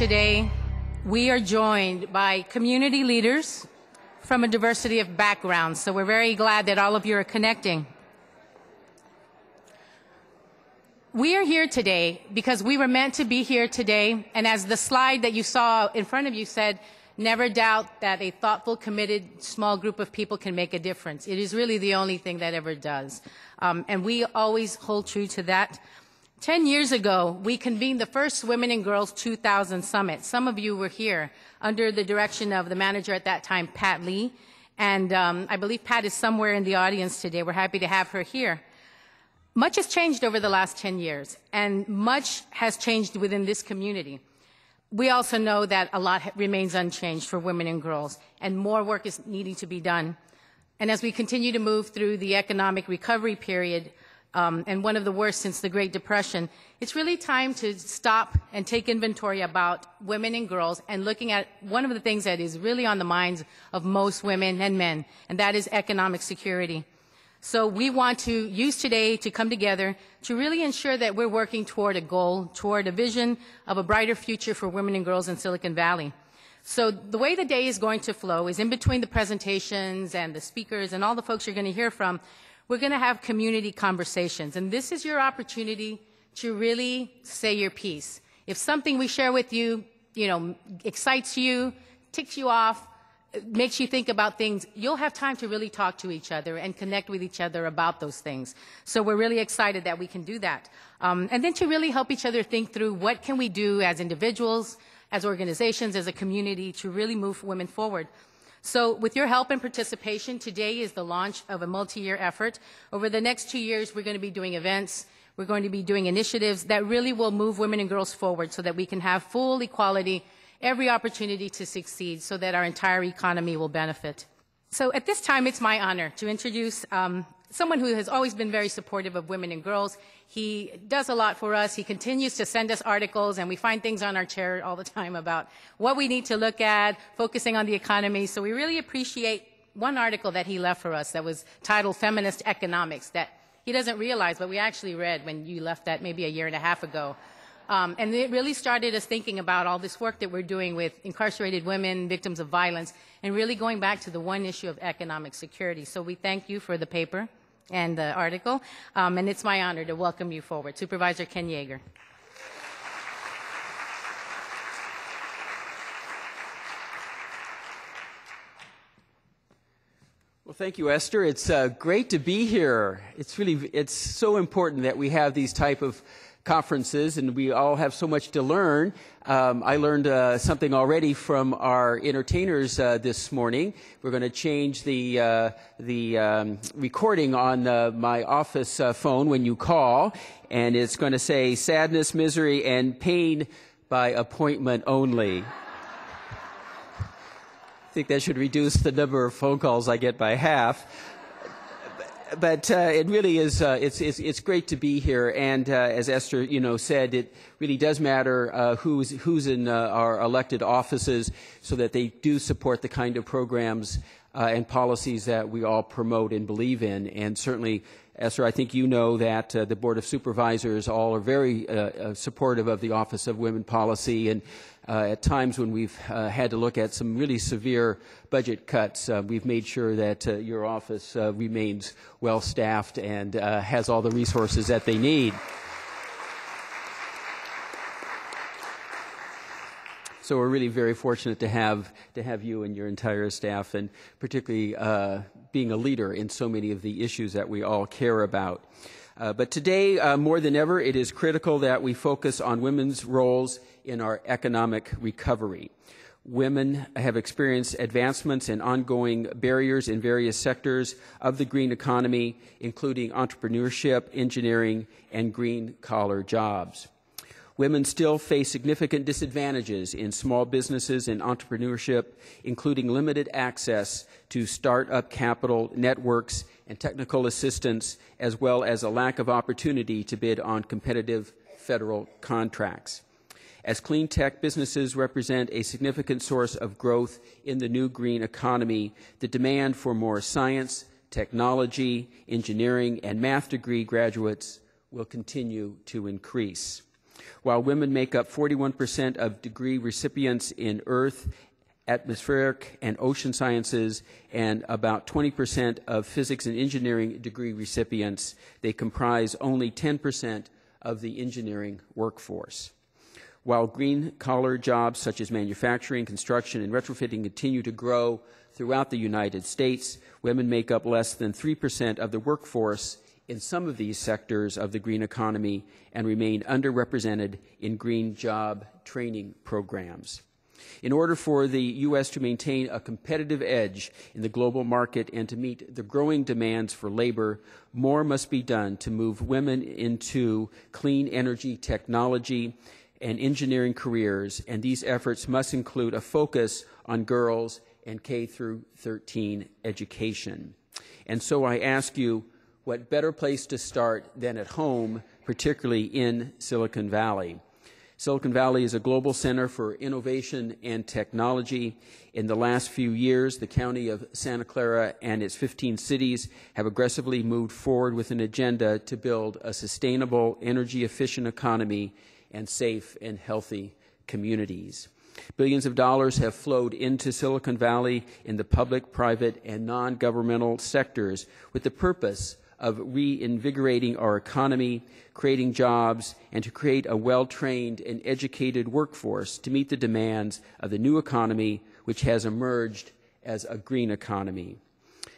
today, we are joined by community leaders from a diversity of backgrounds. So we're very glad that all of you are connecting. We are here today because we were meant to be here today. And as the slide that you saw in front of you said, never doubt that a thoughtful, committed, small group of people can make a difference. It is really the only thing that ever does. And we always hold true to that. 10 years ago, we convened the first Women and Girls 2000 Summit. Some of you were here under the direction of the manager at that time, Pat Lee. And I believe Pat is somewhere in the audience today. We're happy to have her here. Much has changed over the last 10 years, and much has changed within this community. We also know that a lot remains unchanged for women and girls, and more work is needing to be done. And as we continue to move through the economic recovery period, and one of the worst since the Great Depression, it's really time to stop and take inventory about women and girls and looking at one of the things that is really on the minds of most women and men, and that is economic security. So we want to use today to come together to really ensure that we're working toward a goal, toward a vision of a brighter future for women and girls in Silicon Valley. So the way the day is going to flow is in between the presentations and the speakers and all the folks you're going to hear from, we're going to have community conversations. And this is your opportunity to really say your piece. If something we share with you, excites you, ticks you off, makes you think about things, you'll have time to really talk to each other and connect with each other about those things. So we're really excited that we can do that. And then to really help each other think through what can we do as individuals, as organizations, as a community to really move women forward. So with your help and participation, today is the launch of a multi-year effort. Over the next 2 years, we're going to be doing events. We're going to be doing initiatives that really will move women and girls forward so that we can have full equality, every opportunity to succeed so that our entire economy will benefit. So at this time, it's my honor to introduce someone who has always been very supportive of women and girls. He does a lot for us. He continues to send us articles, and we find things on our chair all the time about what we need to look at, focusing on the economy. So we really appreciate one article that he left for us that was titled Feminist Economics that he doesn't realize, but we actually read when you left that maybe a year and a half ago. And it really started us thinking about all this work that we're doing with incarcerated women, victims of violence, and really going back to the one issue of economic security. So we thank you for the paper and the article, and it's my honor to welcome you forward. Supervisor Ken Yeager. Well, thank you, Esther. It's great to be here. It's so important that we have these type of conferences, and we all have so much to learn. I learned something already from our entertainers this morning. We're going to change the recording on my office phone when you call, and it's going to say sadness, misery, and pain by appointment only. I think that should reduce the number of phone calls I get by half. But it really is, it's great to be here. And as Esther, said, it really does matter who's in our elected offices so that they do support the kind of programs and policies that we all promote and believe in. And certainly, Esther, I think you know that the Board of Supervisors all are very supportive of the Office of Women Policy. And at times when we've had to look at some really severe budget cuts, we've made sure that your office remains well-staffed and has all the resources that they need. So we're really very fortunate to have you and your entire staff, and particularly being a leader in so many of the issues that we all care about. But today, more than ever, it is critical that we focus on women's roles in our economic recovery. Women have experienced advancements and ongoing barriers in various sectors of the green economy, including entrepreneurship, engineering, and green-collar jobs. Women still face significant disadvantages in small businesses and entrepreneurship, including limited access to start-up capital, networks, and technical assistance, as well as a lack of opportunity to bid on competitive federal contracts. As clean tech businesses represent a significant source of growth in the new green economy, the demand for more science, technology, engineering, and math degree graduates will continue to increase. While women make up 41% of degree recipients in Earth, atmospheric, and ocean sciences, and about 20% of physics and engineering degree recipients, they comprise only 10% of the engineering workforce. While green-collar jobs such as manufacturing, construction, and retrofitting continue to grow throughout the United States, women make up less than 3% of the workforce in some of these sectors of the green economy and remain underrepresented in green job training programs. In order for the U.S. to maintain a competitive edge in the global market and to meet the growing demands for labor, more must be done to move women into clean energy technology and engineering careers, and these efforts must include a focus on girls and K through 13 education. And so I ask you, what better place to start than at home, particularly in Silicon Valley? Silicon Valley is a global center for innovation and technology. In the last few years, the county of Santa Clara and its 15 cities have aggressively moved forward with an agenda to build a sustainable, energy-efficient economy and safe and healthy communities. Billions of dollars have flowed into Silicon Valley in the public, private, and non-governmental sectors with the purpose of reinvigorating our economy, creating jobs, and to create a well-trained and educated workforce to meet the demands of the new economy, which has emerged as a green economy.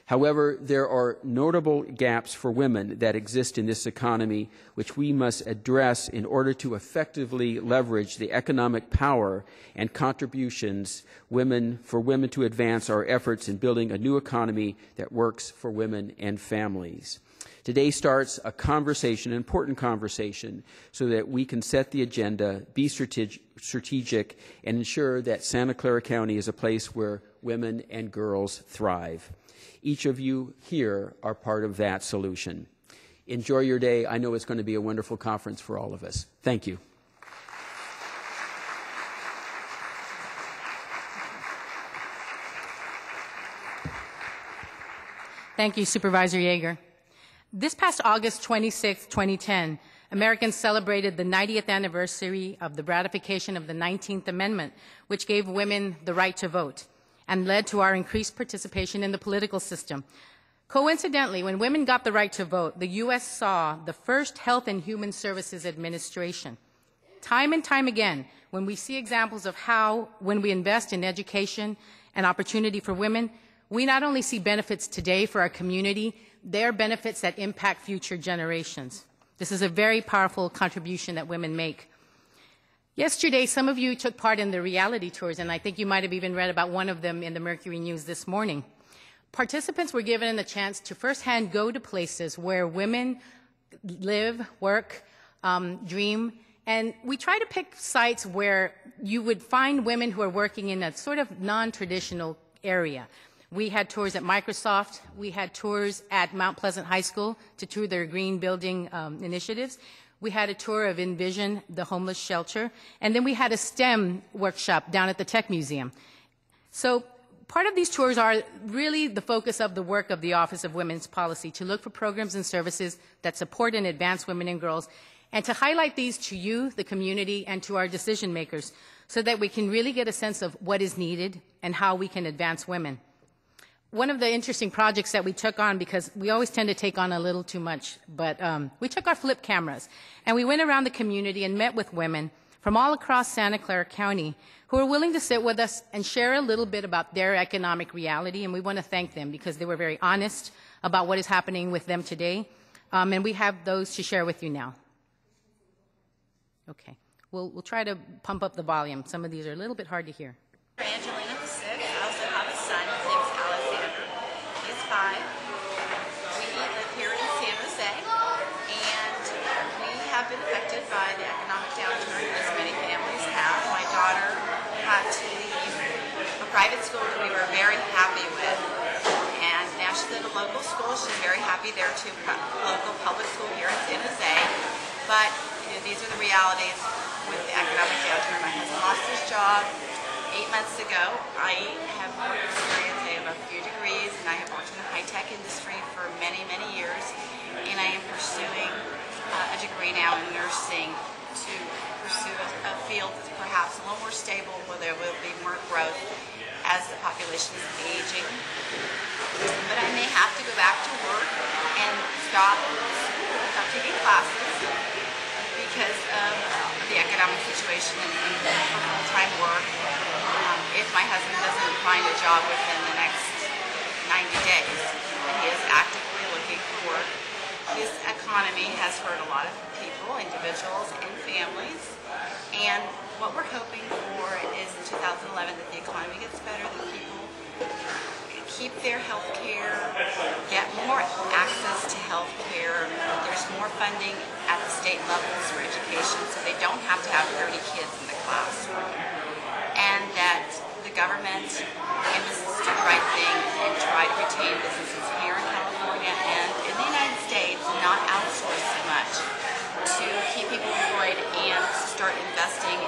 However, there are notable gaps for women that exist in this economy, which we must address in order to effectively leverage the economic power and contributions for women to advance our efforts in building a new economy that works for women and families. Today starts a conversation, an important conversation, so that we can set the agenda, be strategic, and ensure that Santa Clara County is a place where women and girls thrive. Each of you here are part of that solution. Enjoy your day. I know it's going to be a wonderful conference for all of us. Thank you. Thank you, Supervisor Yeager. This past August 26, 2010, Americans celebrated the 90th anniversary of the ratification of the 19th Amendment, which gave women the right to vote and led to our increased participation in the political system. Coincidentally, when women got the right to vote, the U.S. saw the first Health and Human Services Administration. Time and time again, when we see examples of how, when we invest in education and opportunity for women, we not only see benefits today for our community, they are benefits that impact future generations. This is a very powerful contribution that women make. Yesterday, some of you took part in the reality tours, and I think you might have even read about one of them in the Mercury News this morning. Participants were given the chance to firsthand go to places where women live, work, dream, and we try to pick sites where you would find women who are working in a sort of non-traditional area. We had tours at Microsoft. We had tours at Mount Pleasant High School to tour their green building initiatives. We had a tour of Envision, the homeless shelter, and then we had a STEM workshop down at the Tech Museum. So part of these tours are really the focus of the work of the Office of Women's Policy, to look for programs and services that support and advance women and girls, and to highlight these to you, the community, and to our decision makers, so that we can really get a sense of what is needed and how we can advance women. One of the interesting projects that we took on, because we always tend to take on a little too much, but we took our flip cameras and we went around the community and met with women from all across Santa Clara County who were willing to sit with us and share a little bit about their economic reality, and we want to thank them because they were very honest about what is happening with them today, and we have those to share with you now. Okay, we'll try to pump up the volume. Some of these are a little bit hard to hear. Angelina the Sixth. I also have a son. His name is Alexander. He's 5. We live here in San Jose, and we have been affected by the economic downturn, as many families have. My daughter had to leave a private school that we were very happy with, and now she's at a local school. She's very happy there too, local public school here in San Jose. But these are the realities with the economic downturn. My husband lost his job 8 months ago. I have work experience. I have a few degrees, and I have worked in the high-tech industry for many, many years. And I am pursuing a degree now in nursing to population is aging. But I may have to go back to work and stop school, stop taking classes because of the economic situation and for full-time work. If my husband doesn't find a job within the next 90 days, and he is actively looking for work, this economy has hurt a lot of people, individuals, and families. And what we're hoping for is in 2011 that the economy gets better, that people keep their health care, get more access to health care, there's more funding at the state levels for education so they don't have to have 30 kids in the classroom. And that the government and businesses do the right thing and try to retain businesses here in California and in the United States and not outsource so much to keep people employed and start investing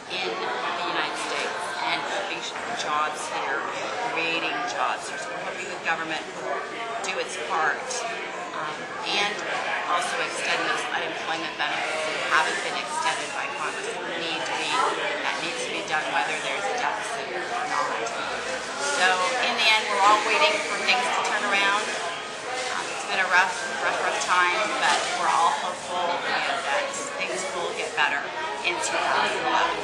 in the United States and keeping jobs here, creating jobs here. So we're hoping the government will do its part and also extend those unemployment benefits that haven't been extended by Congress. That needs to be done whether there's a deficit or not. So in the end, we're all waiting for things to turn around. It's been a rough time, but we're all hopeful that things will get better in 2011.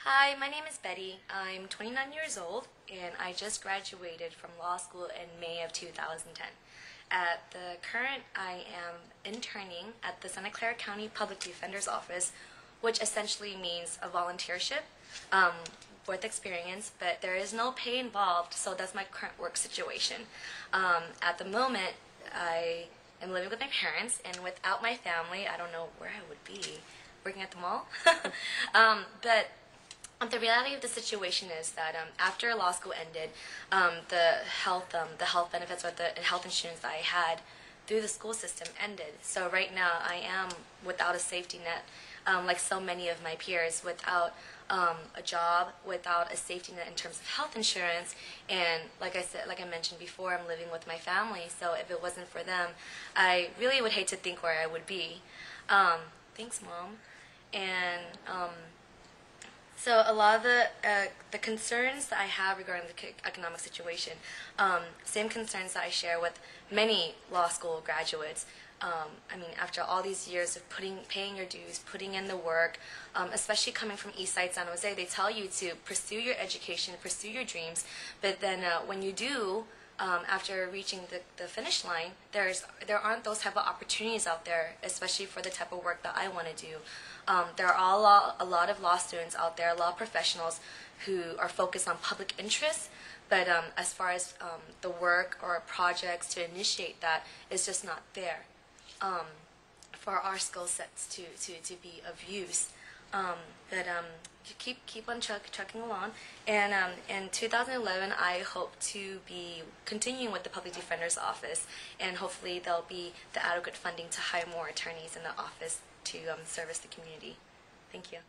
Hi, my name is Betty. I'm 29 years old, and I just graduated from law school in May of 2010. At the current, I am interning at the Santa Clara County Public Defender's Office, which essentially means a volunteership with experience, but there is no pay involved, so that's my current work situation. At the moment, I am living with my parents, and without my family, I don't know where I would be, working at the mall. But the reality of the situation is that after law school ended, the health benefits or the health insurance that I had through the school system ended. So right now I am without a safety net, like so many of my peers, without a job, without a safety net in terms of health insurance. And like I mentioned before, I'm living with my family. So if it wasn't for them, I really would hate to think where I would be. Thanks, Mom. And so a lot of the concerns that I have regarding the economic situation, same concerns that I share with many law school graduates. I mean, after all these years of paying your dues, putting in the work, especially coming from Eastside San Jose, they tell you to pursue your education, pursue your dreams, but then when you do, after reaching the finish line, there aren't those type of opportunities out there, especially for the type of work that I want to do. There are a lot of law students out there, law professionals who are focused on public interest, but as far as the work or projects to initiate that, it's just not there for our skill sets to be of use. But keep on trucking along, and in 2011 I hope to be continuing with the Public Defender's Office, and hopefully there'll be the adequate funding to hire more attorneys in the office to service the community. Thank you.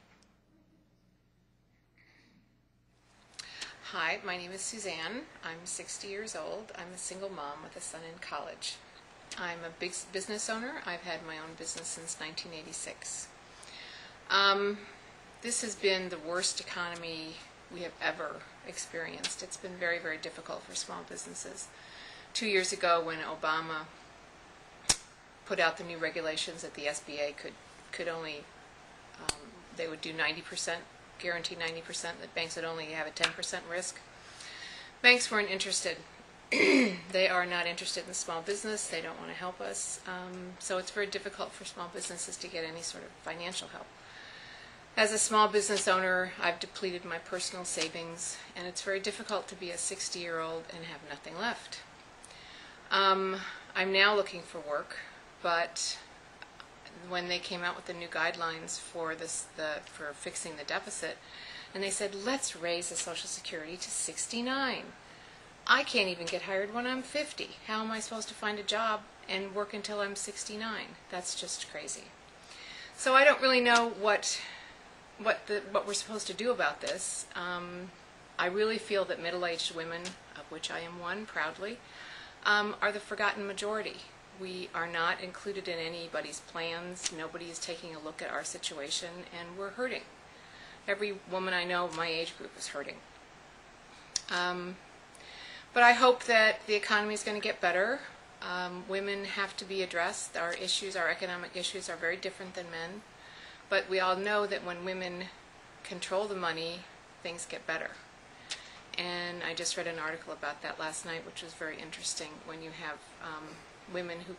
Hi, my name is Suzanne. I'm 60 years old. I'm a single mom with a son in college. I'm a big business owner. I've had my own business since 1986. This has been the worst economy we have ever experienced. It's been very, very difficult for small businesses. 2 years ago, when Obama put out the new regulations that the SBA could only, they would do 90%, guarantee 90%, that banks would only have a 10% risk. Banks weren't interested. They are not interested in small business. They don't want to help us. So it's very difficult for small businesses to get any sort of financial help. As a small business owner, I've depleted my personal savings, and it's very difficult to be a 60-year-old and have nothing left. I'm now looking for work, but when they came out with the new guidelines for for fixing the deficit, and they said, let's raise the Social Security to 69. I can't even get hired when I'm 50. How am I supposed to find a job and work until I'm 69? That's just crazy. So I don't really know what we're supposed to do about this. I really feel that middle-aged women, of which I am one proudly, are the forgotten majority. We are not included in anybody's plans. Nobody is taking a look at our situation, and we're hurting. Every woman I know of my age group is hurting. But I hope that the economy is going to get better. Women have to be addressed. Our issues, our economic issues, are very different than men. But we all know that when women control the money, things get better. And I just read an article about that last night, which was very interesting. When you have women who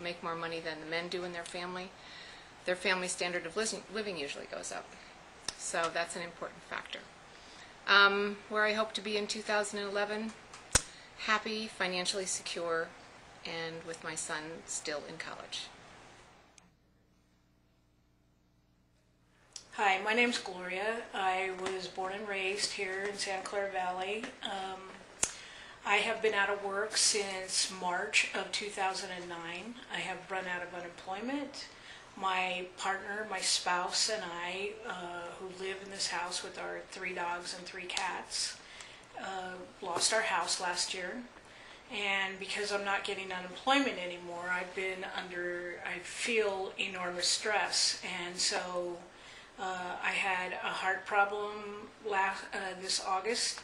make more money than the men do in their family standard of living usually goes up. So that's an important factor. Where I hope to be in 2011, happy, financially secure, and with my son still in college. Hi, my name's Gloria. I was born and raised here in Santa Clara Valley. I have been out of work since March of 2009. I have run out of unemployment. My partner, my spouse, and I, who live in this house with our 3 dogs and 3 cats, lost our house last year. And because I'm not getting unemployment anymore, I feel enormous stress. And so I had a heart problem this August,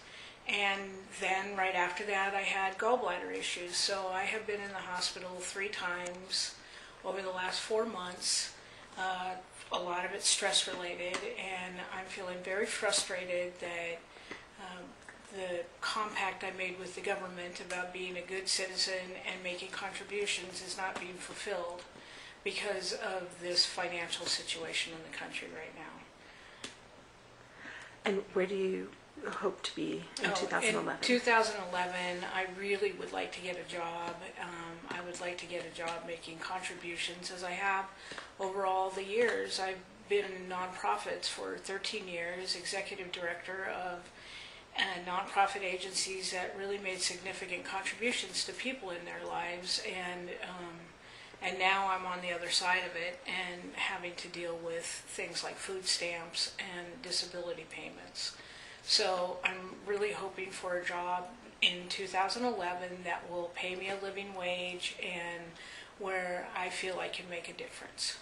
and then right after that I had gallbladder issues. So I have been in the hospital 3 times over the last 4 months. A lot of it's stress related, and I'm feeling very frustrated that the compact I made with the government about being a good citizen and making contributions is not being fulfilled because of this financial situation in the country right now. And where do you hope to be in 2011? In 2011, I really would like to get a job. I would like to get a job making contributions, as I have over all the years. I've been in nonprofits for 13 years, executive director of nonprofit agencies that really made significant contributions to people in their lives, and now I'm on the other side of it and having to deal with things like food stamps and disability payments. So I'm really hoping for a job in 2011 that will pay me a living wage and where I feel I can make a difference.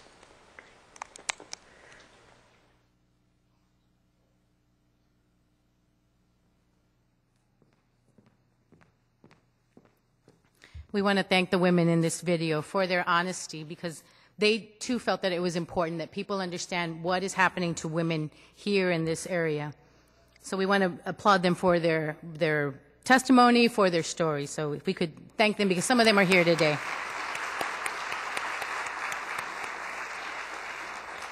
We want to thank the women in this video for their honesty, because they too felt that it was important that people understand what is happening to women here in this area. So we want to applaud them for their testimony, for their story. So if we could thank them, because some of them are here today.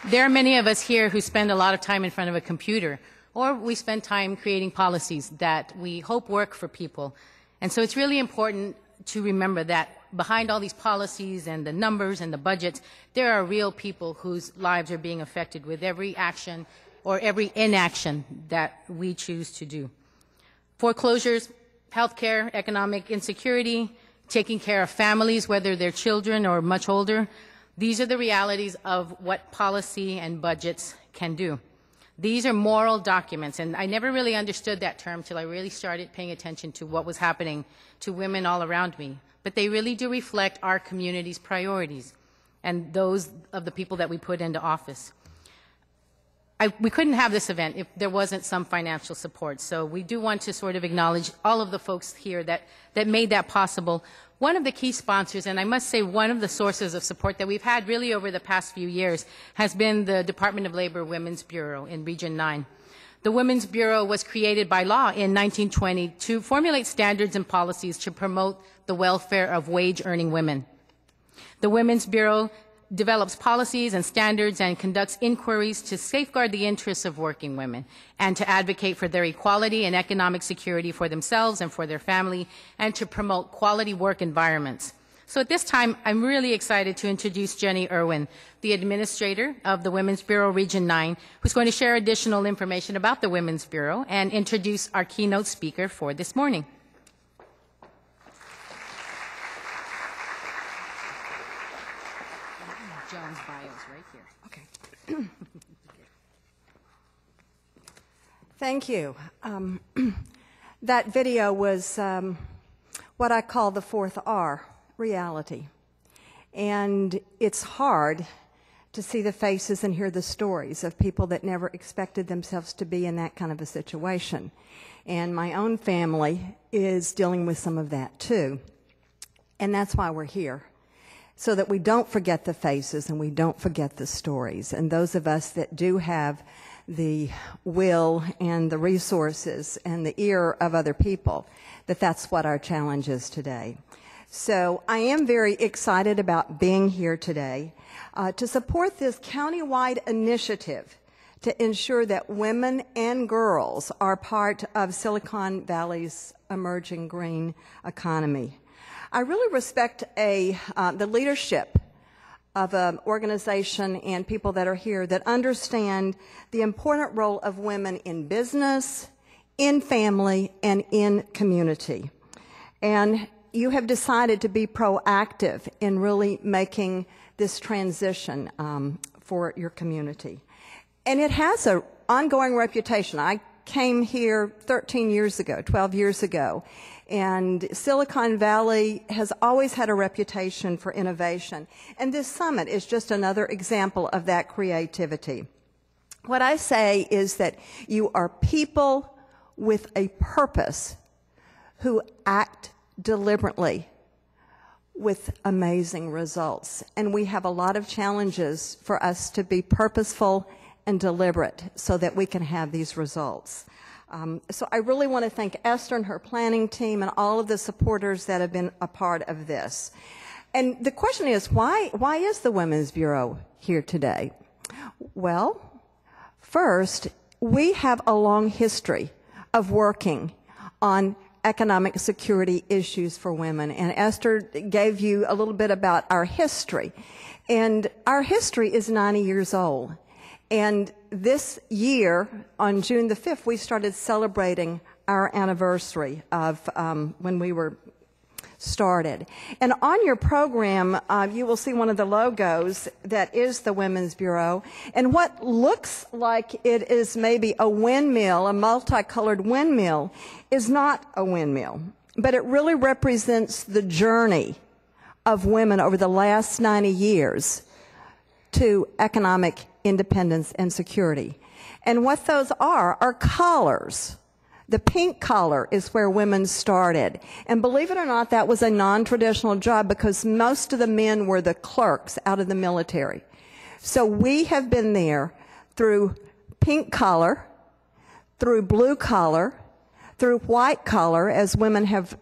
There are many of us here who spend a lot of time in front of a computer, or we spend time creating policies that we hope work for people. And so it's really important to remember that behind all these policies and the numbers and the budgets, there are real people whose lives are being affected with every action or every inaction that we choose to do. Foreclosures, healthcare, economic insecurity, taking care of families, whether they're children or much older, these are the realities of what policy and budgets can do. These are moral documents, and I never really understood that term till I really started paying attention to what was happening to women all around me. But they really do reflect our community's priorities and those of the people that we put into office. We couldn't have this event if there wasn't some financial support, so we do want to sort of acknowledge all of the folks here that made that possible. One of the key sponsors, and I must say one of the sources of support that we've had really over the past few years, has been the Department of Labor Women's Bureau in Region 9. The Women's Bureau was created by law in 1920 to formulate standards and policies to promote the welfare of wage-earning women. The Women's Bureau develops policies and standards and conducts inquiries to safeguard the interests of working women and to advocate for their equality and economic security for themselves and for their family, and to promote quality work environments. So at this time, I'm really excited to introduce Jenny Irwin, the administrator of the Women's Bureau Region 9, who's going to share additional information about the Women's Bureau and introduce our keynote speaker for this morning. John's bio is right here. Okay. Thank you. That video was what I call the fourth R, reality. And it's hard to see the faces and hear the stories of people that never expected themselves to be in that kind of a situation. And my own family is dealing with some of that too. And that's why we're here, so that we don't forget the faces and we don't forget the stories. And those of us that do have the will and the resources and the ear of other people, that's what our challenge is today. So I am very excited about being here today to support this countywide initiative to ensure that women and girls are part of Silicon Valley's emerging green economy. I really respect the leadership of an organization and people that are here that understand the important role of women in business, in family, and in community. And you have decided to be proactive in really making this transition for your community. And it has an ongoing reputation. I came here 13 years ago, 12 years ago, and Silicon Valley has always had a reputation for innovation. And this summit is just another example of that creativity. What I say is that you are people with a purpose who act deliberately with amazing results. And we have a lot of challenges for us to be purposeful and deliberate so that we can have these results. So I really want to thank Esther and her planning team and all of the supporters that have been a part of this. And the question is, why is the Women's Bureau here today? Well, first, we have a long history of working on economic security issues for women. And Esther gave you a little bit about our history. And our history is 90 years old. And this year, on June the 5th, we started celebrating our anniversary of when we were started. And on your program, you will see one of the logos that is the Women's Bureau. And what looks like it is maybe a windmill, a multicolored windmill, is not a windmill. But it really represents the journey of women over the last 90 years to economic independence and security. And what those are collars. The pink collar is where women started. And believe it or not, that was a non-traditional job because most of the men were the clerks out of the military. So we have been there through pink collar, through blue collar, through white collar, as women have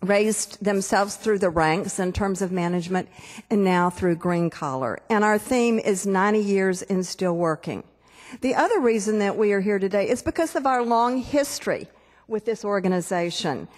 raised themselves through the ranks in terms of management, and now through green collar. And our theme is 90 years and still working. The other reason that we are here today is because of our long history with this organization.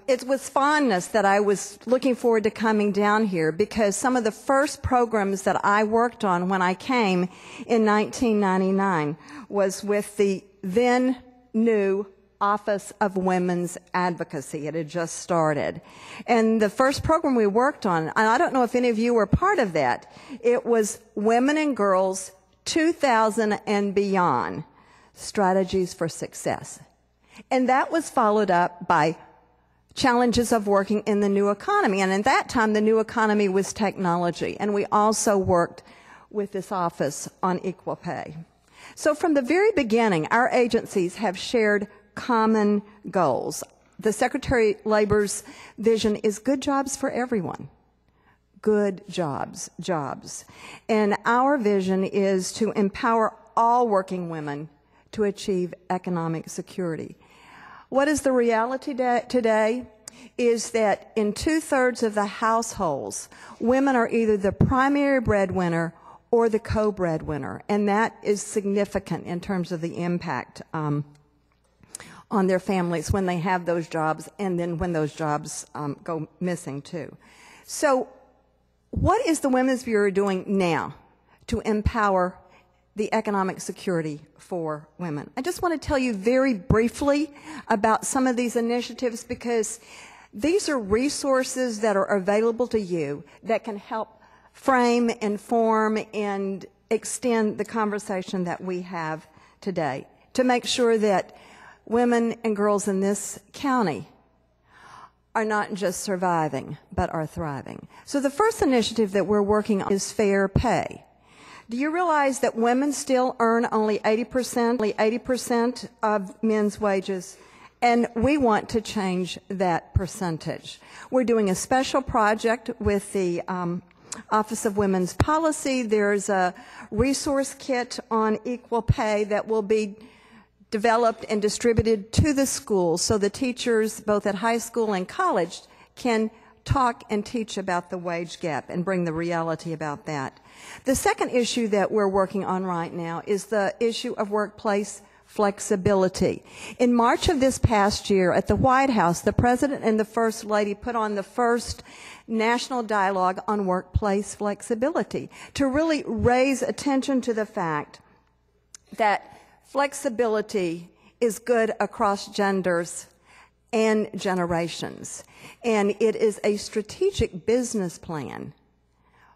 It was fondness that I was looking forward to coming down here because some of the first programs that I worked on when I came in 1999 was with the then new Office of Women's Advocacy. It had just started. And the first program we worked on, and I don't know if any of you were part of that, it was Women and Girls 2000 and Beyond, Strategies for Success. And that was followed up by Challenges of Working in the New Economy. And at that time, the new economy was technology. And we also worked with this office on equal pay. So from the very beginning, our agencies have shared common goals. The Secretary of Labor's vision is good jobs for everyone. Good jobs. And our vision is to empower all working women to achieve economic security. What is the reality today is that in 2/3 of the households, women are either the primary breadwinner or the co-breadwinner, and that is significant in terms of the impact on their families when they have those jobs and then when those jobs go missing too. So what is the Women's Bureau doing now to empower the economic security for women? I just want to tell you very briefly about some of these initiatives because these are resources that are available to you that can help frame, inform, and extend the conversation that we have today to make sure that women and girls in this county are not just surviving, but are thriving. So the first initiative that we're working on is fair pay. Do you realize that women still earn only 80% of men's wages? And we want to change that percentage. We're doing a special project with the Office of Women's Policy. There's a resource kit on equal pay that will be developed and distributed to the schools so the teachers, both at high school and college, can talk and teach about the wage gap and bring the reality about that. The second issue that we're working on right now is the issue of workplace flexibility. In March of this past year at the White House, the President and the First Lady put on the first national dialogue on workplace flexibility to really raise attention to the fact that flexibility is good across genders and generations. And it is a strategic business plan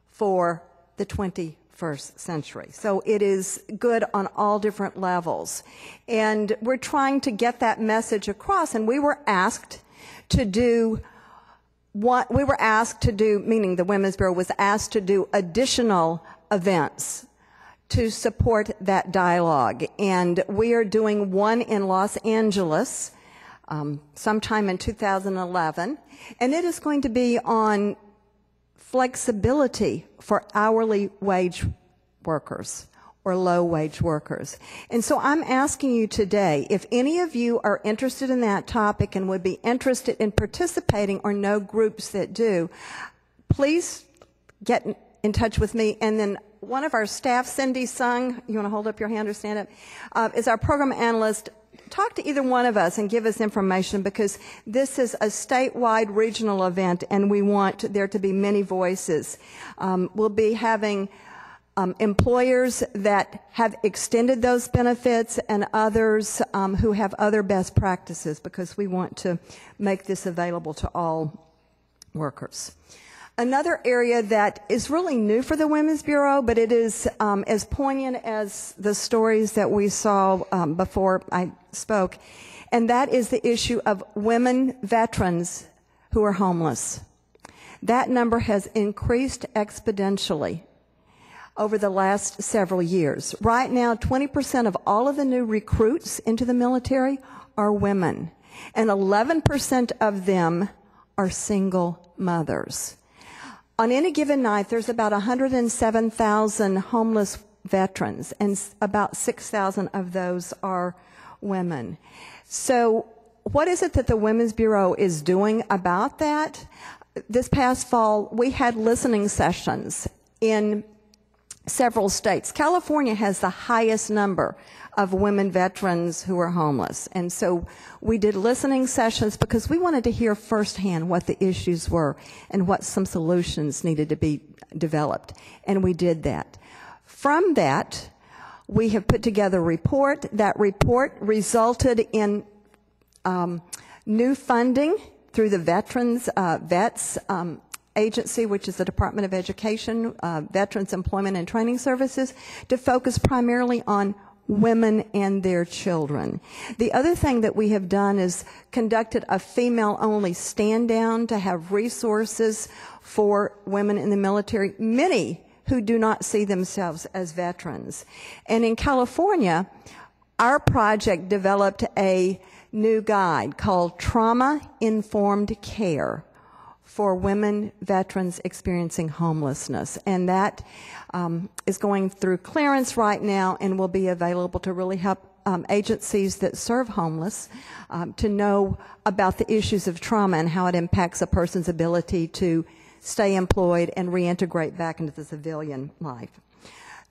for the 21st century. So it is good on all different levels. And we're trying to get that message across, and we were asked to do meaning the Women's Bureau was asked to do additional events to support that dialogue. And we are doing one in Los Angeles sometime in 2011, and it is going to be on flexibility for hourly wage workers or low-wage workers. And so I'm asking you today, if any of you are interested in that topic and would be interested in participating or know groups that do, please get in touch with me. And then one of our staff, Cindy Sung, you want to hold up your hand or stand up, is our program analyst. Talk to either one of us and give us information, because this is a statewide regional event and we want there to be many voices. We'll be having employers that have extended those benefits and others who have other best practices, because we want to make this available to all workers. Another area that is really new for the Women's Bureau, but it is as poignant as the stories that we saw before I spoke, and that is the issue of women veterans who are homeless. That number has increased exponentially over the last several years. Right now, 20% of all of the new recruits into the military are women, and 11% of them are single mothers. On any given night, there's about 107,000 homeless veterans, and about 6,000 of those are women. So what is it that the Women's Bureau is doing about that? This past fall, we had listening sessions in several states. California has the highest number of women veterans who are homeless. And so we did listening sessions because we wanted to hear firsthand what the issues were and what some solutions needed to be developed. And we did that. From that, we have put together a report. That report resulted in new funding through the Vets Agency, which is the Department of Education, Veterans Employment and Training Services, to focus primarily on women and their children. The other thing that we have done is conducted a female-only stand-down to have resources for women in the military, many who do not see themselves as veterans. And in California, our project developed a new guide called Trauma-Informed Care for women veterans experiencing homelessness. And that is going through clearance right now and will be available to really help agencies that serve homeless to know about the issues of trauma and how it impacts a person's ability to stay employed and reintegrate back into the civilian life.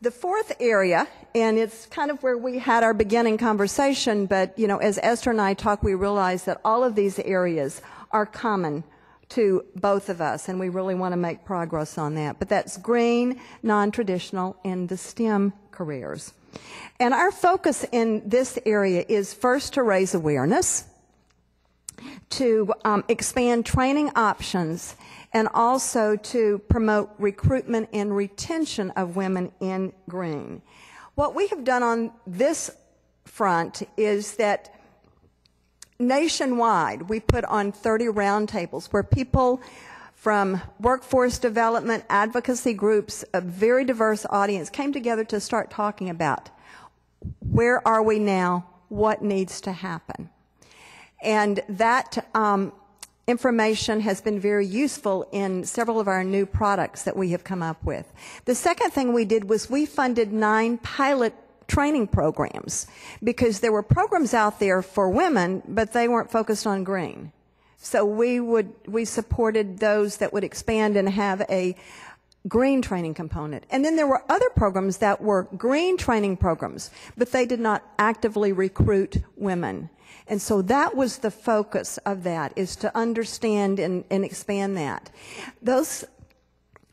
The fourth area, and it's kind of where we had our beginning conversation, but you know, as Esther and I talked, we realized that all of these areas are common to both of us, and we really want to make progress on that. But that's green, non-traditional, and the STEM careers. And our focus in this area is first to raise awareness, to expand training options, and also to promote recruitment and retention of women in green. What we have done on this front is that nationwide, we put on 30 roundtables where people from workforce development, advocacy groups, a very diverse audience came together to start talking about where are we now, what needs to happen. And that information has been very useful in several of our new products that we have come up with. The second thing we did was we funded 9 pilot training programs because there were programs out there for women, but they weren't focused on green. So we supported those that would expand and have a green training component. And then there were other programs that were green training programs, but they did not actively recruit women. And so that was the focus of that, is to understand and expand that. Those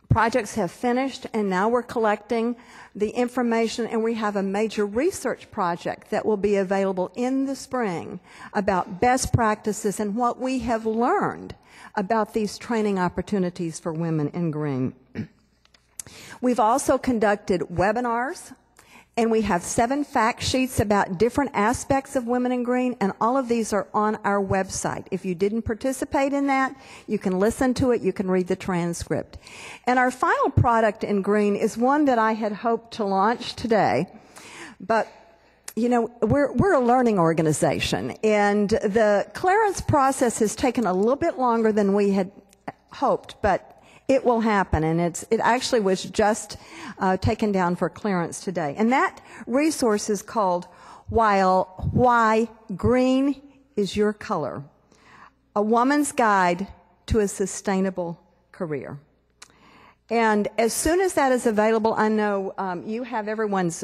projects have finished, and now we're collecting the information, and we have a major research project that will be available in the spring about best practices and what we have learned about these training opportunities for women in green. We've also conducted webinars, and we have 7 fact sheets about different aspects of women in green, and all of these are on our website. If you didn't participate in that, you can listen to it, you can read the transcript. And our final product in green is one that I had hoped to launch today, but you know, we're a learning organization, and the clearance process has taken a little bit longer than we had hoped, but it will happen, and it actually was just taken down for clearance today. And that resource is called Why Green is Your Color, A Woman's Guide to a Sustainable Career. And as soon as that is available, I know you have everyone's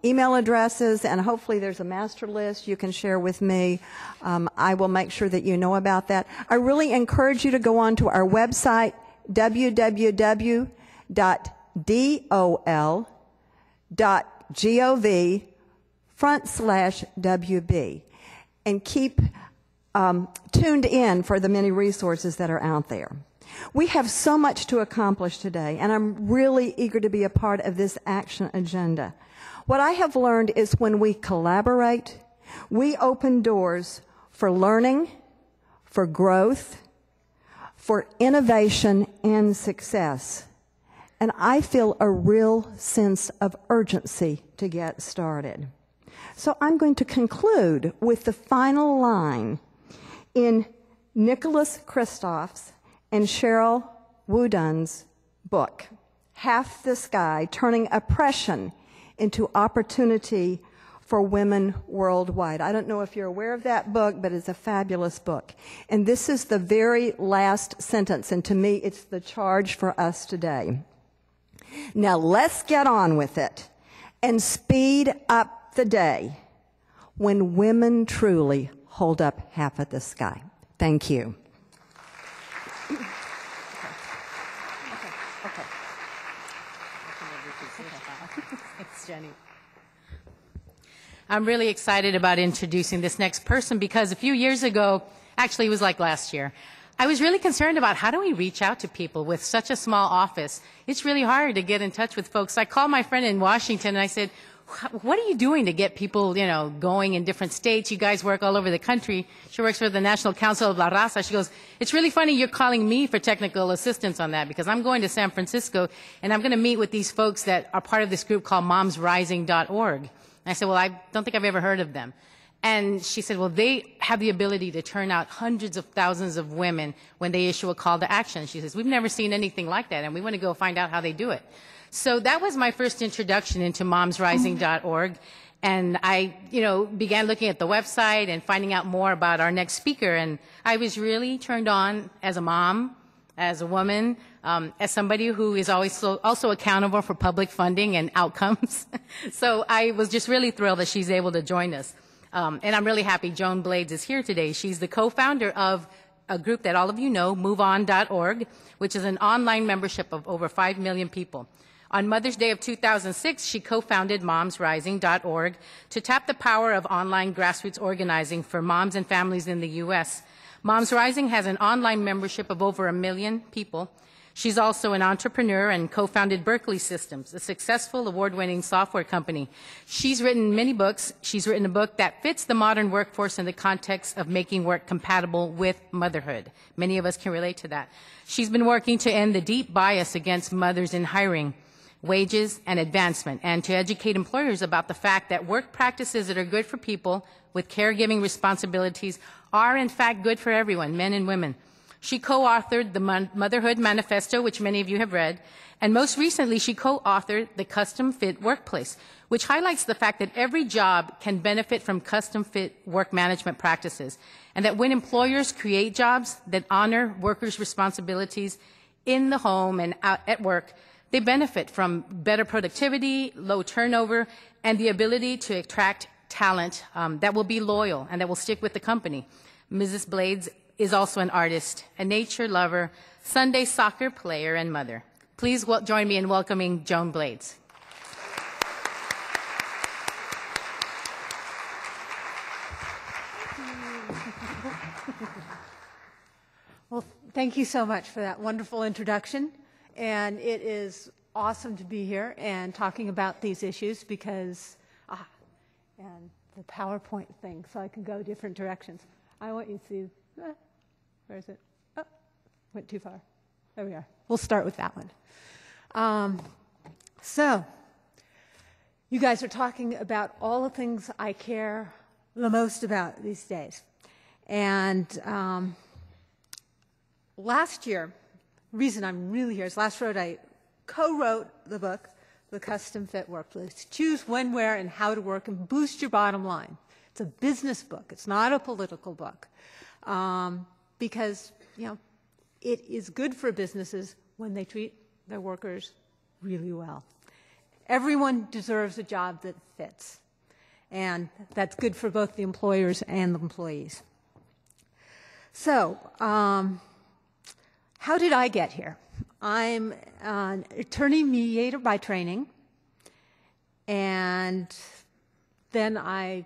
email addresses, and hopefully there's a master list you can share with me. I will make sure that you know about that. I really encourage you to go on to our website, www.dol.gov/WB, and keep tuned in for the many resources that are out there. We have so much to accomplish today, and I'm really eager to be a part of this action agenda. What I have learned is when we collaborate, we open doors for learning, for growth, for innovation and success. And I feel a real sense of urgency to get started. So I'm going to conclude with the final line in Nicholas Kristof's and Cheryl Wooden's book, Half the Sky, Turning Oppression into Opportunity for Women Worldwide. I don't know if you're aware of that book, but it's a fabulous book. And this is the very last sentence, and to me, it's the charge for us today. Now let's get on with it and speed up the day when women truly hold up half of the sky. Thank you. Thanks, Jenny. I'm really excited about introducing this next person because a few years ago, actually it was like last year, I was really concerned about how do we reach out to people with such a small office. It's really hard to get in touch with folks. I called my friend in Washington and I said, what are you doing to get people, you know, going in different states? You guys work all over the country. She works for the National Council of La Raza. She goes, it's really funny you're calling me for technical assistance on that because I'm going to San Francisco and I'm going to meet with these folks that are part of this group called momsrising.org. I said, well, I don't think I've ever heard of them. And she said, well, they have the ability to turn out hundreds of thousands of women when they issue a call to action. She says, we've never seen anything like that, and we want to go find out how they do it. So that was my first introduction into momsrising.org. And I, began looking at the website and finding out more about our next speaker. And I was really turned on as a mom, as a woman, as somebody who is always also accountable for public funding and outcomes. So I was just really thrilled that she's able to join us. And I'm really happy Joan Blades is here today. She's the co-founder of a group that all of you know, MoveOn.org, which is an online membership of over 5 million people. On Mother's Day of 2006, she co-founded momsrising.org to tap the power of online grassroots organizing for moms and families in the U.S. Moms Rising has an online membership of over 1 million people. She's also an entrepreneur and co-founded Berkeley Systems, a successful award-winning software company. She's written many books. She's written a book that fits the modern workforce in the context of making work compatible with motherhood. Many of us can relate to that. She's been working to end the deep bias against mothers in hiring, wages, and advancement, and to educate employers about the fact that work practices that are good for people with caregiving responsibilities are in fact good for everyone, men and women. She co-authored the Motherhood Manifesto, which many of you have read, and most recently she co-authored the Custom Fit Workplace, which highlights the fact that every job can benefit from custom fit work management practices, and that when employers create jobs that honor workers' responsibilities in the home and out at work, they benefit from better productivity, low turnover, and the ability to attract talent that will be loyal and that will stick with the company. Mrs. Blades is also an artist, a nature lover, Sunday soccer player, and mother. Please join me in welcoming Joan Blades. Well, thank you so much for that wonderful introduction. And it is awesome to be here and talking about these issues because, and the PowerPoint thing, so I can go different directions. I want you to see, where is it? Oh, went too far. There we are. We'll start with that one. So, you guys are talking about all the things I care the most about these days. And last year, the reason I'm really here is last year I co-wrote the book, The Custom Fit Workplace. Choose when, where, and how to work and boost your bottom line. It's a business book. It's not a political book. Because, you know, it is good for businesses when they treat their workers really well. Everyone deserves a job that fits. And that's good for both the employers and the employees. So, how did I get here? I'm an attorney mediator by training, and then I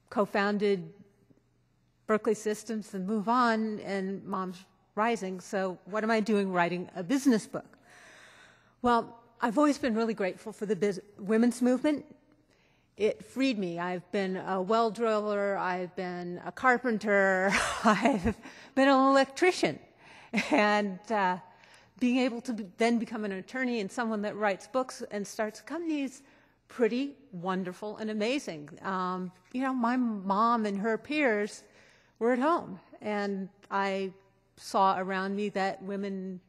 co-founded Berkeley Systems and Move On and Moms Rising. So what am I doing writing a business book? Well, I've always been really grateful for the women's movement. It freed me. I've been a well driller, I've been a carpenter, I've been an electrician. And being able to then become an attorney and someone that writes books and starts a company is pretty wonderful and amazing. You know, my mom and her peers were at home, and I saw around me that women,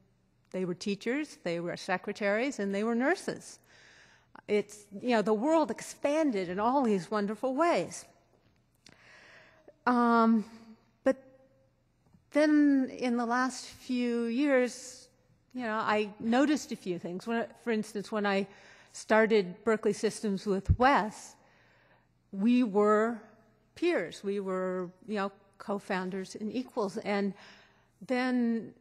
they were teachers, they were secretaries, and they were nurses. It's, you know, the world expanded in all these wonderful ways. But then in the last few years, you know, I noticed a few things. For instance, when I started Berkeley Systems with Wes, we were peers. We were, you know, co-founders and equals. And then,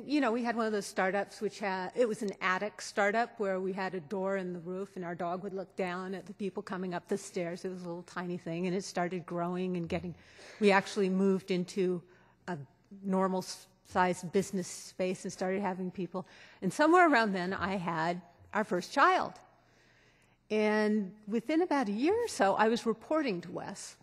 you know, we had one of those startups which had, it was an attic startup where we had a door in the roof and our dog would look down at the people coming up the stairs. It was a little tiny thing, and it started growing and getting, we actually moved into a normal sized business space and started having people. And somewhere around then I had our first child. And within about a year or so, I was reporting to Wes,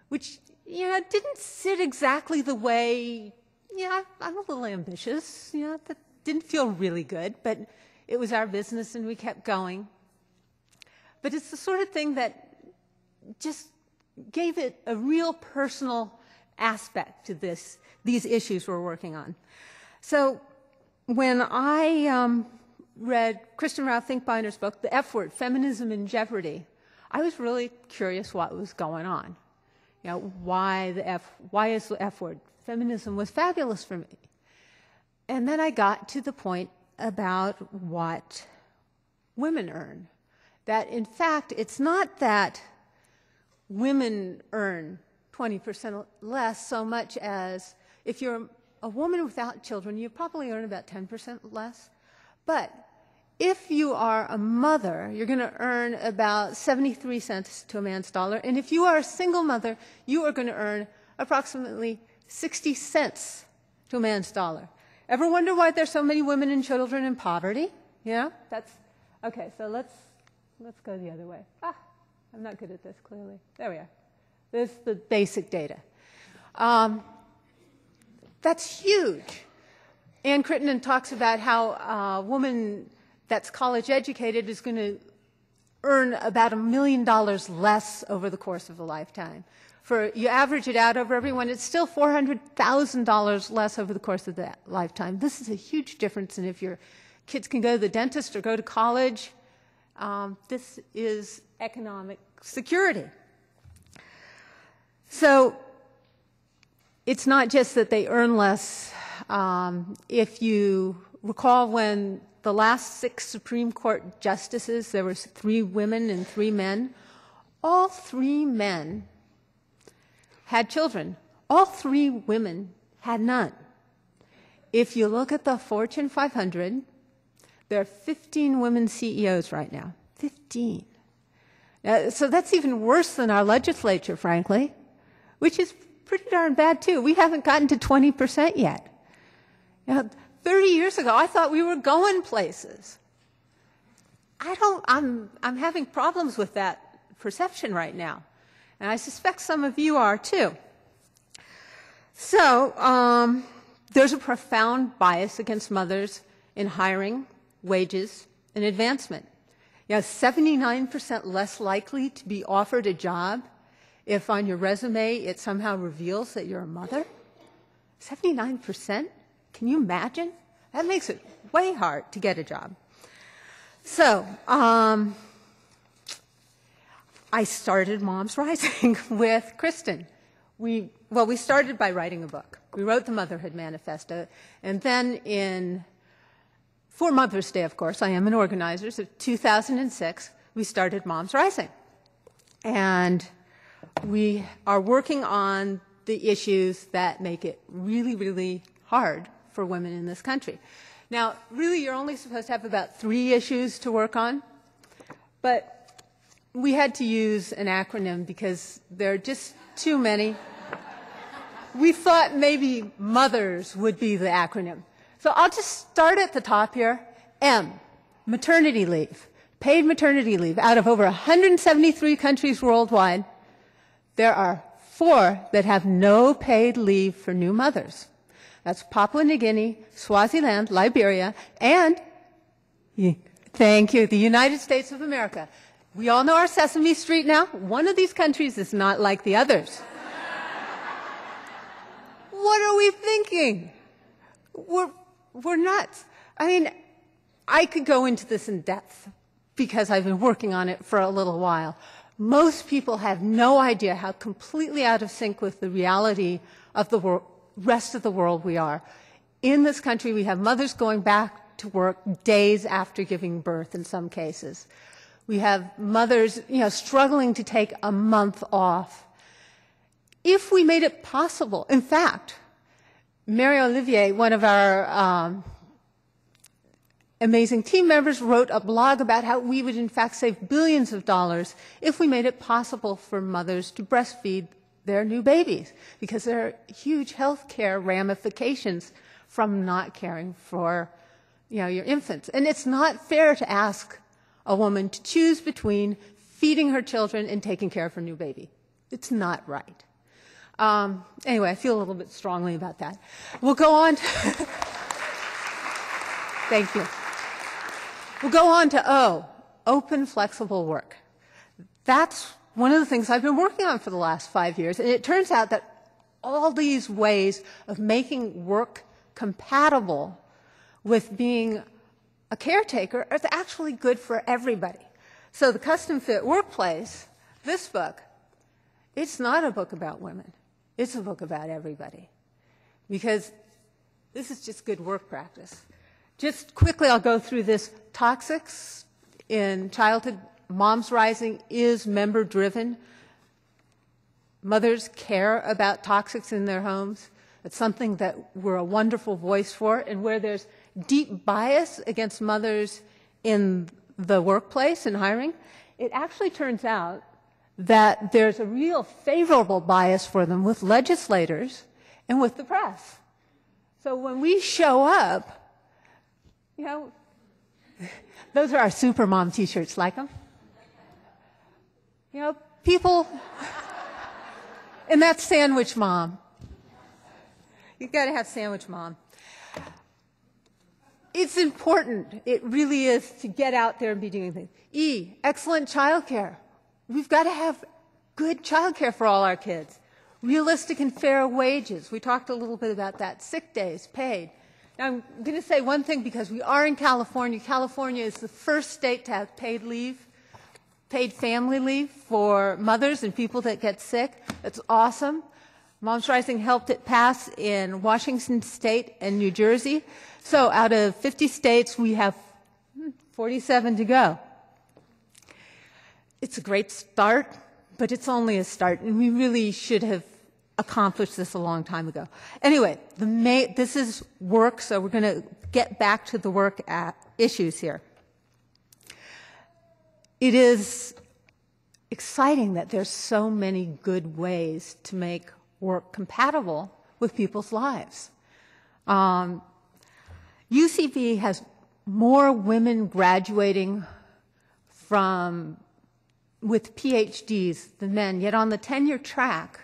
which, you know, didn't sit exactly the way, yeah, I'm a little ambitious, you know, that didn't feel really good, but it was our business and we kept going. But it's the sort of thing that just gave it a real personal aspect to these issues we're working on. So when I read Kristen Rao Thinkbinder's book, The F Word, Feminism in Jeopardy, I was really curious what was going on. You know, why is the F word? Feminism was fabulous for me. And then I got to the point about what women earn. That, in fact, it's not that women earn 20% less so much as if you're a woman without children, you probably earn about 10% less. But if you are a mother, you're going to earn about 73 cents to a man's dollar. And if you are a single mother, you are going to earn approximately 60 cents to a man's dollar. Ever wonder why there's so many women and children in poverty? Yeah, that's, okay, so let's go the other way. I'm not good at this, clearly. There we are. This is the basic data. That's huge. Ann Crittenden talks about how a woman that's college educated is going to earn about $1 million less over the course of a lifetime. You average it out over everyone, it's still $400,000 less over the course of that lifetime. This is a huge difference in if your kids can go to the dentist or go to college. This is economic security. So it's not just that they earn less. If you recall, when the last 6 Supreme Court justices, there were 3 women and 3 men. All 3 men had children. All 3 women had none. If you look at the Fortune 500, there are 15 women CEOs right now. 15. So that's even worse than our legislature, frankly, which is pretty darn bad, too. We haven't gotten to 20% yet. 30 years ago, I thought we were going places. I'm having problems with that perception right now. And I suspect some of you are, too. So there's a profound bias against mothers in hiring, wages, and advancement. 79% less likely to be offered a job if on your resume it somehow reveals that you're a mother. 79%? Can you imagine? That makes it way hard to get a job. So I started Moms Rising with Kristen. We started by writing a book. We wrote the Motherhood Manifesto, and then for Mother's Day, of course, I am an organizer, so 2006, we started Moms Rising. And we are working on the issues that make it really, really hard for women in this country. Now, really, you're only supposed to have about 3 issues to work on, but we had to use an acronym because there are just too many. We thought maybe mothers would be the acronym. So I'll just start at the top here. M, maternity leave, paid maternity leave. Out of over 173 countries worldwide, there are 4 that have no paid leave for new mothers. That's Papua New Guinea, Swaziland, Liberia, and, thank you, the United States of America. We all know our Sesame Street now. One of these countries is not like the others. What are we thinking? We're nuts. I mean, I could go into this in depth because I've been working on it for a little while. Most people have no idea how completely out of sync with the reality of the rest of the world we are. In this country, we have mothers going back to work days after giving birth in some cases. We have mothers, struggling to take a month off. If we made it possible, in fact, Mary Olivier, one of our amazing team members, wrote a blog about how we would in fact save billions of dollars if we made it possible for mothers to breastfeed their new babies, because there are huge health care ramifications from not caring for your infants. And it's not fair to ask a woman to choose between feeding her children and taking care of her new baby. It's not right. Anyway, I feel a little bit strongly about that. We'll go on to thank you. We'll go on to O, open, flexible work. That's one of the things I've been working on for the last 5 years, and it turns out that all these ways of making work compatible with being a caretaker is actually good for everybody. So the Custom Fit Workplace, this book, it's not a book about women. It's a book about everybody, because this is just good work practice. Just quickly, I'll go through this. Toxics in childhood. Moms Rising is member-driven. Mothers care about toxics in their homes. It's something that we're a wonderful voice for, and where there's deep bias against mothers in the workplace and hiring, it actually turns out that there's a real favorable bias for them with legislators and with the press. So when we show up, you know, those are our super mom t-shirts, like them? You know, people, and that's sandwich mom. You've got to have sandwich mom. It's important, it really is, to get out there and be doing things. E, excellent childcare. We've got to have good childcare for all our kids. Realistic and fair wages. We talked a little bit about that. Sick days, paid. Now, I'm going to say one thing because we are in California. California is the first state to have paid leave, paid family leave for mothers and people that get sick. That's awesome. Moms Rising helped it pass in Washington State and New Jersey. So out of 50 states, we have 47 to go. It's a great start, but it's only a start, and we really should have accomplished this a long time ago. Anyway, this is work, so we're going to get back to the work issues here. It is exciting that there's so many good ways to make work compatible with people's lives. UCB has more women graduating with PhDs than men, yet on the tenure track,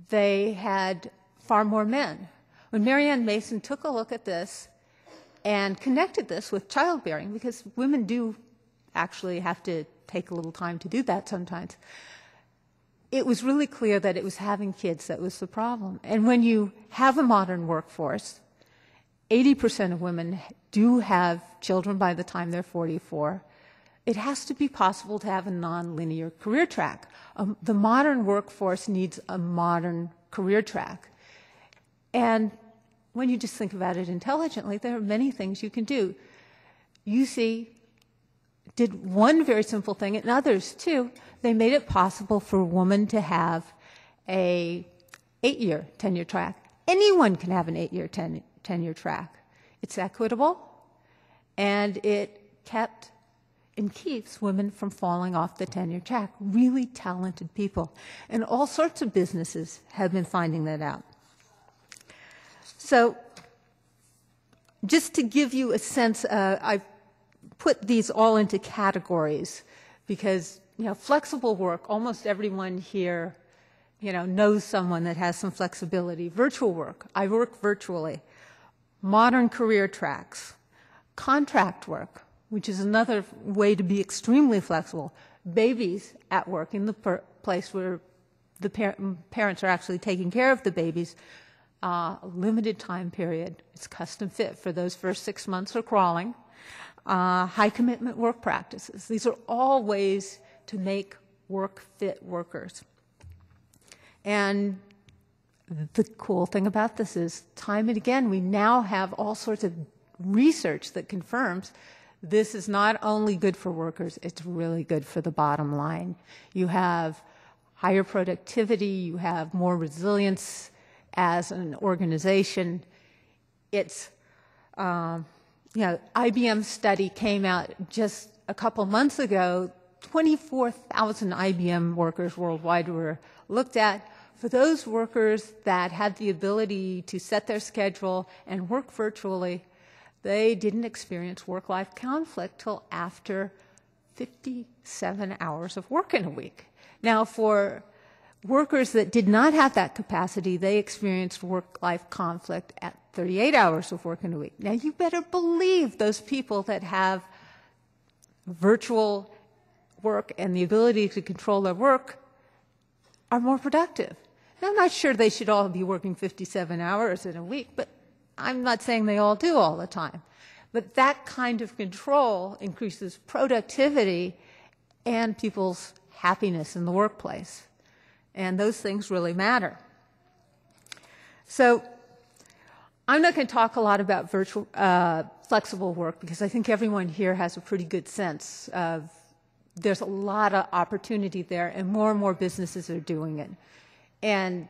they had far more men. When Marianne Mason took a look at this and connected this with childbearing, because women do actually have to take a little time to do that sometimes, it was really clear that it was having kids that was the problem. And when you have a modern workforce, 80% of women do have children by the time they're 44. It has to be possible to have a nonlinear career track. The modern workforce needs a modern career track. And when you just think about it intelligently, there are many things you can do. UC did one very simple thing, and others too. They made it possible for a woman to have a 8-year tenure track. Anyone can have an 8-year tenure track. It's equitable, and it kept and keeps women from falling off the tenure track. Really talented people. And all sorts of businesses have been finding that out. So just to give you a sense, I put these all into categories because, you know, flexible work, almost everyone here, you know, knows someone that has some flexibility. Virtual work, I work virtually. Modern career tracks. Contract work, which is another way to be extremely flexible. Babies at work in the place where the parents are actually taking care of the babies. Limited time period. It's custom fit for those first 6 months of crawling. High commitment work practices. These are all ways to make work fit workers. And the cool thing about this is, time and again, we now have all sorts of research that confirms this is not only good for workers, it's really good for the bottom line. You have higher productivity, you have more resilience as an organization. It's, you know, IBM study came out just a couple months ago. 24,000 IBM workers worldwide were looked at. For those workers that had the ability to set their schedule and work virtually, they didn't experience work-life conflict till after 57 hours of work in a week. Now, for workers that did not have that capacity, they experienced work-life conflict at 38 hours of work in a week. Now, you better believe those people that have virtual work and the ability to control their work are more productive. Now, I'm not sure they should all be working 57 hours in a week, but I'm not saying they all do all the time. But that kind of control increases productivity and people's happiness in the workplace. And those things really matter. So I'm not going to talk a lot about flexible work because I think everyone here has a pretty good sense of there's a lot of opportunity there, and more businesses are doing it. And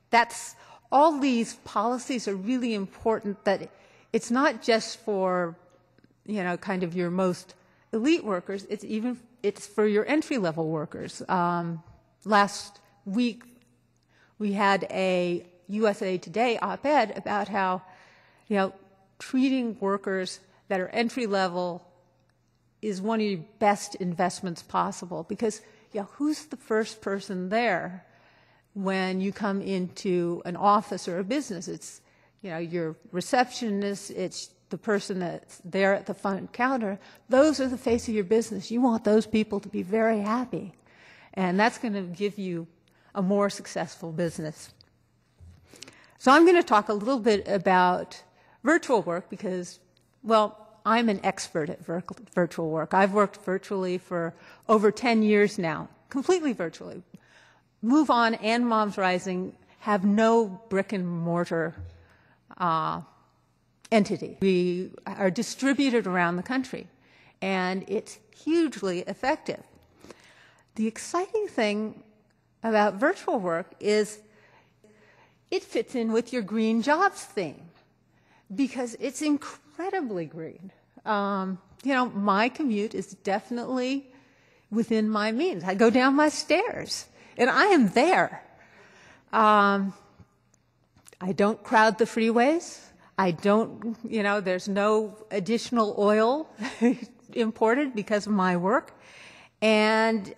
that's all these policies are really important, that it's not just for, you know, kind of your most elite workers, it's for your entry-level workers. Last week we had a USA Today op-ed about how treating workers that are entry level is one of your best investments possible, because who's the first person there when you come into an office or a business? It's your receptionist, it's the person that's there at the front counter. Those are the face of your business. You want those people to be very happy, and that's going to give you a more successful business. So I'm going to talk a little bit about virtual work because, well, I'm an expert at virtual work. I've worked virtually for over 10 years now, completely virtually. Move On and Moms Rising have no brick and mortar entity. We are distributed around the country, and it's hugely effective. The exciting thing about virtual work is it fits in with your green jobs theme, because it's incredibly green. My commute is definitely within my means. I go down my stairs, and I am there. I don't crowd the freeways. I don't, there's no additional oil imported because of my work. And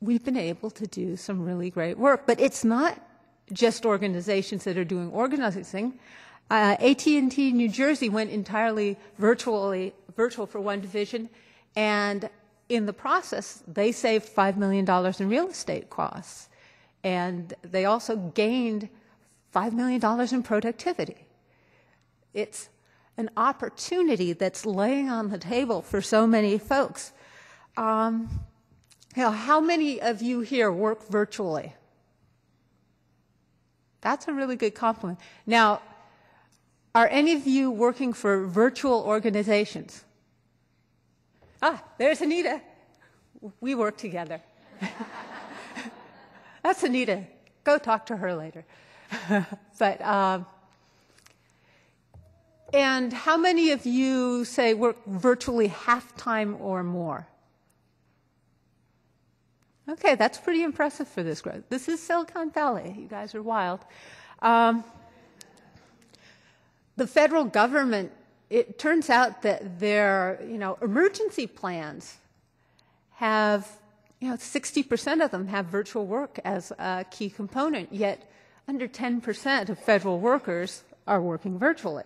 we've been able to do some really great work. But it's not just organizations that are doing organizing. AT&T New Jersey went entirely virtual for one division, and in the process, they saved $5 million in real estate costs. And they also gained $5 million in productivity. It's an opportunity that's laying on the table for so many folks. How many of you here work virtually? That's a really good compliment. Now, are any of you working for virtual organizations? There's Anita. We work together. That's Anita. Go talk to her later. And how many of you say work virtually half-time or more? Okay, that's pretty impressive for this growth. This is Silicon Valley. You guys are wild. The federal government, it turns out that their emergency plans have 60% of them have virtual work as a key component, yet under 10% of federal workers are working virtually.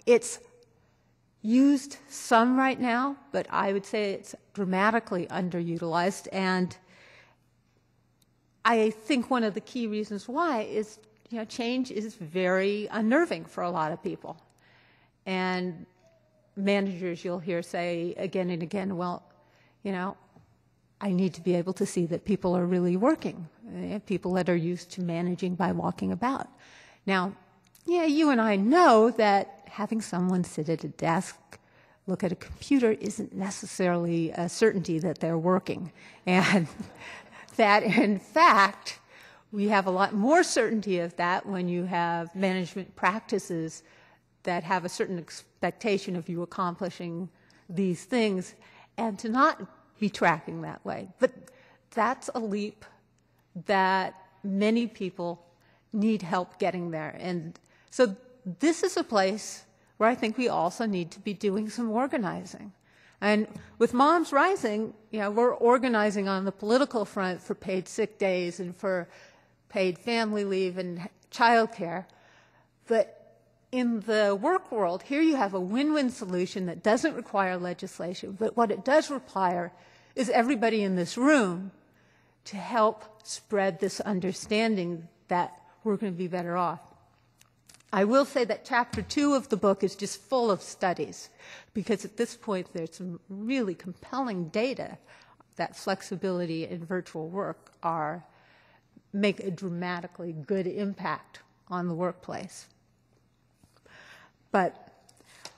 It's used some right now, but I would say it's dramatically underutilized. And I think one of the key reasons why is, change is very unnerving for a lot of people. And managers you'll hear say again and again, well, I need to be able to see that people are really working, people that are used to managing by walking about. Now, you and I know that having someone sit at a desk, look at a computer, isn't necessarily a certainty that they're working. And that, in fact, we have a lot more certainty of that when you have management practices that have a certain expectation of you accomplishing these things, and to not be tracking that way. But that's a leap that many people need help getting there. And so this is a place where I think we also need to be doing some organizing. And with Moms Rising, we're organizing on the political front for paid sick days and for paid family leave and childcare. But in the work world, here you have a win-win solution that doesn't require legislation, but what it does require is everybody in this room to help spread this understanding that we're going to be better off. I will say that chapter 2 of the book is just full of studies, because at this point there's some really compelling data that flexibility in virtual work make a dramatically good impact on the workplace. But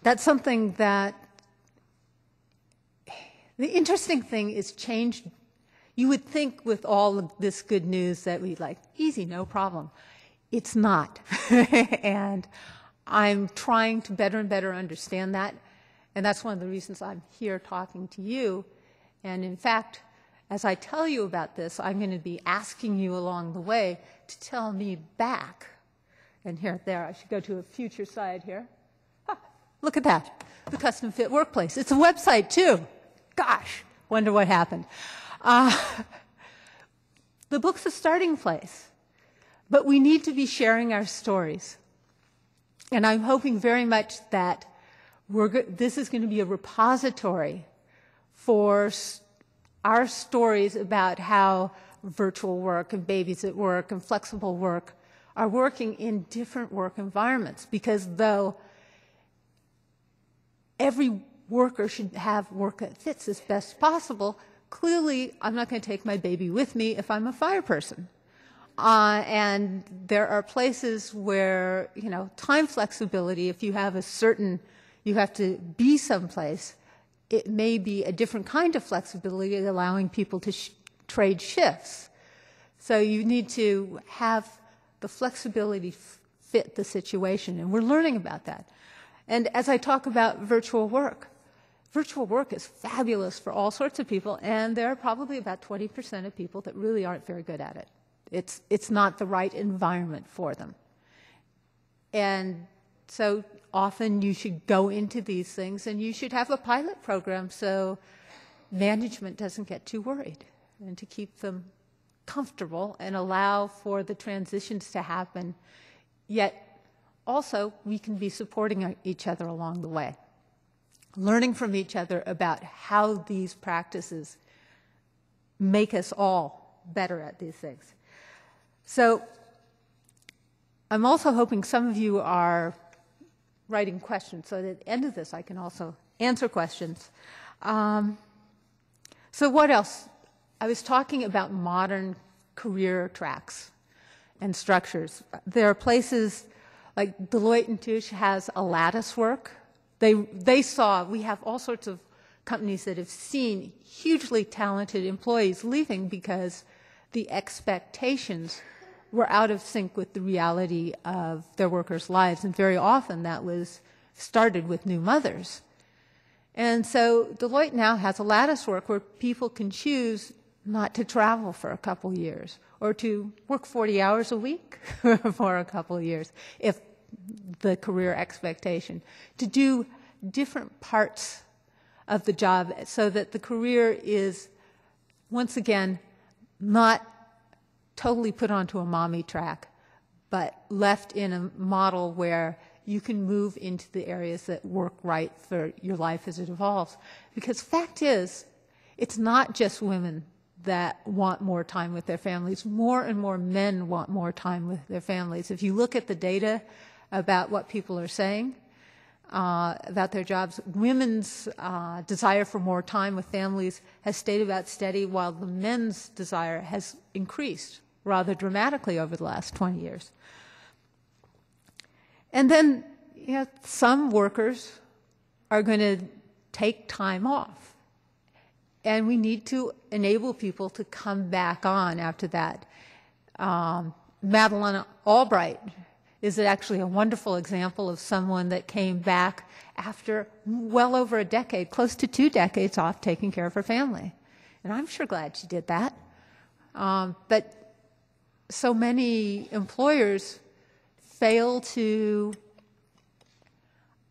that's something that the interesting thing is change. You would think with all of this good news that we'd like, easy, no problem. It's not. And I'm trying to better and better understand that. And that's one of the reasons I'm here talking to you. And in fact, as I tell you about this, I'm going to be asking you along the way to tell me back, And here, there, I should go to a future slide here. Ah, look at that, the Custom Fit Workplace. It's a website too. Gosh, wonder what happened. The book's a starting place, but we need to be sharing our stories. And I'm hoping very much that this is going to be a repository for our stories about how virtual work and babies at work and flexible work are working in different work environments. Because though every worker should have work that fits as best possible, clearly I'm not going to take my baby with me if I'm a fire person. And there are places where, time flexibility, if you have you have to be someplace, it may be a different kind of flexibility, allowing people to trade shifts. So you need to have the flexibility fit the situation, and we're learning about that. And as I talk about virtual work is fabulous for all sorts of people, and there are probably about 20% of people that really aren't very good at it. It's not the right environment for them. And so often you should go into these things, and you should have a pilot program so management doesn't get too worried, and to keep them comfortable and allow for the transitions to happen. Yet also we can be supporting each other along the way, learning from each other about how these practices make us all better at these things. So I'm also hoping some of you are writing questions, so that at the end of this I can also answer questions. So what else? I was talking about modern career tracks and structures. There are places like Deloitte & Touche has a lattice work. We have all sorts of companies that have seen hugely talented employees leaving because the expectations were out of sync with the reality of their workers' lives, and very often that was started with new mothers. And so Deloitte now has a lattice work where people can choose not to travel for a couple years, or to work 40 hours a week for a couple years, if the career expectation, to do different parts of the job so that the career is, once again, not totally put onto a mommy track, but left in a model where you can move into the areas that work right for your life as it evolves. Because fact is, it's not just women that want more time with their families. More and more men want more time with their families. If you look at the data about what people are saying about their jobs, women's desire for more time with families has stayed about steady, while the men's desire has increased rather dramatically over the last 20 years. And then, some workers are going to take time off. And we need to enable people to come back on after that. Madeleine Albright is actually a wonderful example of someone that came back after well over a decade, close to 2 decades off taking care of her family. And I'm sure glad she did that. But so many employers fail to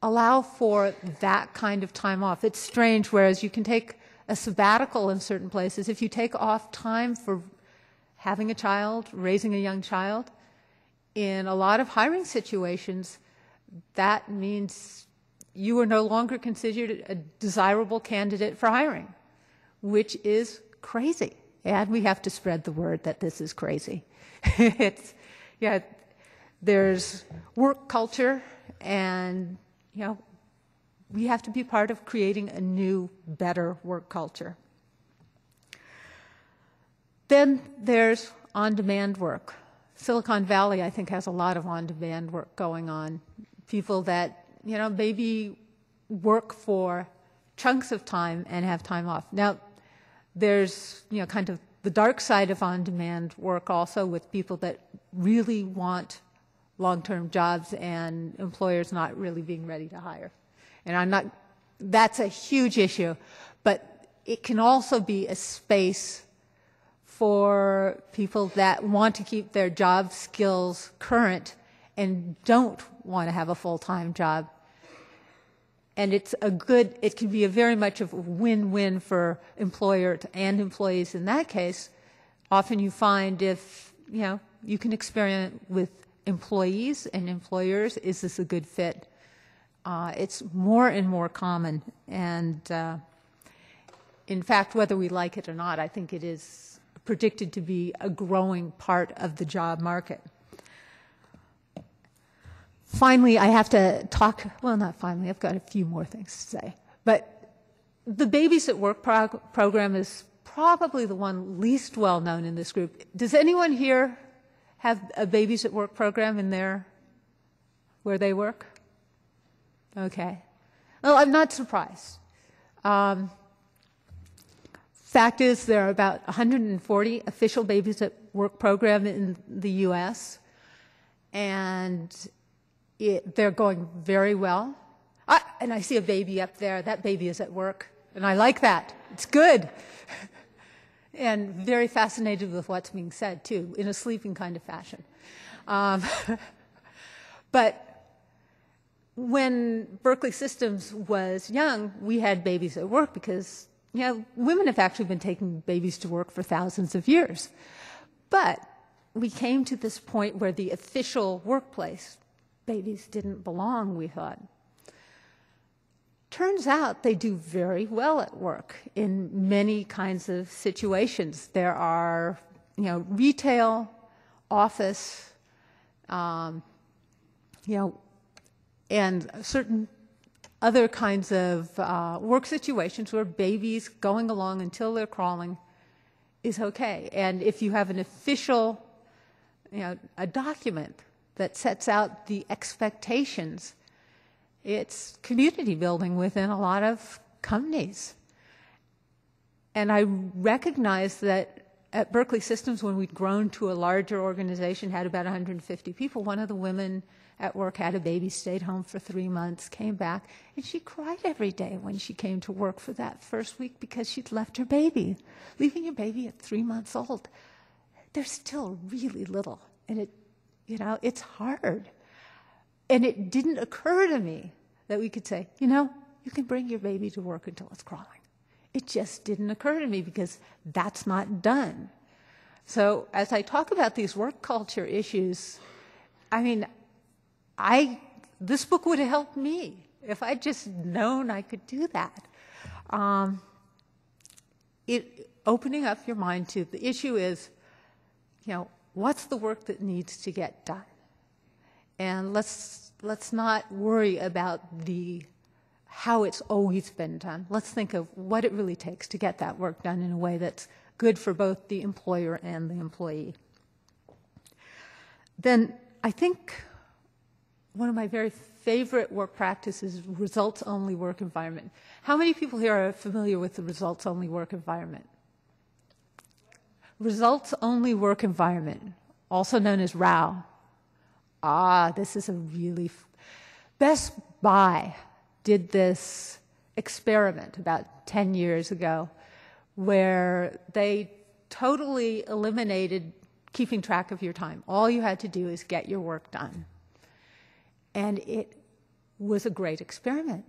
allow for that kind of time off. It's strange, whereas you can take a sabbatical in certain places. If you take off time for having a child, raising a young child, in a lot of hiring situations, that means you are no longer considered a desirable candidate for hiring, which is crazy. And we have to spread the word that this is crazy. There's work culture, and, we have to be part of creating a new, better work culture. Then there's on-demand work. Silicon Valley, I think, has a lot of on-demand work going on. People that, maybe work for chunks of time and have time off. Now, there's, kind of the dark side of on-demand work also, with people that really want long-term jobs and employers not really being ready to hire. And that's a huge issue, but it can also be a space for people that want to keep their job skills current and don't want to have a full-time job. And it can be a very much of a win-win for employer and employees in that case. Often you find if, you can experiment with employees and employers, is this a good fit? It's more and more common. And in fact, whether we like it or not, I think it is predicted to be a growing part of the job market. Finally, I have to talk, well, not finally, I've got a few more things to say. But the Babies at Work program is probably the one least well known in this group. Does anyone here have a Babies at Work program in where they work? Okay. Well, I'm not surprised. Fact is, there are about 140 official Babies at Work program in the U.S., and they're going very well. And I see a baby up there. That baby is at work, and I like that. It's good. And very fascinated with what's being said, too, in a sleeping kind of fashion. But when Berkeley Systems was young, we had Babies at Work because, women have actually been taking babies to work for thousands of years. But we came to this point where the official workplace, babies didn't belong, we thought. Turns out they do very well at work in many kinds of situations. There are, retail, office, and certain other kinds of work situations where babies going along until they're crawling is okay. And if you have an official, a document that sets out the expectations, it's community building within a lot of companies. And I recognize that at Berkeley Systems, when we'd grown to a larger organization, had about 150 people, one of the women at work had a baby, stayed home for 3 months, came back, and she cried every day when she came to work for that first week because she'd left her baby. Leaving your baby at 3 months old, they're still really little, and it's hard. And it didn't occur to me that we could say, you can bring your baby to work until it's crawling. It just didn't occur to me because that's not done. So as I talk about these work culture issues, this book would have helped me if I'd just known I could do that. Opening up your mind to the issue is, what's the work that needs to get done? And let's not worry about how it's always been done. Let's think of what it really takes to get that work done in a way that's good for both the employer and the employee. Then I think one of my very favorite work practices is results-only work environment. How many people here are familiar with the results-only work environment? Results-only work environment, also known as ROW. This is a really... Best Buy did this experiment about 10 years ago where they totally eliminated keeping track of your time. All you had to do is get your work done. And it was a great experiment.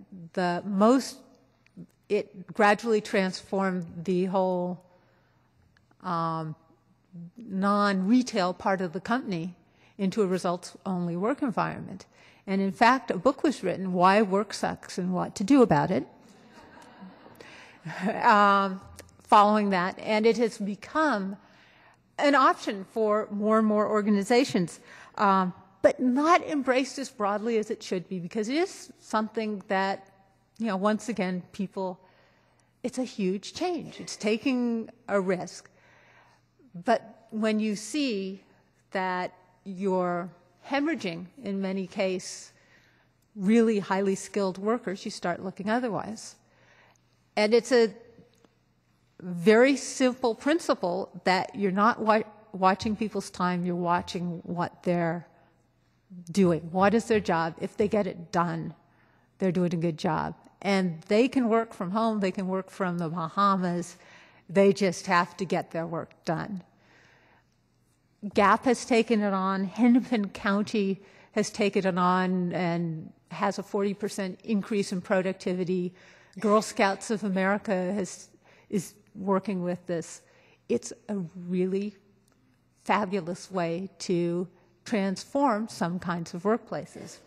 It gradually transformed the whole non-retail part of the company into a results-only work environment. And in fact, a book was written, Why Work Sucks and What to Do About It, following that. And it has become an option for more and more organizations, but not embraced as broadly as it should be, because it is something that, once again, it's a huge change. It's taking a risk. But when you see that you're hemorrhaging, in many cases, really highly skilled workers, you start looking otherwise. And it's a very simple principle that you're not watching people's time, you're watching what they're doing. What is their job? If they get it done, they're doing a good job. And they can work from home, they can work from the Bahamas, they just have to get their work done. Gap has taken it on. Hennepin County has taken it on and has a 40% increase in productivity. Girl Scouts of America is working with this. It's a really fabulous way to transform some kinds of workplaces.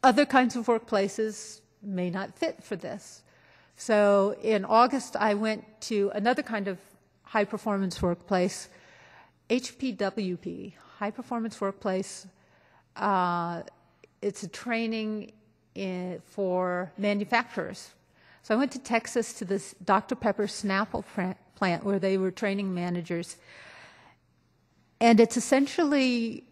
Other kinds of workplaces may not fit for this. So in August, I went to another kind of high-performance workplace, HPWP, High Performance Workplace. It's a training for manufacturers. So I went to Texas to this Dr. Pepper Snapple plant where they were training managers. And it's essentially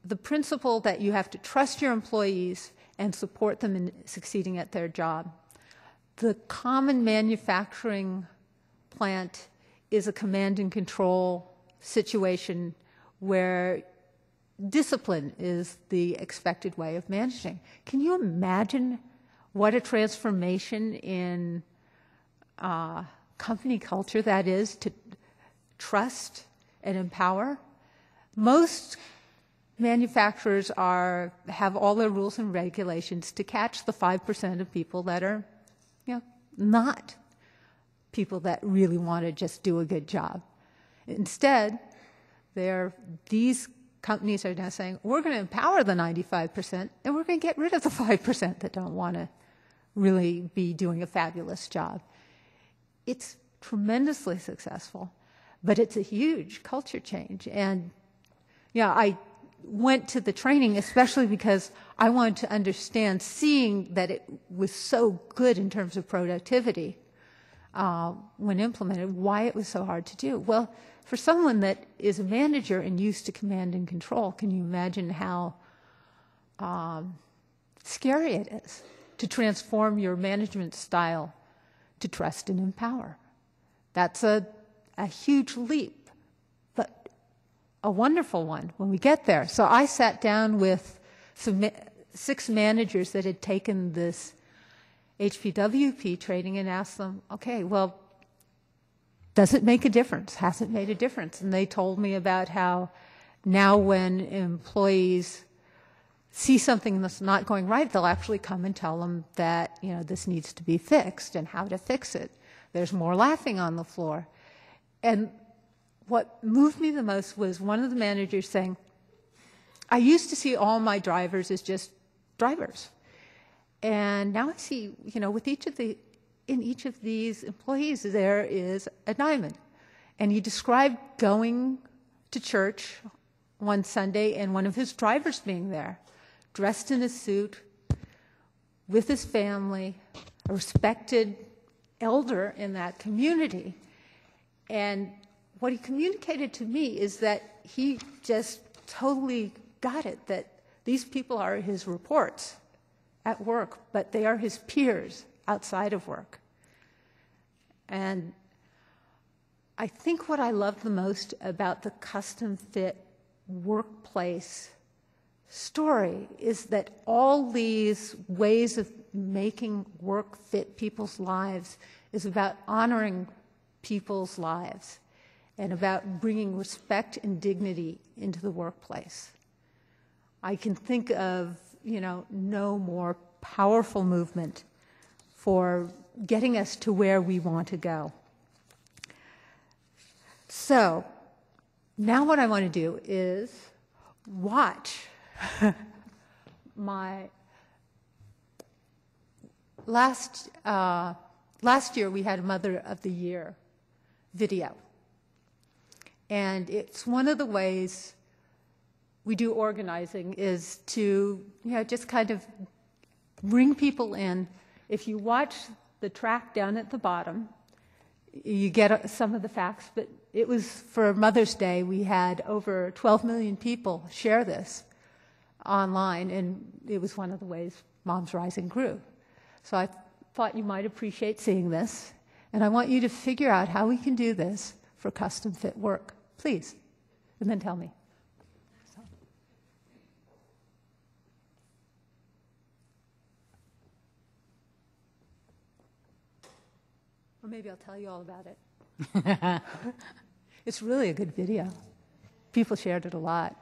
the principle that you have to trust your employees and support them in succeeding at their job. The common manufacturing plant is a command and control situation where discipline is the expected way of managing. Can you imagine what a transformation in company culture that is, to trust and empower? Most manufacturers have all their rules and regulations to catch the 5% of people that are, not people that really want to just do a good job. Instead, these companies are now saying, we're going to empower the 95% and we're going to get rid of the 5% that don't want to really be doing a fabulous job. It's tremendously successful, but it's a huge culture change. And I went to the training especially because I wanted to understand, seeing that it was so good in terms of productivity when implemented, why it was so hard to do. Well, for someone that is a manager and used to command and control, can you imagine how scary it is to transform your management style to trust and empower? That's a huge leap, but a wonderful one when we get there. So I sat down with 6 managers that had taken this HPWP training and asked them, okay, well, does it make a difference? Has it made a difference? And they told me about how now when employees see something that's not going right, they'll actually come and tell them that, this needs to be fixed and how to fix it. There's more laughing on the floor. And what moved me the most was one of the managers saying, I used to see all my drivers as just drivers. And now I see, with in each of these employees, there is a diamond. And he described going to church one Sunday and one of his drivers being there, dressed in a suit, with his family, a respected elder in that community. And what he communicated to me is that he just totally got it, that these people are his reports at work, but they are his peers outside of work. And I think what I love the most about the custom-fit workplace story is that all these ways of making work fit people's lives is about honoring people's lives and about bringing respect and dignity into the workplace. I can think of, no more powerful movement for getting us to where we want to go. So now what I want to do is watch my last year we had a Mother of the Year video. And it's one of the ways we do organizing is to just kind of bring people in. If you watch the track down at the bottom, you get some of the facts, but it was for Mother's Day, we had over 12 million people share this online, and it was one of the ways Moms Rising grew. So I thought you might appreciate seeing this, and I want you to figure out how we can do this for custom fit work, please, and then tell me. Or maybe I'll tell you all about it. It's really a good video. People shared it a lot.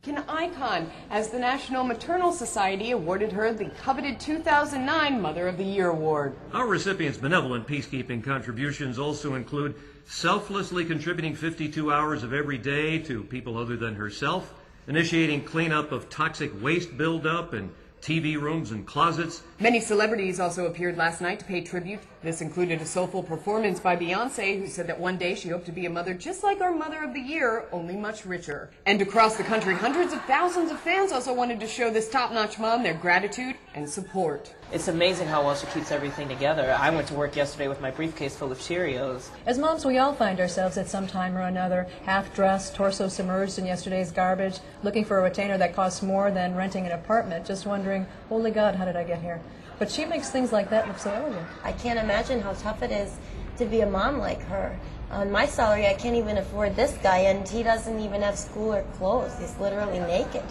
An icon, as the National Maternal Society awarded her the coveted 2009 Mother of the Year award. Our recipients' benevolent peacekeeping contributions also include selflessly contributing 52 hours of every day to people other than herself, initiating cleanup of toxic waste buildup in TV rooms and closets. Many celebrities also appeared last night to pay tribute. This included a soulful performance by Beyonce, who said that one day she hoped to be a mother just like our Mother of the Year, only much richer. And across the country, hundreds of thousands of fans also wanted to show this top-notch mom their gratitude and support. It's amazing how well she keeps everything together. I went to work yesterday with my briefcase full of Cheerios. As moms, we all find ourselves at some time or another half-dressed, torso submerged in yesterday's garbage, looking for a retainer that costs more than renting an apartment, just wondering, holy God, how did I get here? But she makes things like that look so elegant. I can't imagine how tough it is to be a mom like her. On my salary, I can't even afford this guy, and he doesn't even have school or clothes. He's literally naked.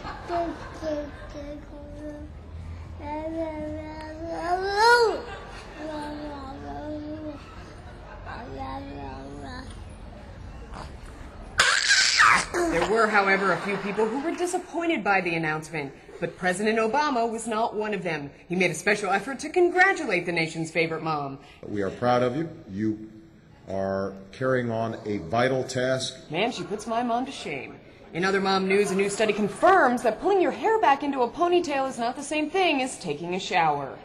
There were, however, a few people who were disappointed by the announcement, but President Obama was not one of them. He made a special effort to congratulate the nation's favorite mom. We are proud of you. You are carrying on a vital task. Man, she puts my mom to shame. In other mom news, a new study confirms that pulling your hair back into a ponytail is not the same thing as taking a shower.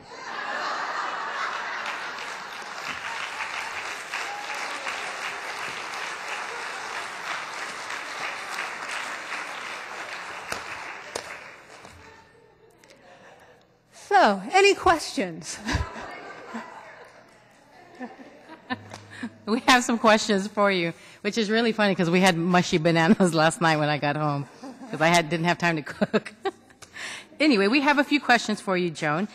So, any questions? We have some questions for you, which is really funny because we had mushy bananas last night when I got home because I didn't have time to cook. Anyway, we have a few questions for you, Joan.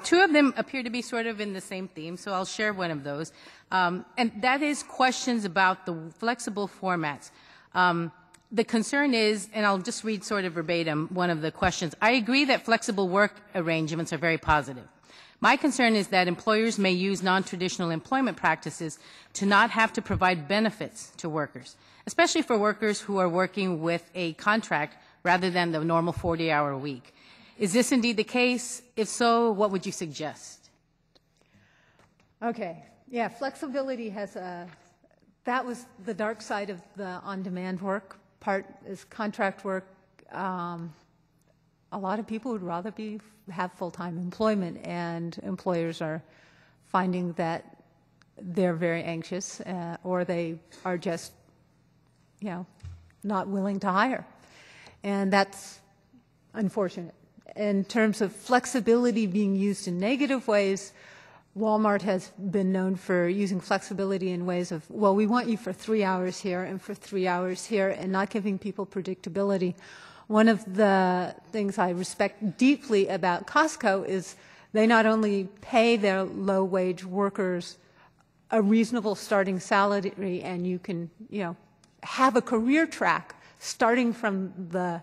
Two of them appear to be sort of in the same theme, so I'll share one of those. And that is questions about the flexible formats. The concern is, and I'll just read sort of verbatim one of the questions. I agree that flexible work arrangements are very positive. My concern is that employers may use non-traditional employment practices to not have to provide benefits to workers, especially for workers who are working with a contract rather than the normal 40-hour week. Is this indeed the case? If so, what would you suggest? Okay. Yeah, flexibility has that was the dark side of the on-demand work. Part is contract work. A lot of people would rather have full-time employment, and employers are finding that they're very anxious, or they are just, not willing to hire, and that's unfortunate. In terms of flexibility being used in negative ways, Walmart has been known for using flexibility in ways of, well, we want you for 3 hours here and for 3 hours here, and not giving people predictability. One of the things I respect deeply about Costco is they not only pay their low-wage workers a reasonable starting salary, and you can, have a career track starting from the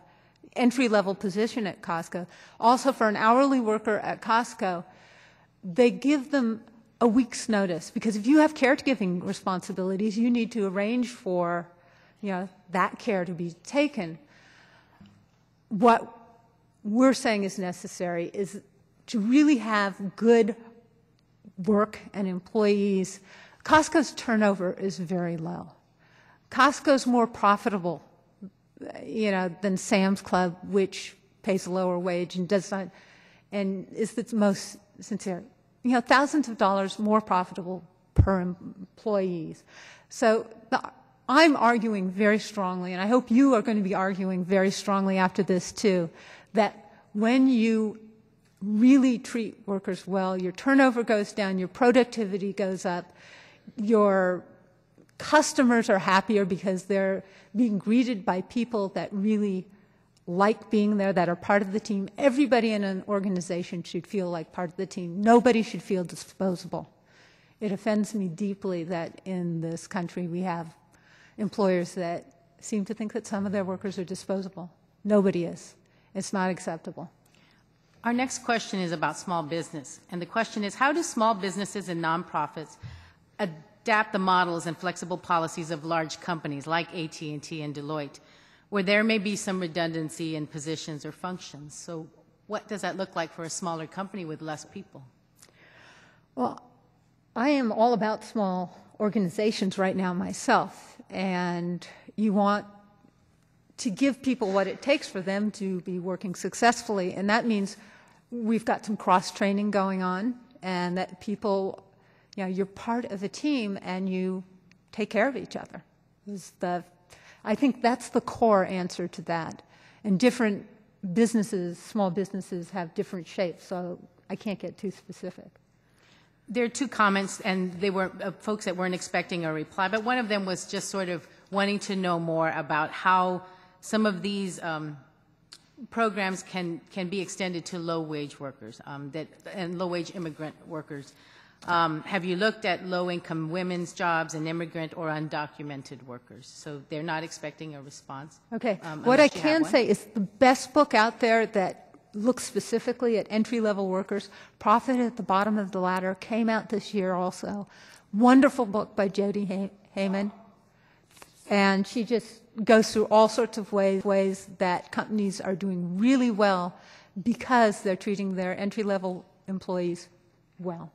entry-level position at Costco. Also, for an hourly worker at Costco, they give them a week's notice, because if you have caregiving responsibilities, you need to arrange for, that care to be taken. What we're saying is necessary is to really have good work and employees. Costco's turnover is very low. Costco's more profitable, than Sam's Club, which pays a lower wage and does not, and is the most sincere. Thousands of dollars more profitable per employees. So I'm arguing very strongly, and I hope you are going to be arguing very strongly after this too, that when you really treat workers well, your turnover goes down, your productivity goes up, your customers are happier because they're being greeted by people that really like being there, that are part of the team. Everybody in an organization should feel like part of the team. Nobody should feel disposable. It offends me deeply that in this country we have employers that seem to think that some of their workers are disposable. Nobody is. It's not acceptable. Our next question is about small business. And the question is, how do small businesses and nonprofits adapt the models and flexible policies of large companies like AT&T and Deloitte? where there may be some redundancy in positions or functions. So what does that look like for a smaller company with less people? Well, I am all about small organizations right now myself, and you want to give people what it takes for them to be working successfully, and that means we've got some cross-training going on, and that people, you're part of a team and you take care of each other. I think that's the core answer to that. And different businesses, small businesses, have different shapes, so I can't get too specific. There are two comments, and they were folks that weren't expecting a reply, but one of them was just sort of wanting to know more about how some of these programs can be extended to low-wage workers and low-wage immigrant workers. Have you looked at low-income women's jobs and immigrant or undocumented workers? So they're not expecting a response. Okay. What I can say is the best book out there that looks specifically at entry-level workers, Profit at the Bottom of the Ladder, came out this year also. Wonderful book by Jody Heyman. And she just goes through all sorts of ways that companies are doing really well because they're treating their entry-level employees well.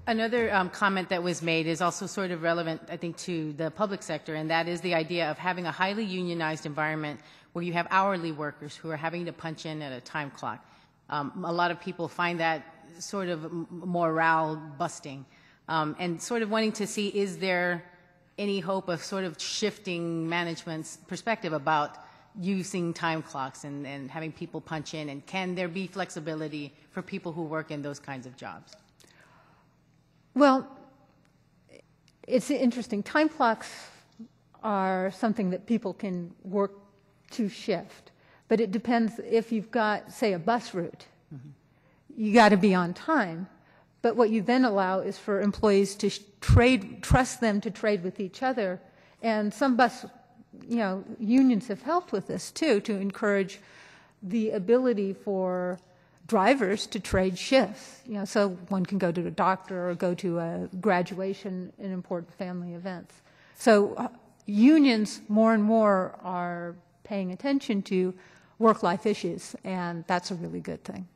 Another comment that was made is also sort of relevant, I think, to the public sector, and that is the idea of having a highly unionized environment where you have hourly workers who are having to punch in at a time clock. A lot of people find that sort of morale busting, and sort of wanting to see, is there any hope of sort of shifting management's perspective about using time clocks and having people punch in, and can there be flexibility for people who work in those kinds of jobs? Well, it's interesting. Time clocks are something that people can work to shift, but it depends if you've got, say, a bus route. Mm-hmm. You got to be on time, but what you then allow is for employees to trust them to trade with each other, and some bus, unions have helped with this too, to encourage the ability for drivers to trade shifts, so one can go to a doctor or go to a graduation in important family events. So unions more and more are paying attention to work-life issues, and that's a really good thing.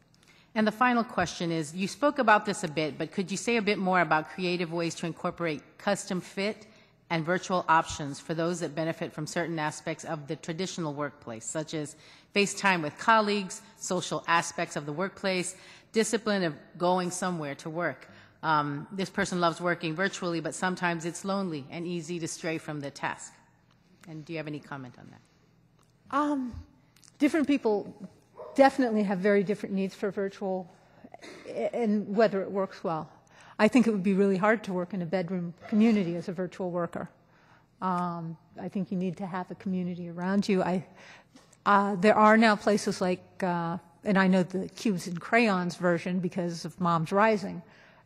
And the final question is, you spoke about this a bit, but could you say a bit more about creative ways to incorporate custom fit and virtual options for those that benefit from certain aspects of the traditional workplace, such as face time with colleagues, social aspects of the workplace, discipline of going somewhere to work. This person loves working virtually, but sometimes it's lonely and easy to stray from the task. And do you have any comment on that? Different people definitely have very different needs for virtual and whether it works well. I think it would be really hard to work in a bedroom community as a virtual worker. I think you need to have a community around you. There are now places like, and I know the Cubes and Crayons version because of Moms Rising,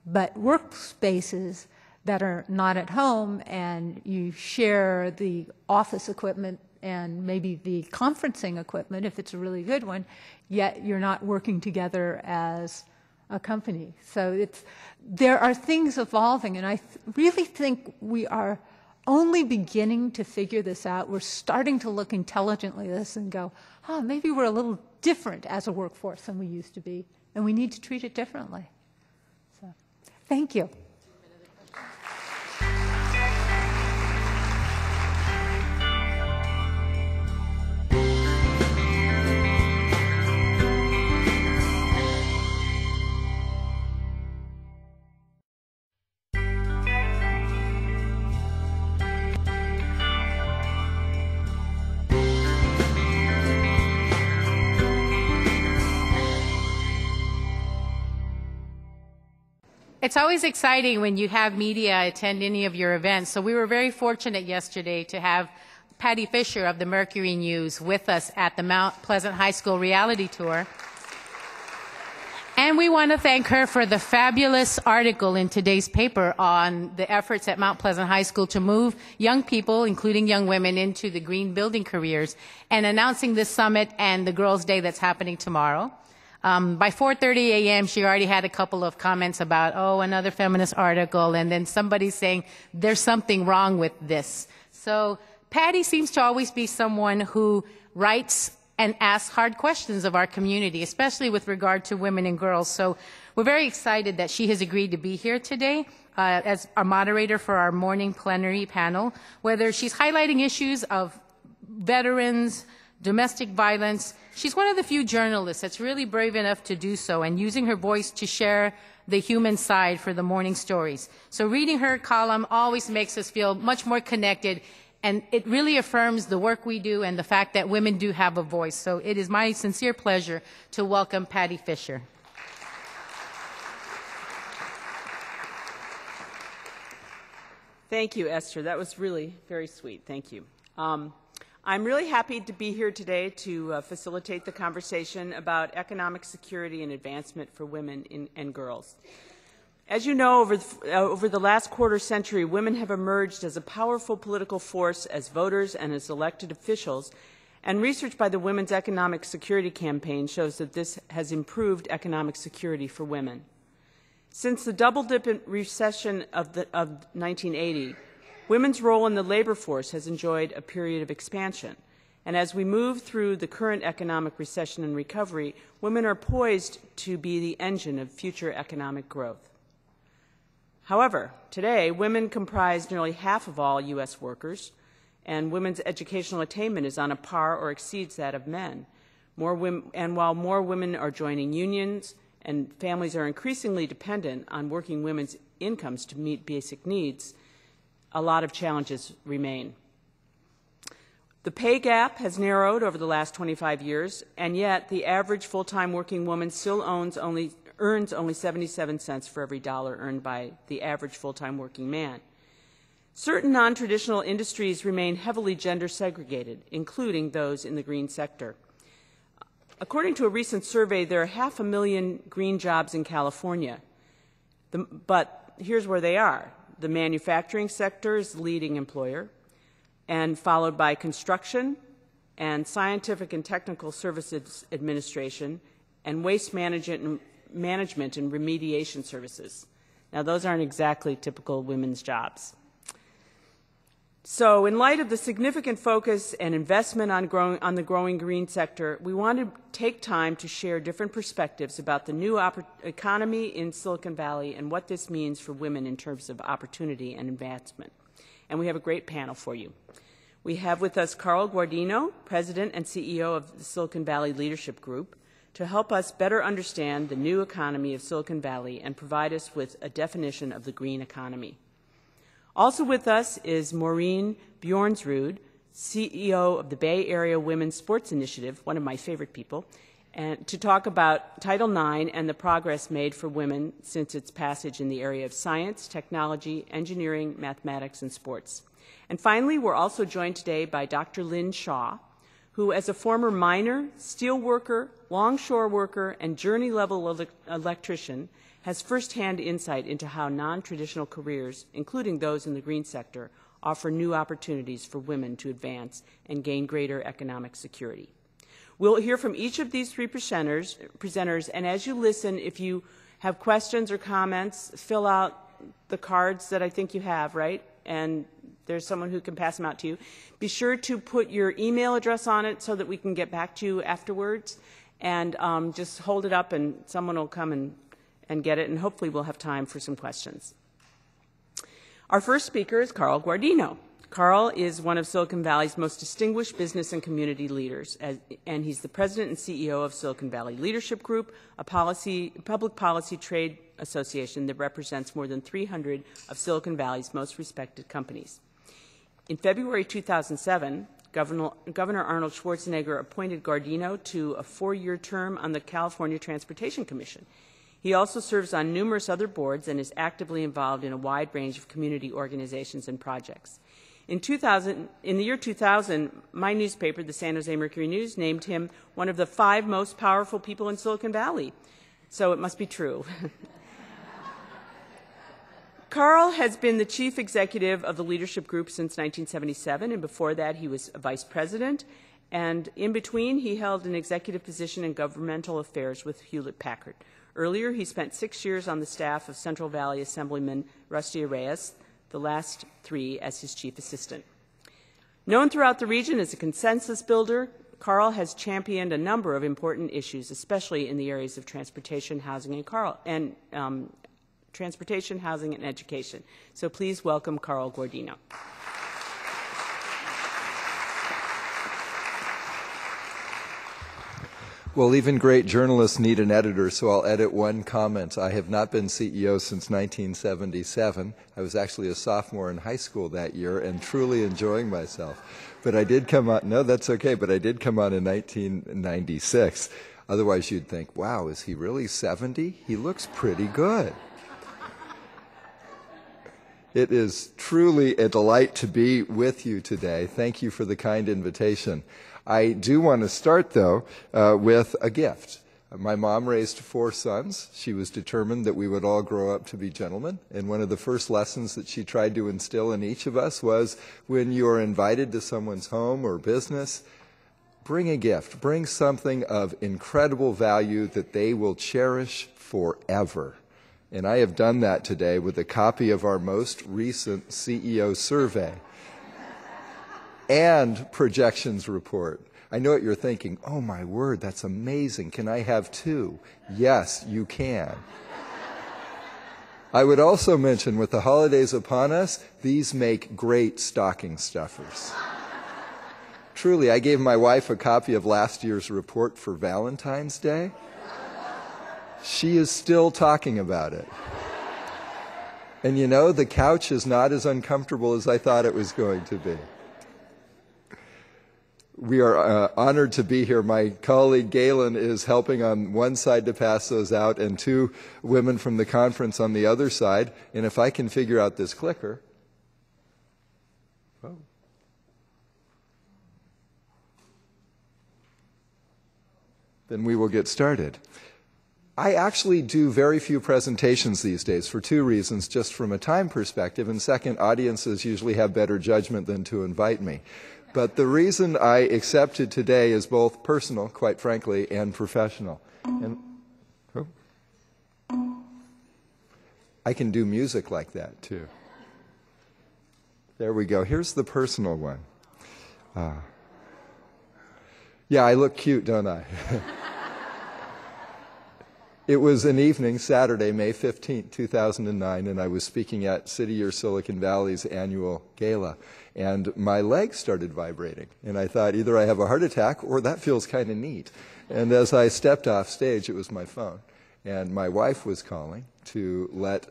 but workspaces that are not at home and you share the office equipment and maybe the conferencing equipment, if it's a really good one, yet you're not working together as a company. So there are things evolving, and I really think we are only beginning to figure this out. We're starting to look intelligently at this and go, maybe we're a little different as a workforce than we used to be, and we need to treat it differently. So, thank you. It's always exciting when you have media attend any of your events. So we were very fortunate yesterday to have Patty Fisher of the Mercury News with us at the Mount Pleasant High School reality tour. And we want to thank her for the fabulous article in today's paper on the efforts at Mount Pleasant High School to move young people, including young women, into the green building careers, and announcing this summit and the Girls' Day that's happening tomorrow. By 4:30 a.m., she already had a couple of comments about, another feminist article, and then somebody saying, there's something wrong with this. So Patty seems to always be someone who writes and asks hard questions of our community, especially with regard to women and girls. So we're very excited that she has agreed to be here today as our moderator for our morning plenary panel, whether she's highlighting issues of veterans, domestic violence. She's one of the few journalists that's really brave enough to do so and using her voice to share the human side for the morning stories. So reading her column always makes us feel much more connected, and it really affirms the work we do and the fact that women do have a voice. So it is my sincere pleasure to welcome Patty Fisher. Thank you, Esther. That was really very sweet. Thank you. I'm really happy to be here today to facilitate the conversation about economic security and advancement for women and girls. As you know, over the last quarter century, women have emerged as a powerful political force as voters and as elected officials, and research by the Women's Economic Security Campaign shows that this has improved economic security for women. Since the double-dip recession of 1980, women's role in the labor force has enjoyed a period of expansion. And as we move through the current economic recession and recovery, women are poised to be the engine of future economic growth. However, today, women comprise nearly half of all U.S. workers, and women's educational attainment is on a par or exceeds that of men. And while more women are joining unions and families are increasingly dependent on working women's incomes to meet basic needs, a lot of challenges remain. The pay gap has narrowed over the last 25 years, and yet the average full-time working woman still earns only 77 cents for every dollar earned by the average full-time working man. Certain non-traditional industries remain heavily gender segregated, including those in the green sector. According to a recent survey, there are 500,000 green jobs in California. But here's where they are. The manufacturing sector is the leading employer, and followed by construction and scientific and technical services administration and waste management and remediation services. Now, those aren't exactly typical women's jobs. So in light of the significant focus and investment on the growing green sector, we want to take time to share different perspectives about the new economy in Silicon Valley and what this means for women in terms of opportunity and advancement. And we have a great panel for you. We have with us Carl Guardino, President and CEO of the Silicon Valley Leadership Group, to help us better understand the new economy of Silicon Valley and provide us with a definition of the green economy. Also with us is Maureen Bjornsrud, CEO of the Bay Area Women's Sports Initiative, one of my favorite people, and to talk about Title IX and the progress made for women since its passage in the area of science, technology, engineering, mathematics, and sports. And finally, we're also joined today by Dr. Lynn Shaw, who as a former miner, steel worker, longshore worker, and journey-level electrician has firsthand insight into how non-traditional careers, including those in the green sector, offer new opportunities for women to advance and gain greater economic security. We'll hear from each of these three presenters, and as you listen, if you have questions or comments, fill out the cards that I think you have, right? And there's someone who can pass them out to you. Be sure to put your email address on it so that we can get back to you afterwards, and just hold it up and someone will come and get it, and hopefully we'll have time for some questions. Our first speaker is Carl Guardino. Carl is one of Silicon Valley's most distinguished business and community leaders, and he's the president and CEO of Silicon Valley Leadership Group, a public policy trade association that represents more than 300 of Silicon Valley's most respected companies. In February 2007, Governor Arnold Schwarzenegger appointed Guardino to a 4-year term on the California Transportation Commission. He also serves on numerous other boards and is actively involved in a wide range of community organizations and projects. In the year 2000, my newspaper, the San Jose Mercury News, named him one of the 5 most powerful people in Silicon Valley. So it must be true. Carl has been the chief executive of the leadership group since 1977, and before that he was a vice president. And in between, he held an executive position in governmental affairs with Hewlett-Packard. Earlier, he spent 6 years on the staff of Central Valley Assemblyman Rusty Reyes, the last 3 as his chief assistant. Known throughout the region as a consensus builder, Carl has championed a number of important issues, especially in the areas of transportation, housing, and transportation, housing, and education. So please welcome Carl Guardino. Well, even great journalists need an editor, so I'll edit one comment. I have not been CEO since 1977. I was actually a sophomore in high school that year and truly enjoying myself. But I did come on, no, that's okay, but I did come on in 1996. Otherwise, you'd think, wow, is he really 70? He looks pretty good. It is truly a delight to be with you today. Thank you for the kind invitation. I do want to start, though, with a gift. My mom raised 4 sons. She was determined that we would all grow up to be gentlemen. And one of the first lessons that she tried to instill in each of us was when you are invited to someone's home or business, bring a gift. Bring something of incredible value that they will cherish forever. And I have done that today with a copy of our most recent CEO survey and projections report. I know what you're thinking. Oh, my word, that's amazing. Can I have 2? Yes, you can. I would also mention, with the holidays upon us, these make great stocking stuffers. Truly, I gave my wife a copy of last year's report for Valentine's Day. She is still talking about it. And you know, the couch is not as uncomfortable as I thought it was going to be. We are honored to be here. My colleague Galen is helping on one side to pass those out, and 2 women from the conference on the other side. And if I can figure out this clicker. Oh. Then we will get started. I actually do very few presentations these days for 2 reasons, just from a time perspective, and second, audiences usually have better judgment than to invite me. But the reason I accepted today is both personal, quite frankly, and professional. And I can do music like that, too. There we go. Here's the personal one. Yeah, I look cute, don't I? It was an evening, Saturday, May 15, 2009, and I was speaking at City Year Silicon Valley's annual gala, and my legs started vibrating. And I thought, either I have a heart attack or that feels kind of neat. And as I stepped off stage, it was my phone. And my wife was calling to let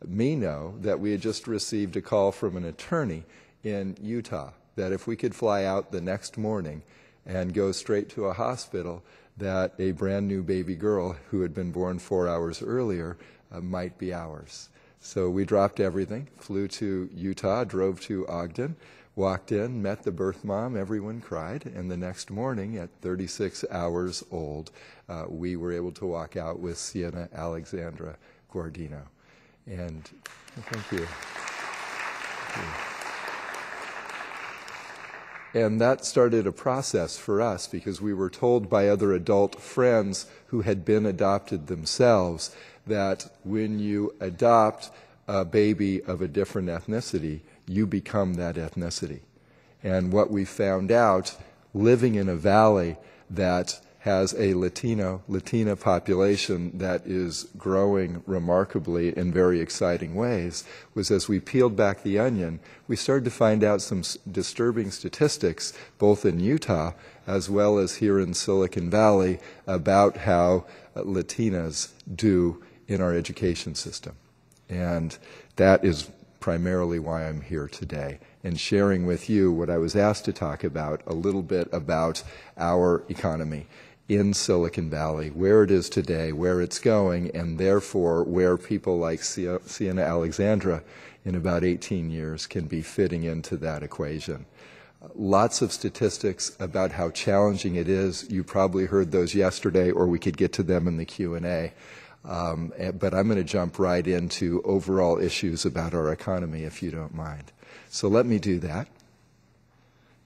me know that we had just received a call from an attorney in Utah, that if we could fly out the next morning and go straight to a hospital, that a brand new baby girl who had been born 4 hours earlier might be ours. So we dropped everything, flew to Utah, drove to Ogden, walked in, met the birth mom, everyone cried, and the next morning at 36 hours old, we were able to walk out with Sienna Alexandra Guardino. And thank you. Thank you. And that started a process for us because we were told by other adult friends who had been adopted themselves that when you adopt a baby of a different ethnicity, you become that ethnicity. And what we found out, living in a valley that has a Latina population that is growing remarkably in very exciting ways, was as we peeled back the onion, we started to find out some disturbing statistics, both in Utah as well as here in Silicon Valley, about how Latinas do in our education system. And that is primarily why I'm here today, and sharing with you what I was asked to talk about, a little bit about our economy in Silicon Valley, where it is today, where it's going, and therefore where people like Sienna Alexandra in about 18 years can be fitting into that equation. Lots of statistics about how challenging it is. You probably heard those yesterday, or we could get to them in the Q&A. But I'm going to jump right into overall issues about our economy, if you don't mind. So let me do that.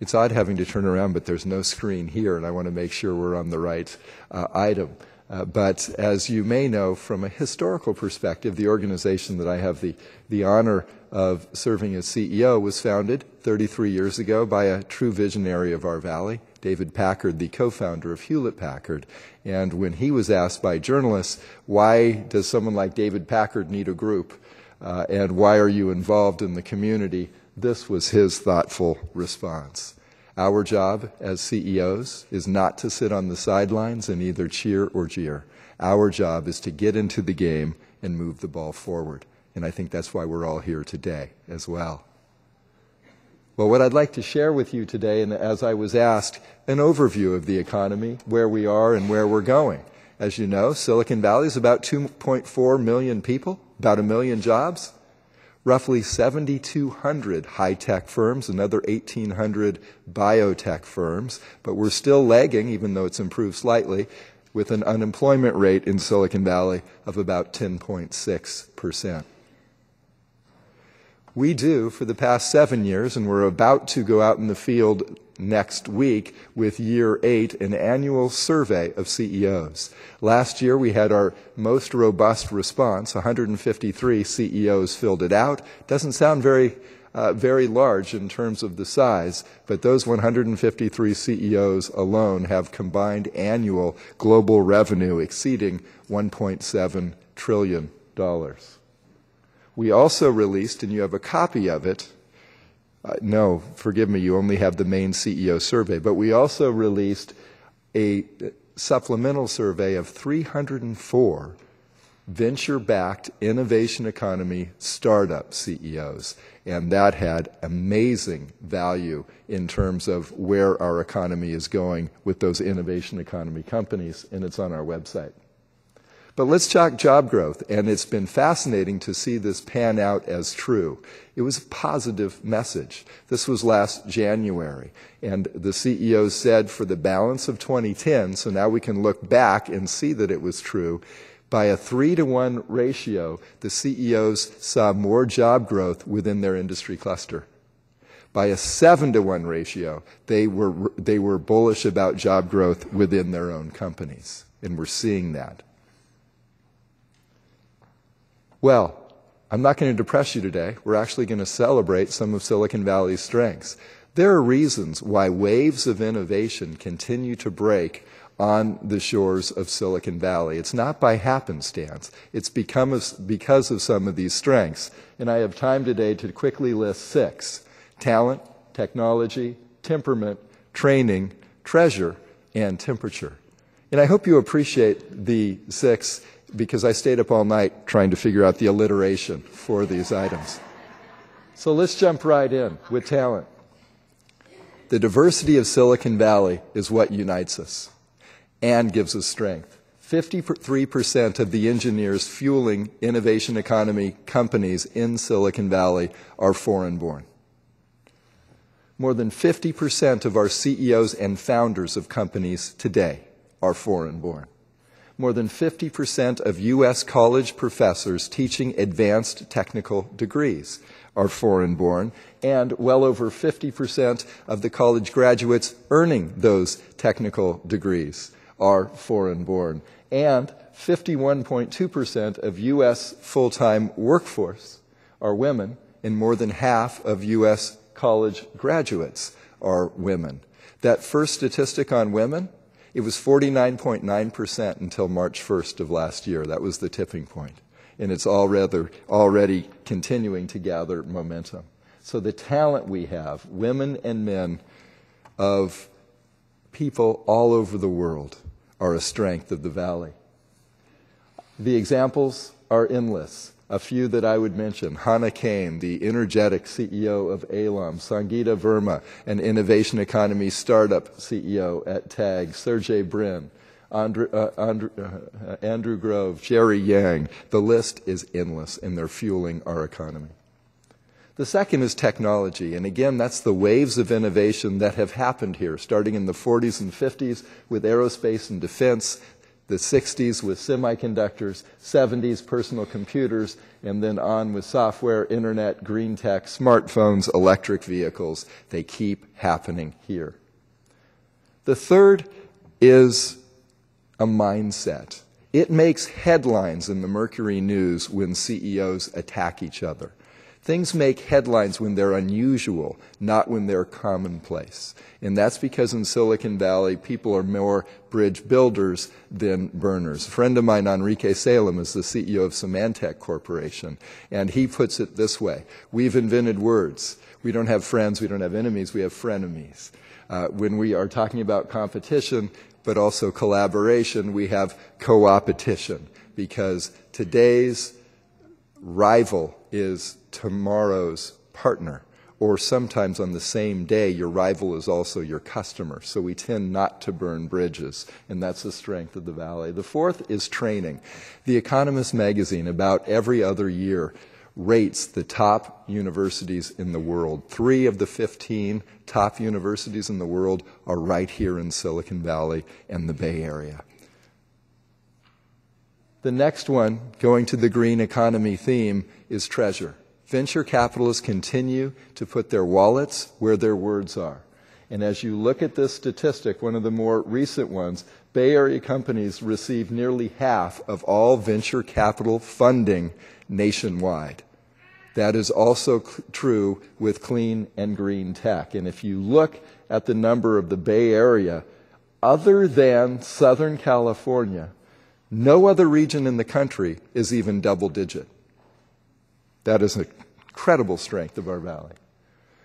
It's odd having to turn around, but there's no screen here, and I want to make sure we're on the right item. But as you may know, from a historical perspective, the organization that I have the honor of serving as CEO was founded 33 years ago by a true visionary of our valley, David Packard, the co-founder of Hewlett-Packard. And when he was asked by journalists, why does someone like David Packard need a group, and why are you involved in the community, this was his thoughtful response. Our job as CEOs is not to sit on the sidelines and either cheer or jeer. Our job is to get into the game and move the ball forward. And I think that's why we're all here today as well. Well, what I'd like to share with you today, and as I was asked, an overview of the economy, where we are and where we're going. As you know, Silicon Valley is about 2.4 million people, about 1 million jobs, roughly 7,200 high-tech firms, another 1,800 biotech firms, but we're still lagging, even though it's improved slightly, with an unemployment rate in Silicon Valley of about 10.6%. We do, for the past 7 years, and we're about to go out in the field next week with year 8, an annual survey of CEOs. Last year we had our most robust response. 153 CEOs filled it out. Doesn't sound very large in terms of the size, but those 153 CEOs alone have combined annual global revenue exceeding $1.7 trillion. We also released, and you have a copy of it, no, forgive me, you only have the main CEO survey, but we also released a supplemental survey of 304 venture-backed innovation economy startup CEOs, and that had amazing value in terms of where our economy is going with those innovation economy companies, and it's on our website. But let's talk job growth, and it's been fascinating to see this pan out as true. It was a positive message. This was last January, and the CEOs said for the balance of 2010, so now we can look back and see that it was true, by a 3-to-1 ratio, the CEOs saw more job growth within their industry cluster. By a 7-to-1 ratio, they were bullish about job growth within their own companies, and we're seeing that. Well, I'm not going to depress you today. We're actually going to celebrate some of Silicon Valley's strengths. There are reasons why waves of innovation continue to break on the shores of Silicon Valley. It's not by happenstance. It's because of some of these strengths. And I have time today to quickly list 6: talent, technology, temperament, training, treasure, and temperature. And I hope you appreciate the 6 because I stayed up all night trying to figure out the alliteration for these items. So let's jump right in with talent. The diversity of Silicon Valley is what unites us and gives us strength. 53% of the engineers fueling innovation economy companies in Silicon Valley are foreign-born. More than 50% of our CEOs and founders of companies today are foreign-born. More than 50% of U.S. college professors teaching advanced technical degrees are foreign-born, and well over 50% of the college graduates earning those technical degrees are foreign-born. And 51.2% of U.S. full-time workforce are women, and more than half of U.S. college graduates are women. That first statistic on women, it was 49.9% until March 1st of last year. That was the tipping point. And it's already continuing to gather momentum. So the talent we have, women and men of people all over the world, are a strength of the Valley. The examples are endless. A few that I would mention: Hannah Kane, the energetic CEO of Elam; Sangeeta Verma, an innovation economy startup CEO at TAG; Sergey Brin; Andrew Grove; Jerry Yang. The list is endless, and they're fueling our economy. The second is technology, and again, that's the waves of innovation that have happened here, starting in the 40s and 50s with aerospace and defense, the 60s with semiconductors, 70s personal computers, and then on with software, internet, green tech, smartphones, electric vehicles. They keep happening here. The third is a mindset. It makes headlines in the Mercury News when CEOs attack each other. Things make headlines when they're unusual, not when they're commonplace. And that's because in Silicon Valley, people are more bridge builders than burners. A friend of mine, Enrique Salem, is the CEO of Symantec Corporation, and he puts it this way: we've invented words. We don't have friends, we don't have enemies, we have frenemies. When we are talking about competition, but also collaboration, we have co-opetition, because today's rival is tomorrow's partner. Or sometimes on the same day, your rival is also your customer. So we tend not to burn bridges, and that's the strength of the Valley. The fourth is training. The Economist magazine, about every other year, rates the top universities in the world. 3 of the 15 top universities in the world are right here in Silicon Valley and the Bay Area. The next one, going to the green economy theme, is treasure. Venture capitalists continue to put their wallets where their words are. And as you look at this statistic, one of the more recent ones, Bay Area companies receive nearly half of all venture capital funding nationwide. That is also true with clean and green tech. And if you look at the number of the Bay Area, other than Southern California, no other region in the country is even double digit. That is an incredible strength of our valley.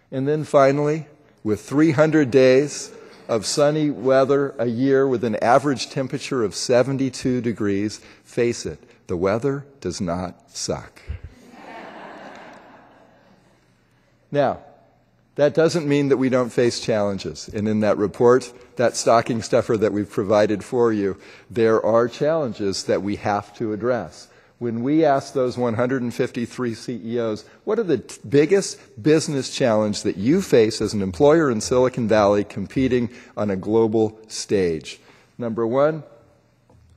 And then finally, with 300 days of sunny weather a year with an average temperature of 72 degrees, face it, the weather does not suck. Now, that doesn't mean that we don't face challenges. And in that report, that stocking stuffer that we've provided for you, there are challenges that we have to address. When we ask those 153 CEOs, what are the biggest business challenge that you face as an employer in Silicon Valley competing on a global stage? Number 1,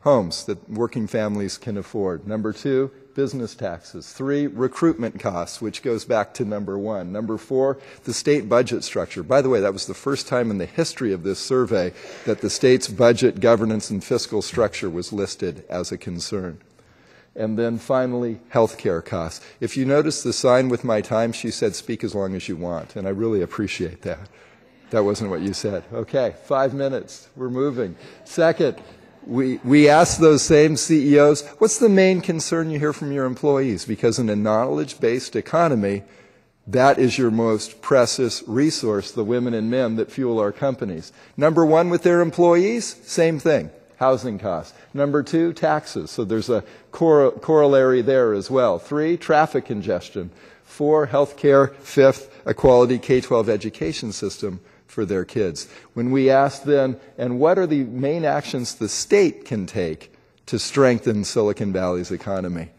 homes that working families can afford. Number 2, business taxes. 3, recruitment costs, which goes back to number 1. Number 4, the state budget structure. By the way, that was the first time in the history of this survey that the state's budget, governance, and fiscal structure was listed as a concern. And then finally, healthcare costs. If you notice the sign with my time, she said, speak as long as you want. And I really appreciate that. That wasn't what you said. Okay, 5 minutes. We're moving. Second, we asked those same CEOs, what's the main concern you hear from your employees? Because in a knowledge-based economy, that is your most precious resource, the women and men that fuel our companies. Number 1 with their employees, same thing. Housing costs. Number 2, taxes. So there's a corollary there as well. 3, traffic congestion. 4, healthcare. 5th, a quality K-12 education system for their kids. When we ask them, and what are the main actions the state can take to strengthen Silicon Valley's economy?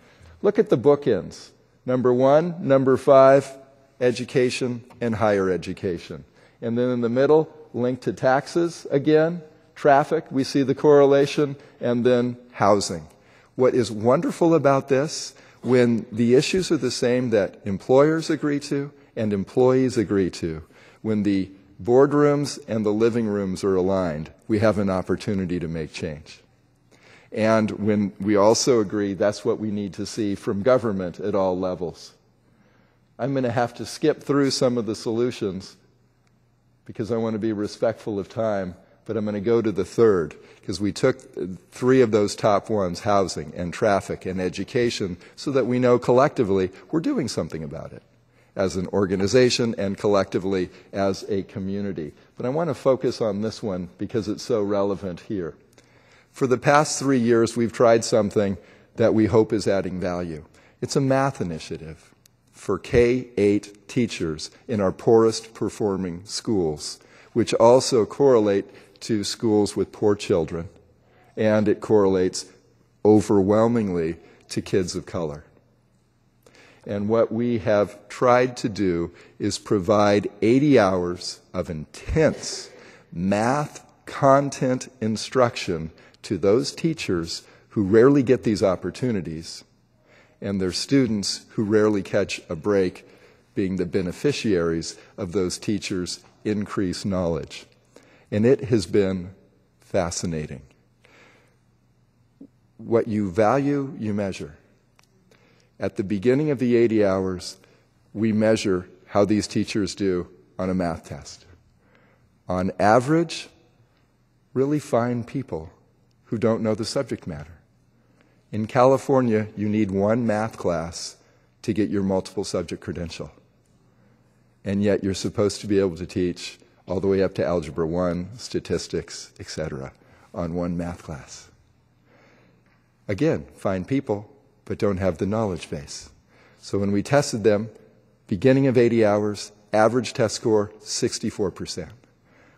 Look at the bookends. Number 1, number 5, education and higher education. And then in the middle, linked to taxes again. Traffic, we see the correlation, and then housing. What is wonderful about this, when the issues are the same that employers agree to and employees agree to, when the boardrooms and the living rooms are aligned, we have an opportunity to make change. And when we also agree, that's what we need to see from government at all levels. I'm going to have to skip through some of the solutions because I want to be respectful of time. But I'm going to go to the third, because we took 3 of those top ones, housing and traffic and education, so that we know collectively we're doing something about it as an organization and collectively as a community. But I want to focus on this one because it's so relevant here. For the past 3 years, we've tried something that we hope is adding value. It's a math initiative for K-8 teachers in our poorest performing schools, which also correlate to schools with poor children, and it correlates overwhelmingly to kids of color. And what we have tried to do is provide 80 hours of intense math content instruction to those teachers who rarely get these opportunities, and their students who rarely catch a break, being the beneficiaries of those teachers' increased knowledge. And it has been fascinating. What you value, you measure. At the beginning of the 80 hours, we measure how these teachers do on a math test. On average, really fine people who don't know the subject matter. In California, you need one math class to get your multiple subject credential. And yet you're supposed to be able to teach all the way up to Algebra 1, statistics, etc., on one math class. Again, fine people, but don't have the knowledge base. So when we tested them, beginning of 80 hours, average test score, 64%.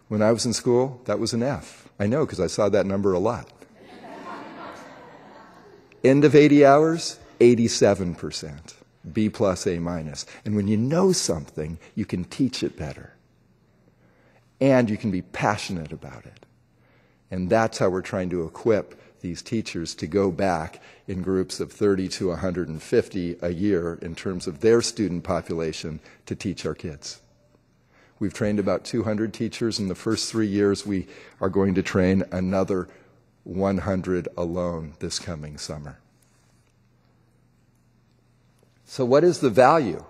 When I was in school, that was an F. I know, because I saw that number a lot. End of 80 hours, 87%. B plus, A minus. And when you know something, you can teach it better. And you can be passionate about it. And that's how we're trying to equip these teachers to go back in groups of 30 to 150 a year in terms of their student population to teach our kids. We've trained about 200 teachers in the first 3 years. We are going to train another 100 alone this coming summer. So what is the value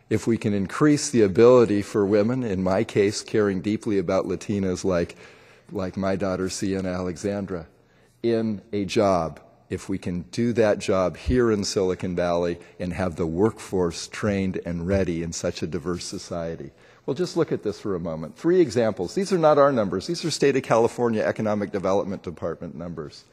if we can increase the ability for women, in my case, caring deeply about Latinas like my daughter Sienna Alexandra, in a job, if we can do that job here in Silicon Valley and have the workforce trained and ready in such a diverse society? Well, just look at this for a moment. 3 examples. These are not our numbers. These are State of California Economic Development Department numbers.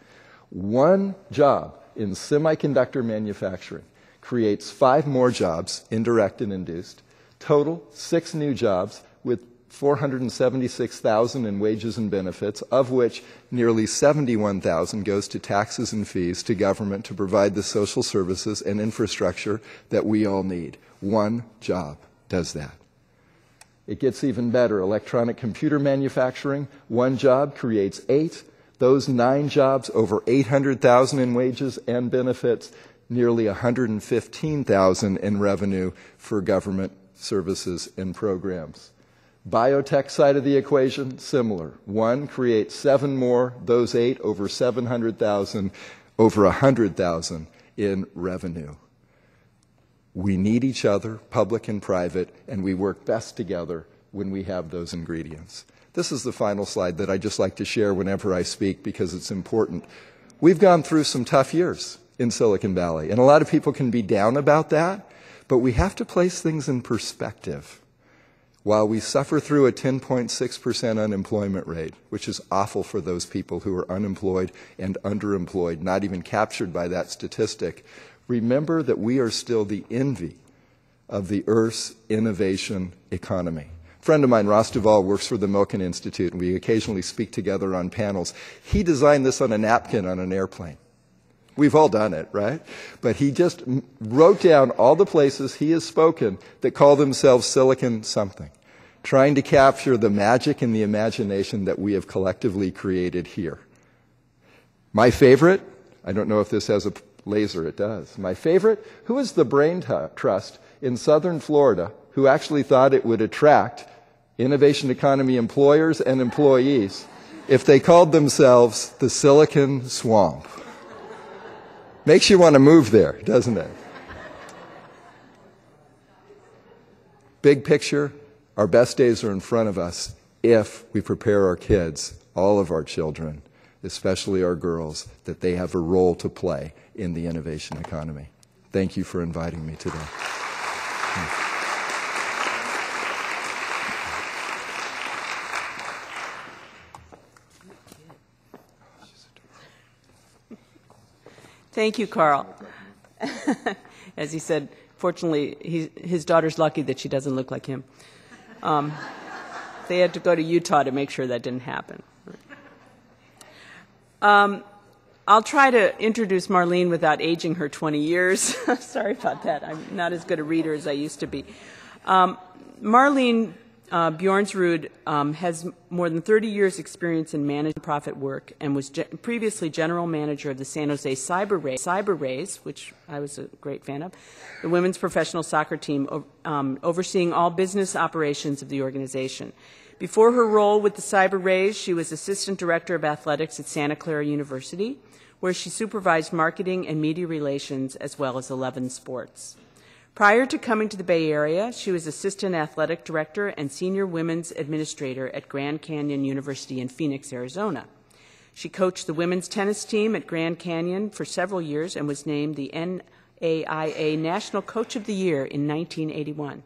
One job in semiconductor manufacturing creates 5 more jobs, indirect and induced. Total, 6 new jobs with $476,000 in wages and benefits, of which nearly $71,000 goes to taxes and fees to government to provide the social services and infrastructure that we all need. One job does that. It gets even better. Electronic computer manufacturing, one job creates 8. Those 9 jobs, over $800,000 in wages and benefits, nearly $115,000 in revenue for government services and programs. Biotech side of the equation, similar. 1 creates 7 more, those 8 over $700,000, over $100,000 in revenue. We need each other, public and private, and we work best together when we have those ingredients. This is the final slide that I just like to share whenever I speak because it's important. We've gone through some tough years in Silicon Valley, and a lot of people can be down about that, but we have to place things in perspective. While we suffer through a 10.6% unemployment rate, which is awful for those people who are unemployed and underemployed, not even captured by that statistic, remember that we are still the envy of the Earth's innovation economy. A friend of mine, Ross Duvall, works for the Milken Institute, and we occasionally speak together on panels. He designed this on a napkin on an airplane. We've all done it, right? But he just wrote down all the places he has spoken that call themselves Silicon something, trying to capture the magic and the imagination that we have collectively created here. My favorite, I don't know if this has a laser, it does. My favorite, who is the brain trust in southern Florida who actually thought it would attract innovation economy employers and employees if they called themselves the Silicon Swamp? Makes you want to move there, doesn't it? Big picture, our best days are in front of us if we prepare our kids, all of our children, especially our girls, that they have a role to play in the innovation economy. Thank you for inviting me today. Thank you, Carl. As he said, fortunately, his daughter's lucky that she doesn't look like him. They had to go to Utah to make sure that didn't happen. I'll try to introduce Marlene without aging her 20 years. Sorry about that. I'm not as good a reader as I used to be. Marlene Bjornsrud has more than 30 years' experience in managing profit work and was previously general manager of the San Jose Cyber Rays, which I was a great fan of, the women's professional soccer team, overseeing all business operations of the organization. Before her role with the Cyber Rays, she was assistant director of athletics at Santa Clara University, where she supervised marketing and media relations as well as 11 sports. Prior to coming to the Bay Area, she was assistant athletic director and senior women's administrator at Grand Canyon University in Phoenix, Arizona. She coached the women's tennis team at Grand Canyon for several years and was named the NAIA National Coach of the Year in 1981.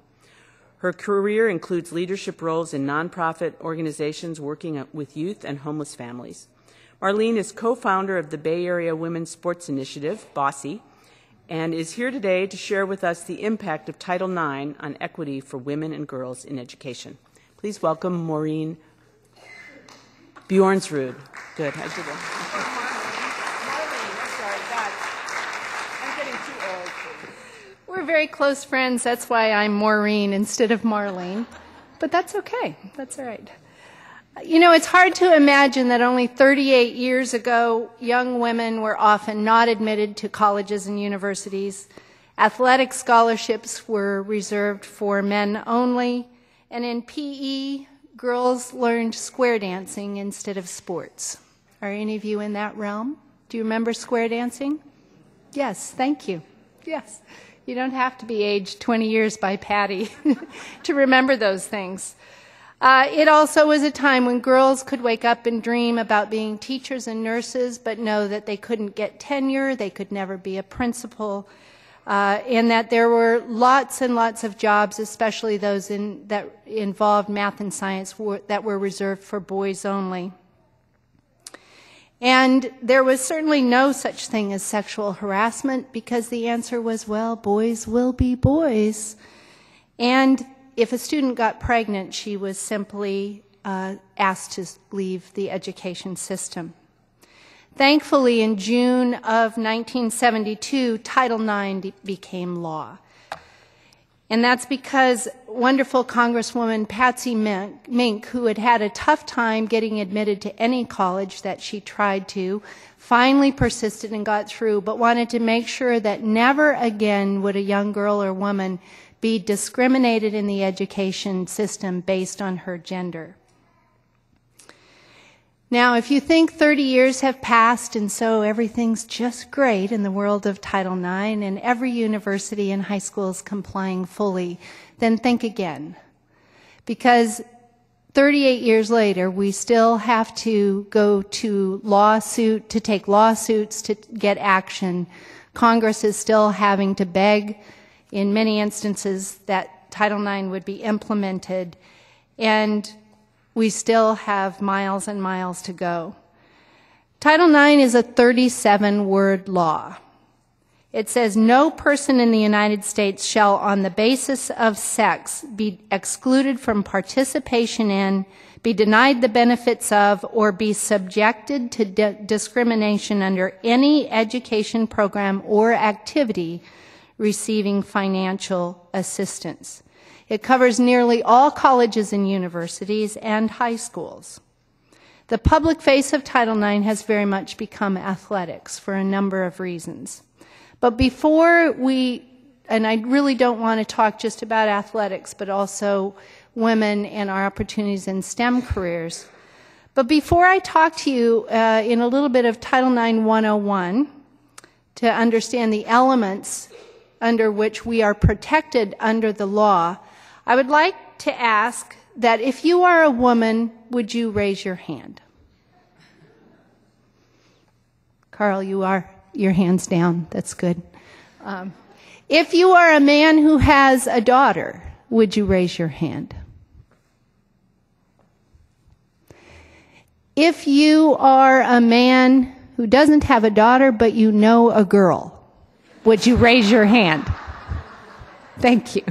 Her career includes leadership roles in nonprofit organizations working with youth and homeless families. Marlene is co-founder of the Bay Area Women's Sports Initiative, BOSSY, and is here today to share with us the impact of Title IX on equity for women and girls in education. Please welcome Maureen Bjornsrud. Good, I did it. We're very close friends. That's why I'm Maureen instead of Marlene. But that's okay. That's all right. You know, it's hard to imagine that only 38 years ago, young women were often not admitted to colleges and universities. Athletic scholarships were reserved for men only. And in PE, girls learned square dancing instead of sports. Are any of you in that realm? Do you remember square dancing? Yes, thank you. Yes. You don't have to be aged 20 years by Patty to remember those things. It also was a time when girls could wake up and dream about being teachers and nurses, but know that they couldn't get tenure, they could never be a principal, and that there were lots and lots of jobs, especially those that involved math and science, that were reserved for boys only. And there was certainly no such thing as sexual harassment because the answer was, well, boys will be boys. And if a student got pregnant, she was simply asked to leave the education system. Thankfully, in June of 1972, Title IX became law. And that's because wonderful Congresswoman Patsy Mink, who had had a tough time getting admitted to any college that she tried to, finally persisted and got through, but wanted to make sure that never again would a young girl or woman be discriminated in the education system based on her gender. Now, if you think 30 years have passed and so everything's just great in the world of Title IX and every university and high school is complying fully, then think again. Because 38 years later, we still have to go to take lawsuits to get action. Congress is still having to beg, in many instances, that Title IX would be implemented. And we still have miles and miles to go. Title IX is a 37-word law. It says, no person in the United States shall, on the basis of sex, be excluded from participation in, be denied the benefits of, or be subjected to discrimination under any education program or activity receiving financial assistance. It covers nearly all colleges and universities and high schools. The public face of Title IX has very much become athletics for a number of reasons. But before and I really don't want to talk just about athletics, but also women and our opportunities in STEM careers. But before I talk to you in a little bit of Title IX 101, to understand the elements under which we are protected under the law, I would like to ask that if you are a woman, would you raise your hand? Carl, your hand's down. That's good. If you are a man who has a daughter, would you raise your hand? If you are a man who doesn't have a daughter but you know a girl, would you raise your hand? Thank you.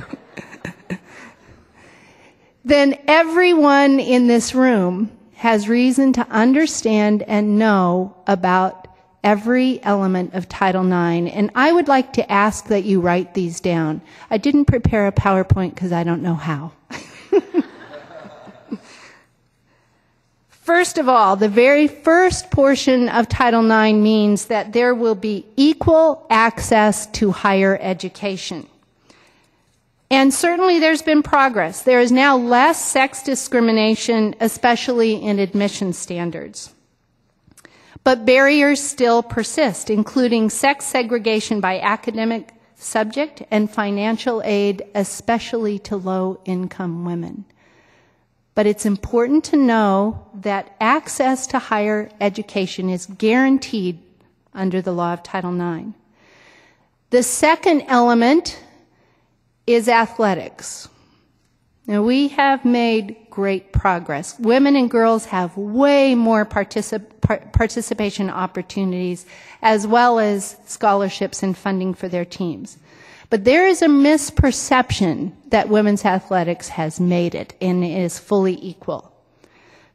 Then everyone in this room has reason to understand and know about every element of Title IX. And I would like to ask that you write these down. I didn't prepare a PowerPoint because I don't know how. First of all, the very first portion of Title IX means that there will be equal access to higher education. And certainly there's been progress. There is now less sex discrimination, especially in admission standards. But barriers still persist, including sex segregation by academic subject and financial aid, especially to low-income women. But it's important to know that access to higher education is guaranteed under the law of Title IX. The second element is athletics. Now, we have made great progress. Women and girls have way more participation opportunities, as well as scholarships and funding for their teams. But there is a misperception that women's athletics has made it and is fully equal.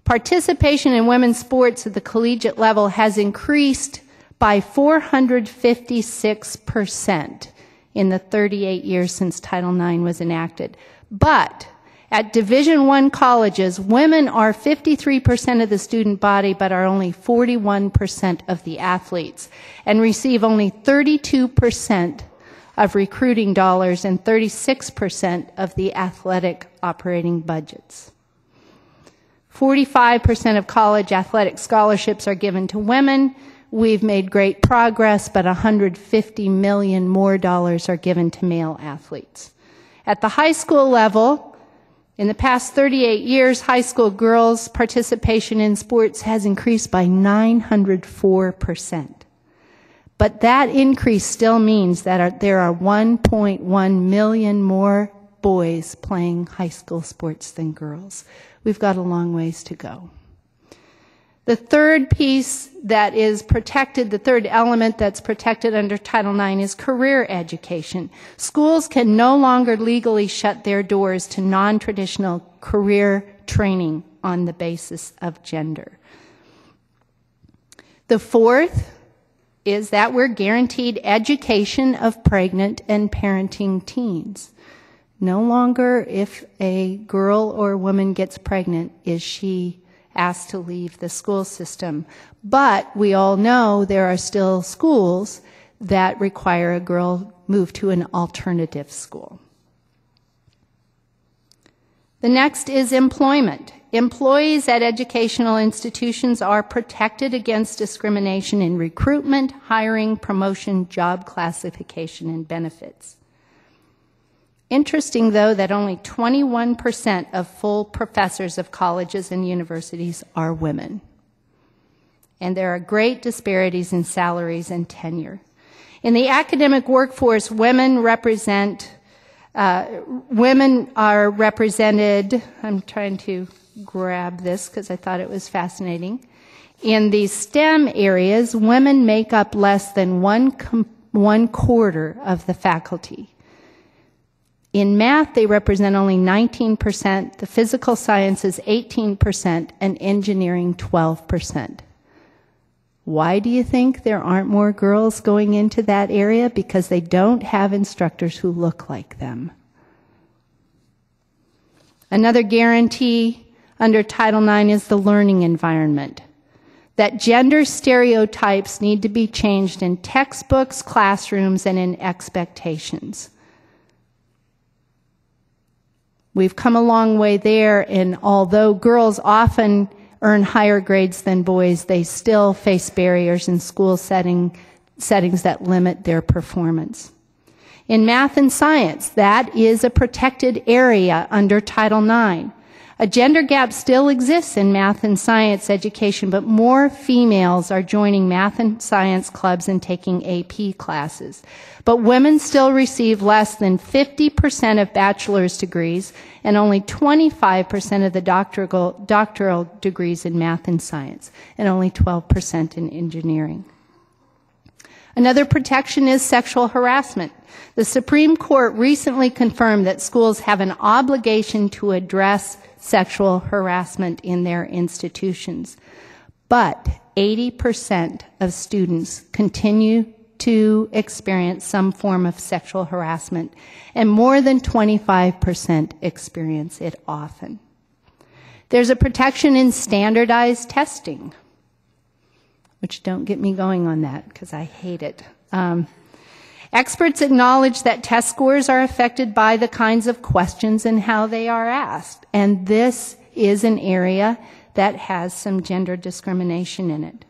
Participation in women's sports at the collegiate level has increased by 456% in the 38 years since Title IX was enacted. But at Division I colleges, women are 53% of the student body, but are only 41% of the athletes, and receive only 32% of recruiting dollars and 36% of the athletic operating budgets. 45% of college athletic scholarships are given to women. We've made great progress, but $150 million more dollars are given to male athletes. At the high school level, in the past 38 years, high school girls' participation in sports has increased by 904%. But that increase still means that there are 1.1 million more boys playing high school sports than girls. We've got a long ways to go. The third piece that is protected, the third element that's protected under Title IX is career education. Schools can no longer legally shut their doors to non-traditional career training on the basis of gender. The fourth is that we're guaranteed education of pregnant and parenting teens. No longer, if a girl or woman gets pregnant, is she asked to leave the school system. But we all know there are still schools that require a girl move to an alternative school. The next is employment. Employees at educational institutions are protected against discrimination in recruitment, hiring, promotion, job classification, and benefits. Interesting, though, that only 21% of full professors of colleges and universities are women. And there are great disparities in salaries and tenure. In the academic workforce, women are represented, I'm trying to grab this because I thought it was fascinating. In the STEM areas, women make up less than one quarter of the faculty. In math, they represent only 19%, the physical sciences 18%, and engineering 12%. Why do you think there aren't more girls going into that area? Because they don't have instructors who look like them. Another guarantee under Title IX is the learning environment. That gender stereotypes need to be changed in textbooks, classrooms, and in expectations. We've come a long way there, and although girls often earn higher grades than boys, they still face barriers in school settings that limit their performance. In math and science, that is a protected area under Title IX. A gender gap still exists in math and science education, but more females are joining math and science clubs and taking AP classes. But women still receive less than 50% of bachelor's degrees and only 25% of the doctoral degrees in math and science, and only 12% in engineering. Another protection is sexual harassment. The Supreme Court recently confirmed that schools have an obligation to address sexual harassment in their institutions. But 80% of students continue to experience some form of sexual harassment, and more than 25% experience it often. There's a protection in standardized testing, which don't get me going on that because I hate it. Experts acknowledge that test scores are affected by the kinds of questions and how they are asked, and this is an area that has some gender discrimination in it.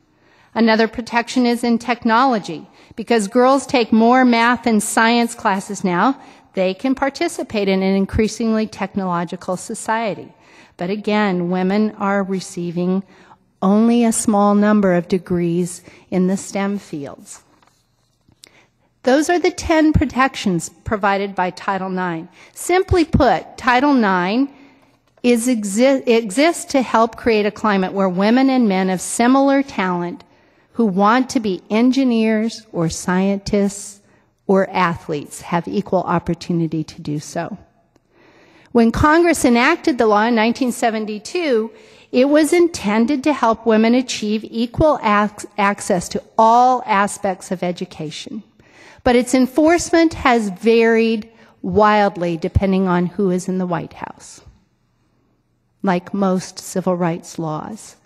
Another protection is in technology. Because girls take more math and science classes now, they can participate in an increasingly technological society. But again, women are receiving only a small number of degrees in the STEM fields. Those are the 10 protections provided by Title IX. Simply put, Title IX exists to help create a climate where women and men of similar talent who want to be engineers or scientists or athletes have equal opportunity to do so. When Congress enacted the law in 1972, it was intended to help women achieve equal access to all aspects of education. But its enforcement has varied wildly depending on who is in the White House, like most civil rights laws.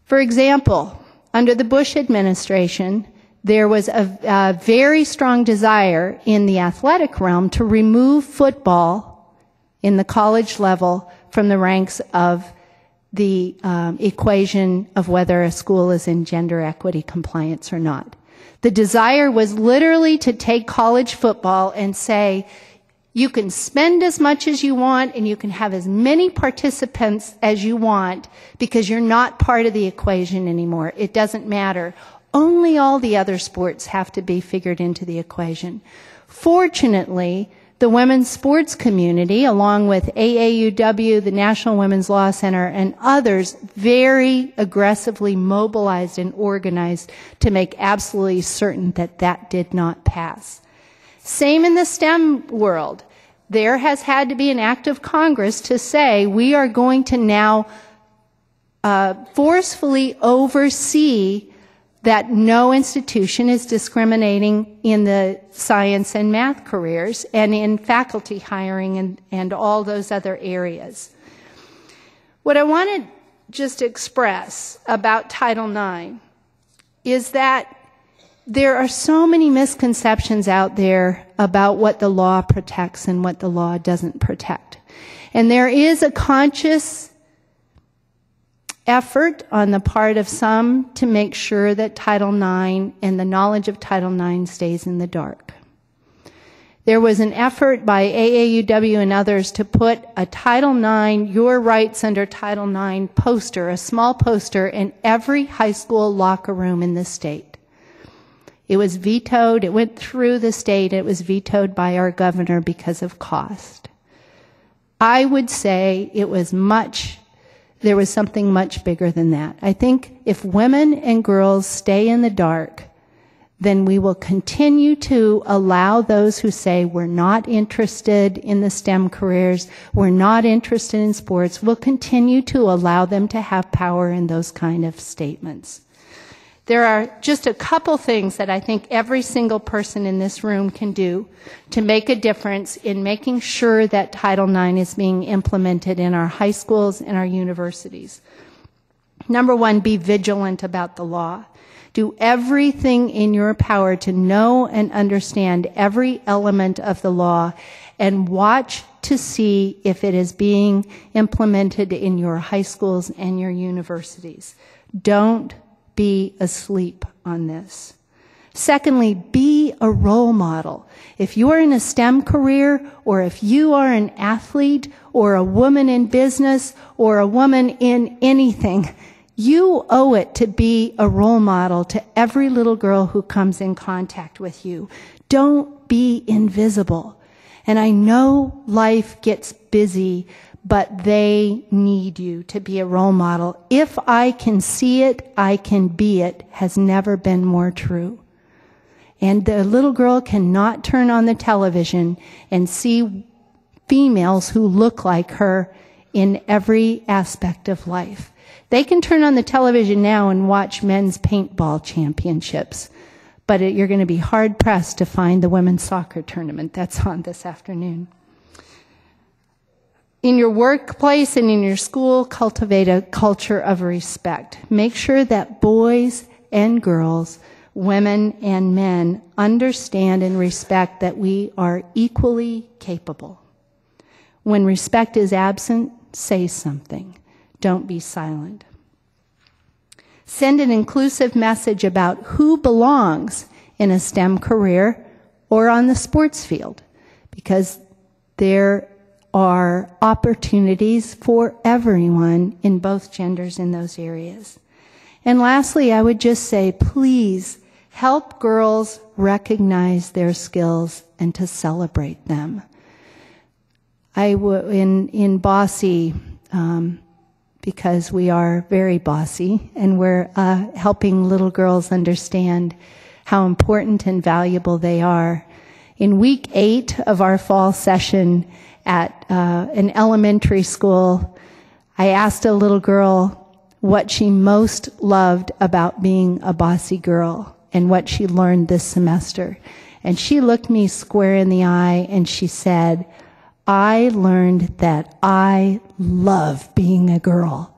For example, under the Bush administration, there was a very strong desire in the athletic realm to remove football in the college level from the ranks of the equation of whether a school is in gender equity compliance or not. The desire was literally to take college football and say, you can spend as much as you want and you can have as many participants as you want because you're not part of the equation anymore. It doesn't matter. Only all the other sports have to be figured into the equation. Fortunately, the women's sports community, along with AAUW, the National Women's Law Center, and others, very aggressively mobilized and organized to make absolutely certain that that did not pass. Same in the STEM world. There has had to be an act of Congress to say we are going to now forcefully oversee that no institution is discriminating in the science and math careers and in faculty hiring and all those other areas. What I want to just express about Title IX is that there are so many misconceptions out there about what the law protects and what the law doesn't protect. And there is a conscious effort on the part of some to make sure that Title IX and the knowledge of Title IX stays in the dark. There was an effort by AAUW and others to put a Title IX, Your Rights Under Title IX poster, a small poster, in every high school locker room in the state. It was vetoed. It went through the state. It was vetoed by our governor because of cost. I would say there was something much bigger than that. I think if women and girls stay in the dark, then we will continue to allow those who say we're not interested in the STEM careers, we're not interested in sports, we'll continue to allow them to have power in those kind of statements. There are just a couple things that I think every single person in this room can do to make a difference in making sure that Title IX is being implemented in our high schools and our universities. Number one, be vigilant about the law. Do everything in your power to know and understand every element of the law and watch to see if it is being implemented in your high schools and your universities. Don't be asleep on this. Secondly, be a role model. If you're in a STEM career, or if you are an athlete, or a woman in business, or a woman in anything, you owe it to be a role model to every little girl who comes in contact with you. Don't be invisible. And I know life gets busy, but they need you to be a role model. If I can see it, I can be it has never been more true. And the little girl cannot turn on the television and see females who look like her in every aspect of life. They can turn on the television now and watch men's paintball championships, but you're going to be hard-pressed to find the women's soccer tournament that's on this afternoon. In your workplace and in your school, cultivate a culture of respect. Make sure that boys and girls, women and men understand and respect that we are equally capable. When respect is absent, say something. Don't be silent. Send an inclusive message about who belongs in a STEM career or on the sports field, because there are opportunities for everyone in both genders in those areas. And lastly, I would just say, please help girls recognize their skills and to celebrate them. In Bossy, because we are very bossy, and we're helping little girls understand how important and valuable they are. In week 8 of our fall session at an elementary school, I asked a little girl what she most loved about being a bossy girl and what she learned this semester. And she looked me square in the eye and she said, "I learned that I love being a girl."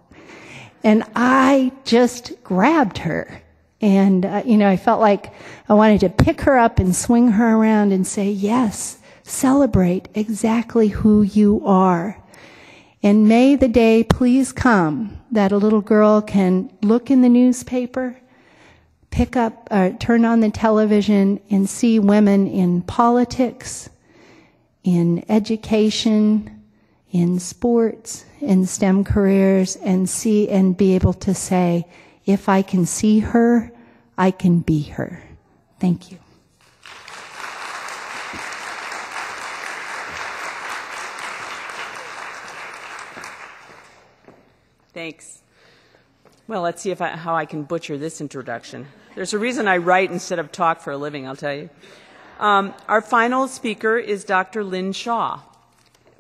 And I just grabbed her. And, I felt like I wanted to pick her up and swing her around and say, yes, celebrate exactly who you are. And may the day please come that a little girl can look in the newspaper, pick up, turn on the television and see women in politics, in education, in sports, in STEM careers, and see and be able to say, if I can see her, I can be her. Thank you. Thanks. Well, let's see how I can butcher this introduction. There's a reason I write instead of talk for a living, I'll tell you. Our final speaker is Dr. Lynn Shaw.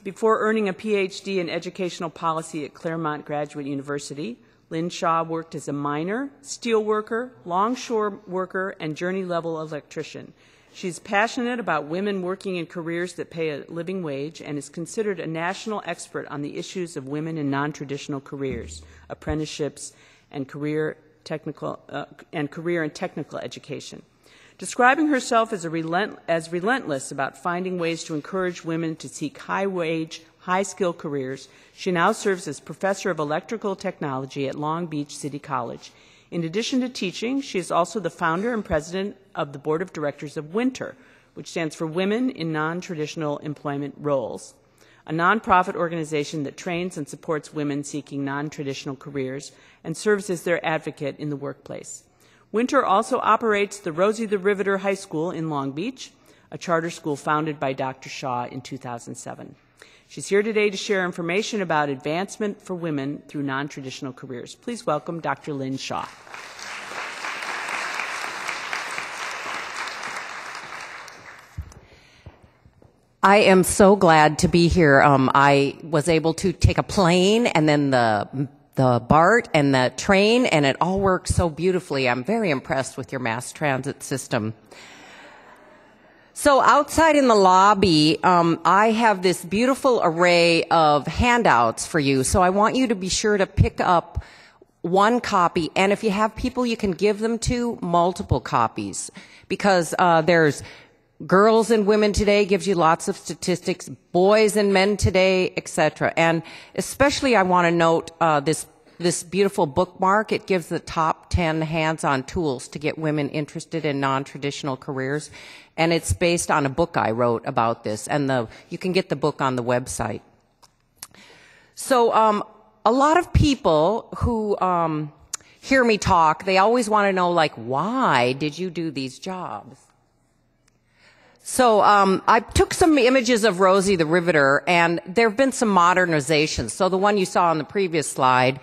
Before earning a PhD in educational policy at Claremont Graduate University, Lynn Shaw worked as a miner, steel worker, longshore worker, and journey-level electrician. She's passionate about women working in careers that pay a living wage and is considered a national expert on the issues of women in non-traditional careers, apprenticeships, and career and technical education. Describing herself as relentless about finding ways to encourage women to seek high-wage, high-skill careers, she now serves as professor of electrical technology at Long Beach City College. In addition to teaching, she is also the founder and president of the board of directors of WINTER, which stands for Women in Non-Traditional Employment Roles, a nonprofit organization that trains and supports women seeking non-traditional careers and serves as their advocate in the workplace. WINTER also operates the Rosie the Riveter High School in Long Beach, a charter school founded by Dr. Shaw in 2007. She's here today to share information about advancement for women through non-traditional careers. Please welcome Dr. Lynn Shaw. I am so glad to be here. I was able to take a plane and then the BART and the train, and it all worked so beautifully. I'm very impressed with your mass transit system. So outside in the lobby, I have this beautiful array of handouts for you. So I want you to be sure to pick up one copy, and if you have people you can give them to, multiple copies, because there's Girls and Women Today gives you lots of statistics, Boys and Men Today, etc. And especially I want to note this beautiful bookmark. It gives the top 10 hands-on tools to get women interested in non-traditional careers. And it's based on a book I wrote about this. And you can get the book on the website. So a lot of people who hear me talk, they always want to know, like, why did you do these jobs? So I took some images of Rosie the Riveter, and there have been some modernizations. So the one you saw on the previous slide,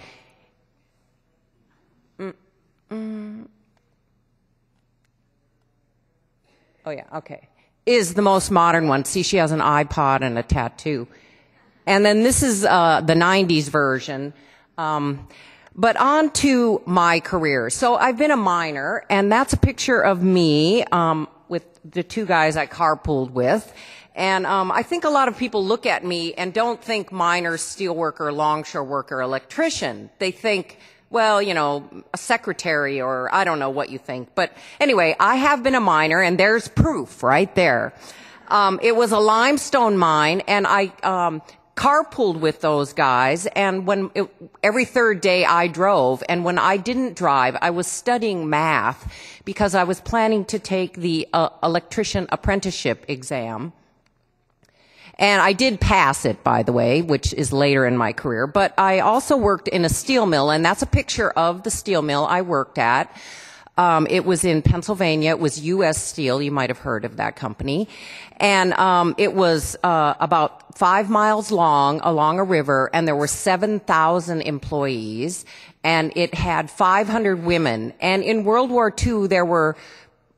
oh yeah, okay, is the most modern one. See, she has an iPod and a tattoo. And then this is the 90s version. But on to my career. So I've been a miner, and that's a picture of me with the two guys I carpooled with. And I think a lot of people look at me and don't think miner, steel worker, longshore worker, electrician. They think, well, you know, a secretary, or I don't know what you think. But anyway, I have been a miner, and there's proof right there. It was a limestone mine, and carpooled with those guys, and every third day I drove, and when I didn't drive, I was studying math because I was planning to take the electrician apprenticeship exam. And I did pass it, by the way, which is later in my career. But I also worked in a steel mill, and that's a picture of the steel mill I worked at. It was in Pennsylvania. It was U.S. Steel. You might have heard of that company. And it was about 5 miles long along a river, and there were 7,000 employees. And it had 500 women. And in World War II, there were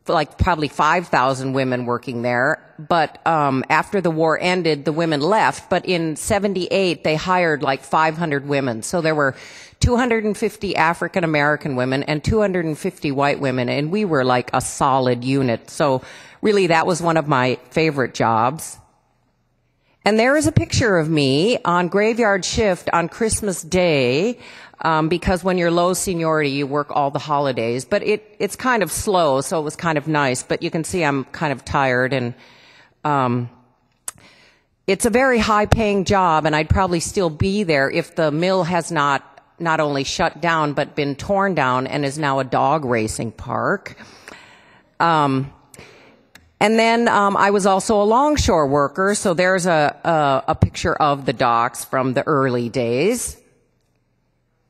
like probably 5,000 women working there. But after the war ended, the women left. But in '78, they hired like 500 women. So there were 250 African American women and 250 white women, and we were like a solid unit. So really, that was one of my favorite jobs. And there is a picture of me on graveyard shift on Christmas Day, because when you're low seniority, you work all the holidays. But it's kind of slow, so it was kind of nice. But you can see I'm kind of tired, and it's a very high-paying job, and I'd probably still be there if the mill has not only shut down, but been torn down and is now a dog racing park. And then I was also a longshore worker, so there's a picture of the docks from the early days.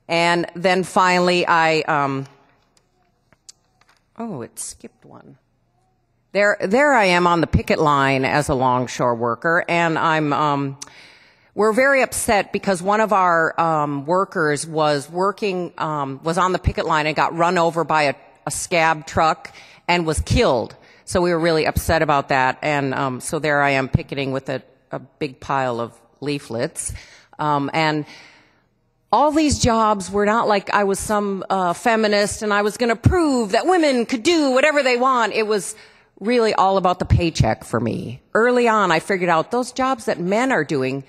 And then finally it skipped one. There I am on the picket line as a longshore worker, and we're very upset because one of our workers was on the picket line and got run over by a scab truck and was killed. So we were really upset about that, and so there I am picketing with a big pile of leaflets. And all these jobs were not like I was some feminist and I was going to prove that women could do whatever they want. It was really all about the paycheck for me. Early on, I figured out those jobs that men are doing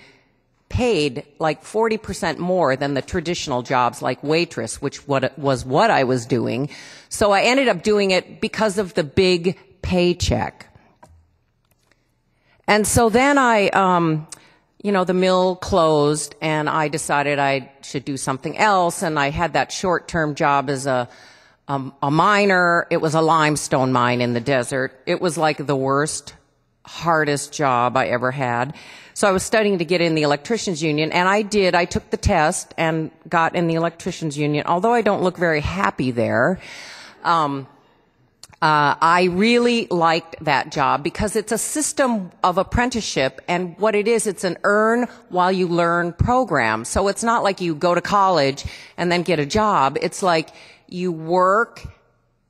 paid like 40% more than the traditional jobs like waitress, which was what I was doing. So I ended up doing it because of the big paycheck. And so then the mill closed, and I decided I should do something else, and I had that short-term job as a miner. It was a limestone mine in the desert. It was like the worst, hardest job I ever had. So I was studying to get in the electricians union, and I did. I took the test and got in the electricians union, although I don't look very happy there. I really liked that job because it's a system of apprenticeship, and what it is, it's an earn while you learn program. So it's not like you go to college and then get a job. It's like you work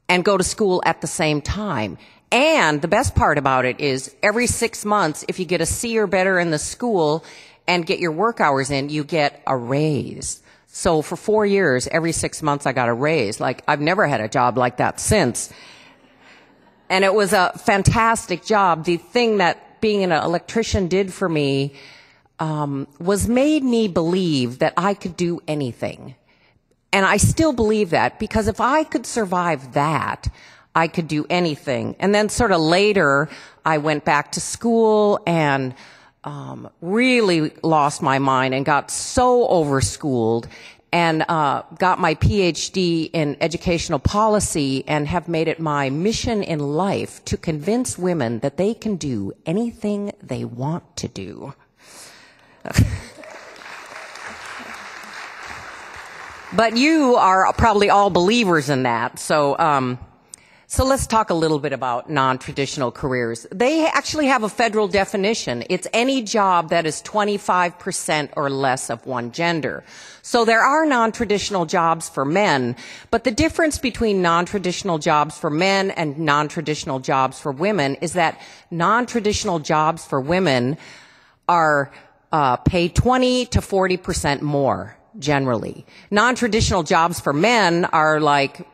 and go to school at the same time. And the best part about it is every 6 months, if you get a C or better in the school and get your work hours in, you get a raise. So for 4 years, every 6 months I got a raise. Like, I've never had a job like that since. And it was a fantastic job. The thing that being an electrician did for me was made me believe that I could do anything. And I still believe that, because if I could survive that, I could do anything. And then sort of later, I went back to school and really lost my mind and got so overschooled, and got my PhD in educational policy, and have made it my mission in life to convince women that they can do anything they want to do. But you are probably all believers in that. So let's talk a little bit about non-traditional careers. They actually have a federal definition. It's any job that is 25% or less of one gender. So there are non-traditional jobs for men, but the difference between non-traditional jobs for men and non-traditional jobs for women is that non-traditional jobs for women are paid 20 to 40% more, generally. Non-traditional jobs for men are like,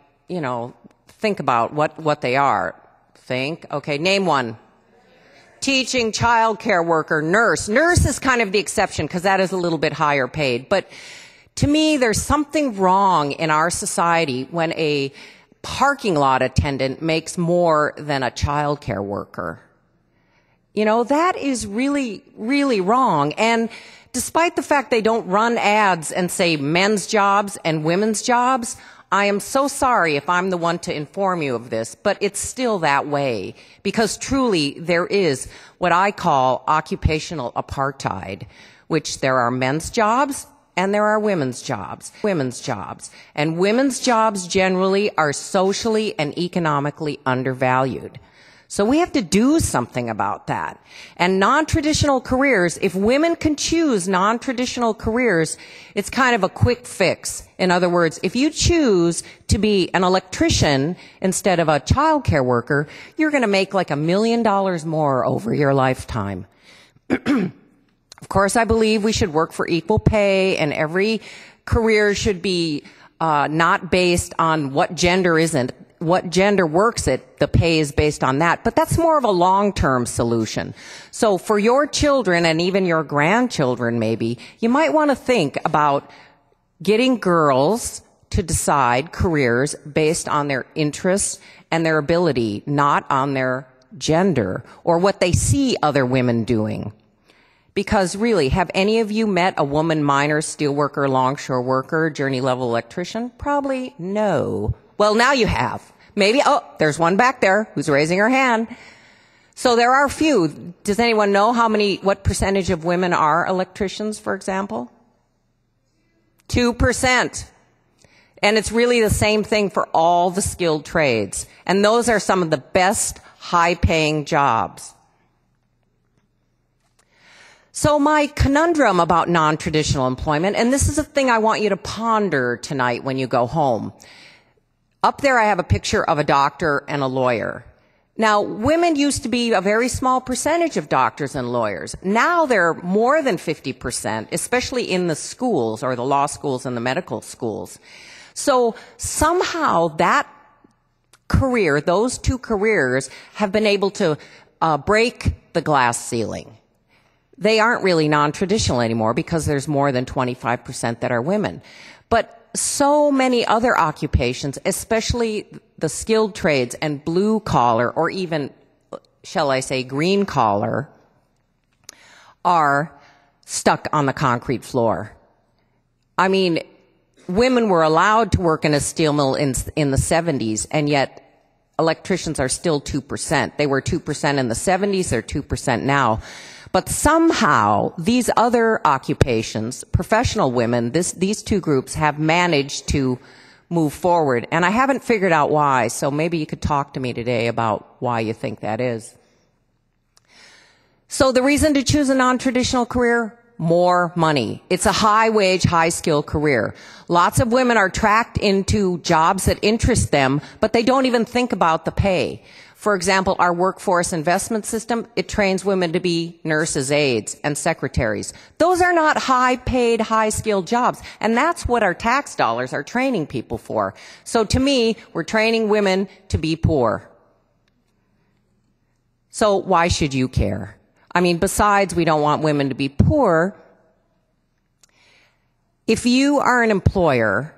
think about what they are. Okay, name one. Teaching, childcare worker, nurse. Nurse is kind of the exception because that is a little bit higher paid. But to me, there's something wrong in our society when a parking lot attendant makes more than a childcare worker. You know, that is really, really wrong. And despite the fact they don't run ads and say men's jobs and women's jobs, I am so sorry if I'm the one to inform you of this, but it's still that way. Because truly, there is what I call occupational apartheid, which there are men's jobs and there are women's jobs. And women's jobs generally are socially and economically undervalued. So we have to do something about that. And non-traditional careers, if women can choose non-traditional careers, it's kind of a quick fix. In other words, if you choose to be an electrician instead of a child care worker, you're going to make like $1 million more over your lifetime. Of course, I believe we should work for equal pay, and every career should be not based on what gender isn't. What gender works it, the pay is based on that. But that's more of a long-term solution. So for your children and even your grandchildren maybe, you might want to think about getting girls to decide careers based on their interests and their ability, not on their gender or what they see other women doing. Because really, have any of you met a woman miner, steelworker, longshore worker, journey-level electrician? Probably no. Well, now you have. Maybe, oh, there's one back there who's raising her hand. So there are a few. Does anyone know what percentage of women are electricians, for example? 2%. And it's really the same thing for all the skilled trades. And those are some of the best high-paying jobs. So my conundrum about non-traditional employment, and this is a thing I want you to ponder tonight when you go home. Up there I have a picture of a doctor and a lawyer. Now, women used to be a very small percentage of doctors and lawyers. Now they're more than 50%, especially in the schools or the law schools and the medical schools. So somehow that career, those two careers, have been able to break the glass ceiling. They aren't really non-traditional anymore because there's more than 25% that are women. But so many other occupations, especially the skilled trades and blue collar, or even, shall I say, green collar, are stuck on the concrete floor. I mean, women were allowed to work in a steel mill in the 70s, and yet electricians are still 2%. They were 2% in the 70s, they're 2% now. But somehow, these other occupations, professional women, these two groups have managed to move forward. And I haven't figured out why, so maybe you could talk to me today about why you think that is. So the reason to choose a non-traditional career? More money. It's a high-wage, high-skill career. Lots of women are tracked into jobs that interest them, but they don't even think about the pay. For example, our workforce investment system, it trains women to be nurses, aides, and secretaries. Those are not high-paid, high-skilled jobs, and that's what our tax dollars are training people for. So to me, we're training women to be poor. So why should you care? I mean, besides we don't want women to be poor, if you are an employer,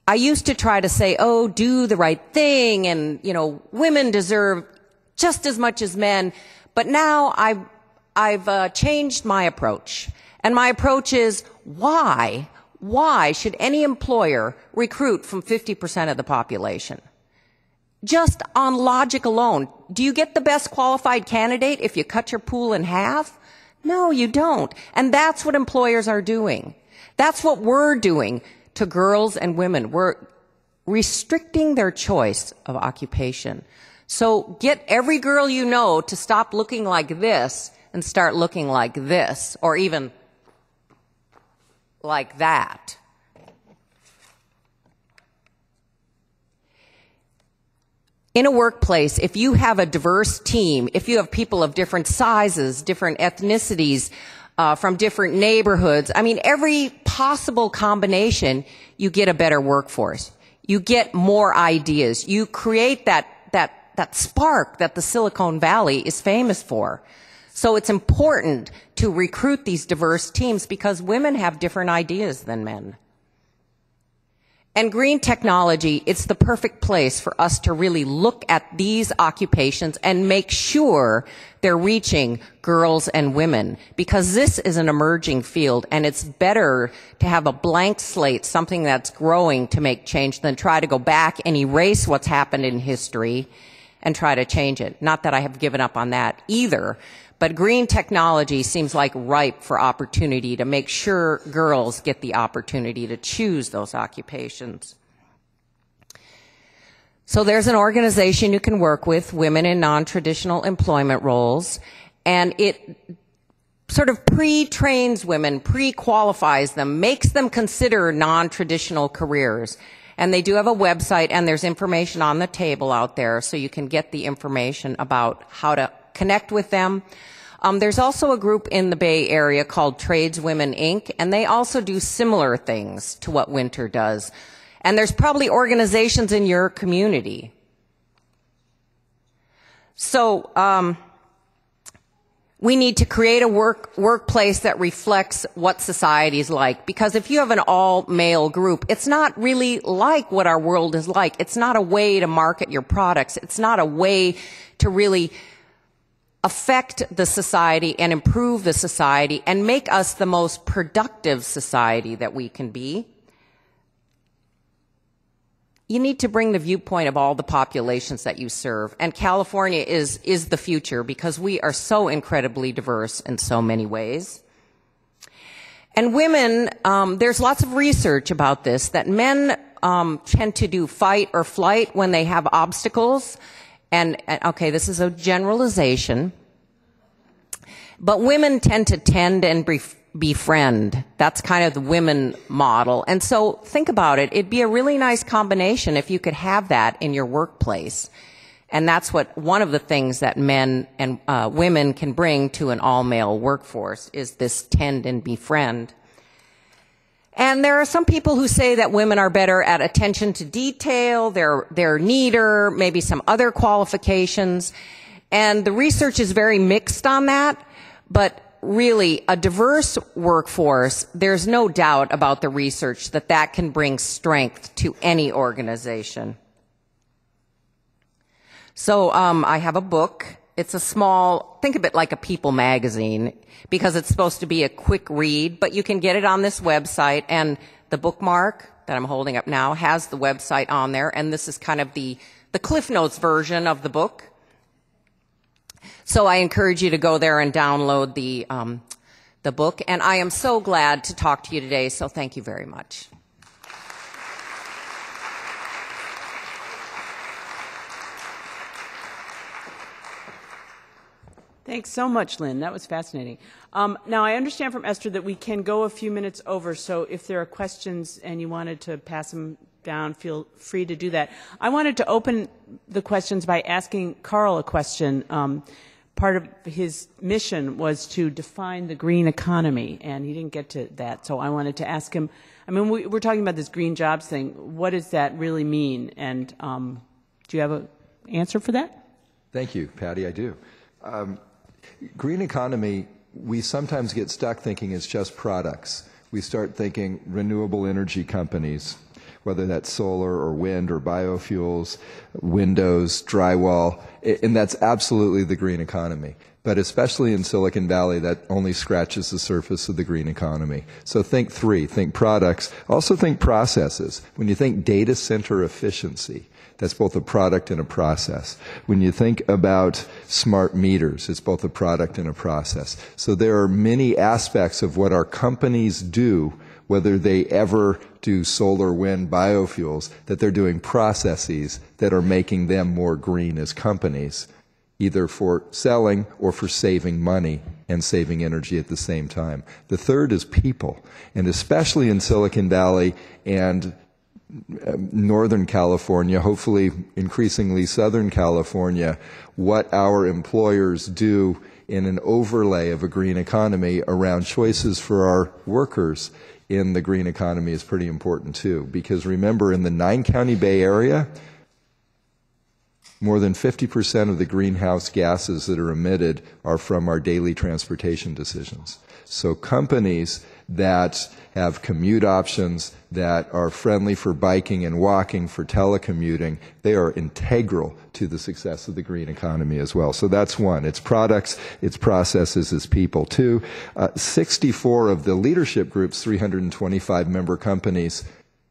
I used to try to say, oh, do the right thing, and, you know, women deserve just as much as men. But now I've changed my approach. And my approach is, why should any employer recruit from 50% of the population? Just on logic alone. Do you get the best qualified candidate if you cut your pool in half? No, you don't. And that's what employers are doing. That's what we're doing to girls and women. We're restricting their choice of occupation. So get every girl you know to stop looking like this and start looking like this, or even like that. In a workplace, if you have a diverse team, if you have people of different sizes, different ethnicities, from different neighborhoods, I mean, every possible combination, you get a better workforce. You get more ideas. You create that spark that the Silicon Valley is famous for. So it's important to recruit these diverse teams because women have different ideas than men. And green technology, it's the perfect place for us to really look at these occupations and make sure they're reaching girls and women, because this is an emerging field, and it's better to have a blank slate, something that's growing to make change, than try to go back and erase what's happened in history and try to change it. Not that I have given up on that either, but green technology seems like ripe for opportunity to make sure girls get the opportunity to choose those occupations. So there's an organization you can work with, Women in Non-Traditional Employment Roles, and it sort of pre-trains women, pre-qualifies them, makes them consider non-traditional careers. And they do have a website, and there's information on the table out there, so you can get the information about how to connect with them. There's also a group in the Bay Area called Tradeswomen Inc., and they also do similar things to what Winter does. And there's probably organizations in your community. So we need to create a workplace that reflects what society is like. Because if you have an all-male group, it's not really like what our world is like. It's not a way to market your products. It's not a way to really affect the society and improve the society and make us the most productive society that we can be. You need to bring the viewpoint of all the populations that you serve. And California is the future, because we are so incredibly diverse in so many ways. And women, there's lots of research about this, that men tend to do fight or flight when they have obstacles. And okay, this is a generalization, but women tend to tend and befriend. That's kind of the women model. And so think about it. It'd be a really nice combination if you could have that in your workplace. And that's one of the things that men and women can bring to an all-male workforce, is this tend and befriend. And there are some people who say that women are better at attention to detail, they're neater, maybe some other qualifications. And the research is very mixed on that, but really a diverse workforce, there's no doubt about the research that can bring strength to any organization. So I have a book. It's a small, think of it like a People magazine, because it's supposed to be a quick read, but you can get it on this website, and the bookmark that I'm holding up now has the website on there, and this is kind of the Cliff Notes version of the book. So I encourage you to go there and download the book, and I am so glad to talk to you today, so thank you very much. Thanks so much, Lynn. That was fascinating. Now, I understand from Esther that we can go a few minutes over, so if there are questions and you wanted to pass them down, feel free to do that. I wanted to open the questions by asking Carl a question. Part of his mission was to define the green economy, and he didn't get to that, so I wanted to ask him, I mean, we're talking about this green jobs thing. What does that really mean? And do you have an answer for that? Thank you, Patty, I do. Green economy, we sometimes get stuck thinking it's just products. We start thinking renewable energy companies, whether that's solar or wind or biofuels, windows, drywall, and that's absolutely the green economy. But especially in Silicon Valley, that only scratches the surface of the green economy. So think products, also think processes. When you think data center efficiency, that's both a product and a process. When you think about smart meters, it's both a product and a process. So there are many aspects of what our companies do, whether they ever do solar, wind, biofuels, that they're doing processes that are making them more green as companies, either for selling or for saving money and saving energy at the same time. The third is people, and especially in Silicon Valley and Northern California, hopefully increasingly Southern California, what our employers do in an overlay of a green economy around choices for our workers in the green economy is pretty important too. Because remember, in the 9-county Bay Area, More than 50% of the greenhouse gases that are emitted are from our daily transportation decisions. So companies that have commute options, that are friendly for biking and walking, for telecommuting, they are integral to the success of the green economy as well. So that's one. It's products, it's processes, it's people. Two, 64 of the leadership group's 325 member companies